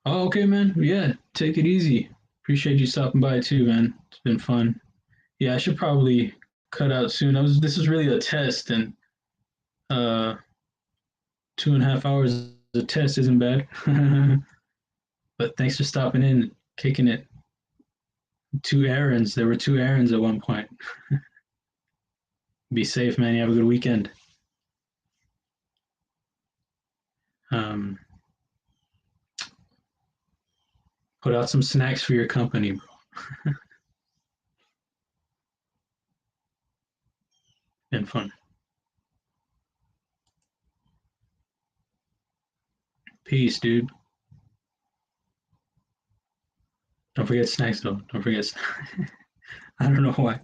Oh, okay, man. Yeah, take it easy. Appreciate you stopping by too, man. It's been fun. Yeah, I should probably cut out soon. I was. This is really a test, and uh, 2.5 hours of test isn't bad. But thanks for stopping in, kicking it. Two errands. There were two errands at one point. Be safe, man. You have a good weekend. Um, put out some snacks for your company, bro. Been fun. Peace, dude. Don't forget snacks, though. Don't forget. I don't know why.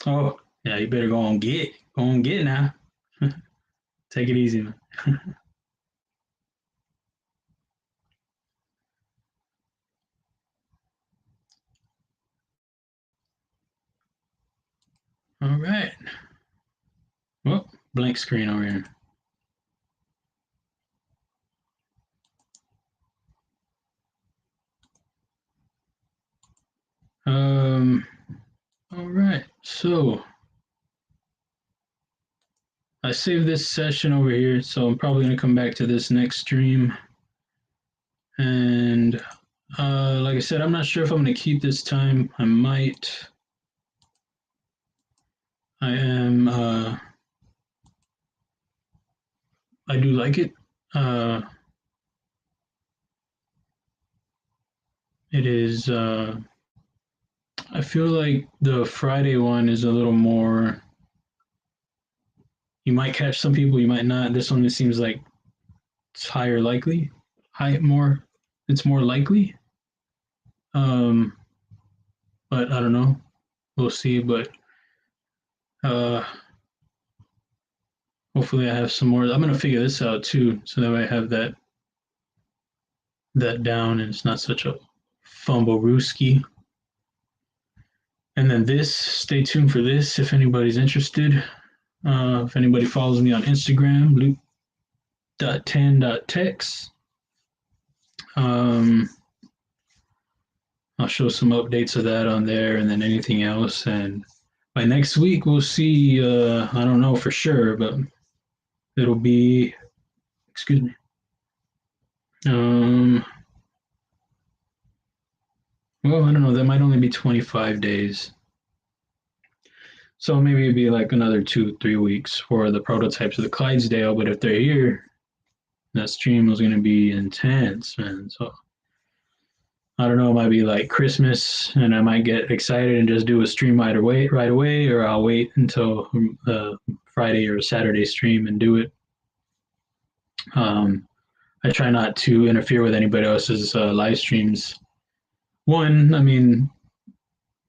Oh, yeah. You better go on get. Go on get now. Take it easy, man. All right. Well, blank screen over here. Um. All right. So I saved this session over here, so I'm probably gonna come back to this next stream. And like I said, I'm not sure if I'm gonna keep this time. I might. I am. I do like it. Uh, it is. I feel like the Friday one is a little more. You might catch some people, you might not. This one it seems like it's higher likely, high more. It's more likely. Um, but I don't know. We'll see. But uh, hopefully, I have some more. I'm gonna figure this out too, so that way I have that down, and it's not such a fumble rooski. And then this, stay tuned for this if anybody's interested. If anybody follows me on Instagram, Loot-10-Tex. Um, I'll show some updates of that on there and then anything else. And by next week, we'll see. I don't know for sure, but it'll be, excuse me. Um, well, I don't know. That might only be 25 days. So maybe it'd be like another 2, 3 weeks for the prototypes of the Clydesdale. But if they're here, that stream was going to be intense, man. So I don't know. It might be like Christmas, and I might get excited and just do a stream right away, or I'll wait until Friday or Saturday stream and do it. Um, I try not to interfere with anybody else's live streams. I mean,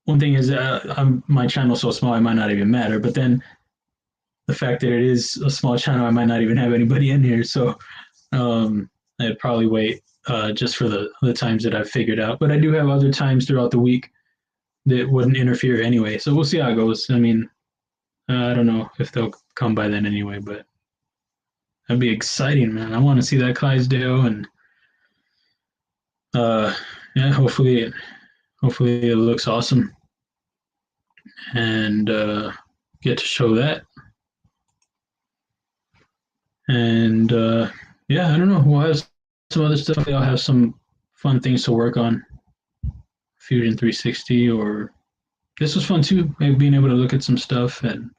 one thing is my channel's so small, it might not even matter. But then the fact that it is a small channel, I might not even have anybody in here. So um, I'd probably wait just for the times that I've figured out. But I do have other times throughout the week that wouldn't interfere anyway. So we'll see how it goes. I mean, I don't know if they'll come by then anyway, but that'd be exciting, man. I want to see that Clydesdale, and uh, yeah, hopefully it looks awesome, and get to show that. And yeah, I don't know. We'll have some other stuff. I'll have some fun things to work on. Fusion 360, or this was fun too. Maybe being able to look at some stuff and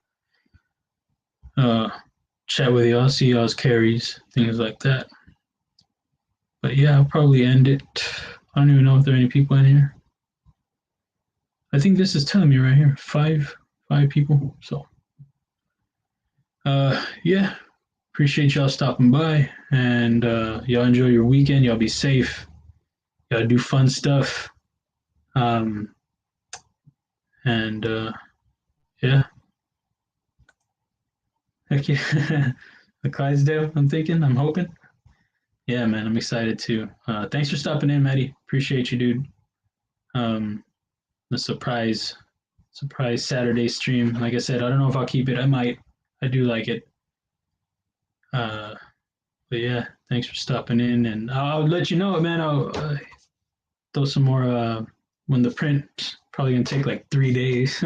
uh, chat with y'all, see y'all's carries, things like that. But yeah, I'll probably end it. I don't even know if there are any people in here. I think this is telling me right here, five people. So yeah, appreciate y'all stopping by, and y'all enjoy your weekend. Y'all be safe. Y'all do fun stuff. Um, and yeah, heck yeah. The Clydesdale, I'm thinking, I'm hoping. Yeah, man, I'm excited too. Thanks for stopping in, Maddie. Appreciate you, dude. Um, the surprise Saturday stream. Like I said, I don't know if I'll keep it. I might. I do like it. Uh, but yeah, thanks for stopping in, and I'll let you know, man. I'll throw some more when the print probably gonna take like 3 days.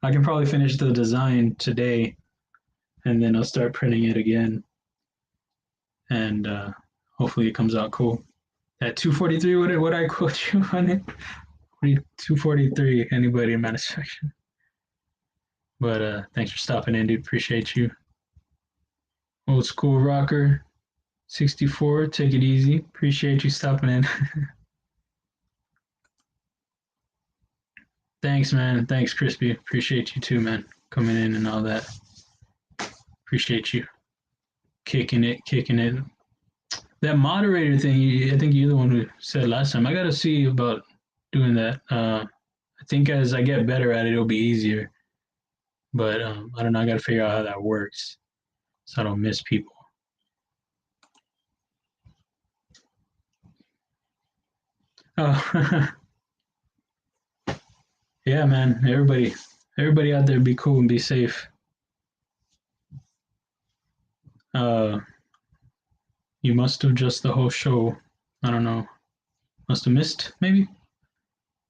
I can probably finish the design today, and then I'll start printing it again, and hopefully it comes out cool. At 243, what I quote you on it? 243. Anybody in manufacturing? But thanks for stopping in, dude. Appreciate you. Old school rocker 64. Take it easy. Appreciate you stopping in. Thanks, man. Thanks, Crispy. Appreciate you too, man. Coming in and all that. Appreciate you. Kicking it, kicking it. That moderator thing, I think you're the one who said last time. I got to see about doing that. I think as I get better at it, it'll be easier. But I don't know. I got to figure out how that works so I don't miss people. Oh, yeah, man. Everybody out there, be cool and be safe. Uh, you must have just the whole show. I don't know. Must have missed, maybe.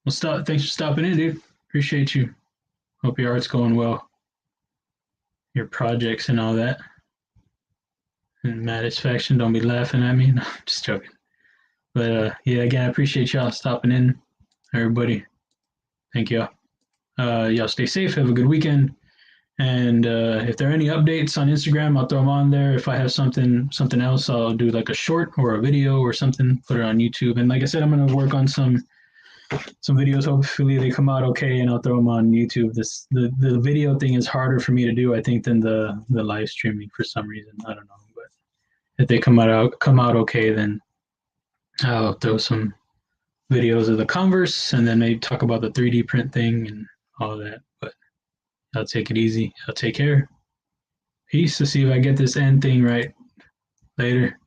Well, stop. Thanks for stopping in, dude. Appreciate you. Hope your art's going well. Your projects and all that. And satisfaction. Don't be laughing at me. No, I'm just joking. But yeah, again, I appreciate y'all stopping in. Everybody, thank y'all. Y'all stay safe. Have a good weekend. And if there are any updates on Instagram, I'll throw them on there. If I have something else, I'll do like a short or a video or something. Put it on YouTube. And like I said, I'm gonna work on some videos. Hopefully they come out okay, and I'll throw them on YouTube. The video thing is harder for me to do, I think, than the live streaming for some reason. I don't know, but if they come out okay, then I'll throw some videos of the Converse, and then maybe talk about the 3D print thing and all that. But I'll take it easy. I'll take care. Peace. To see if I get this end thing right later.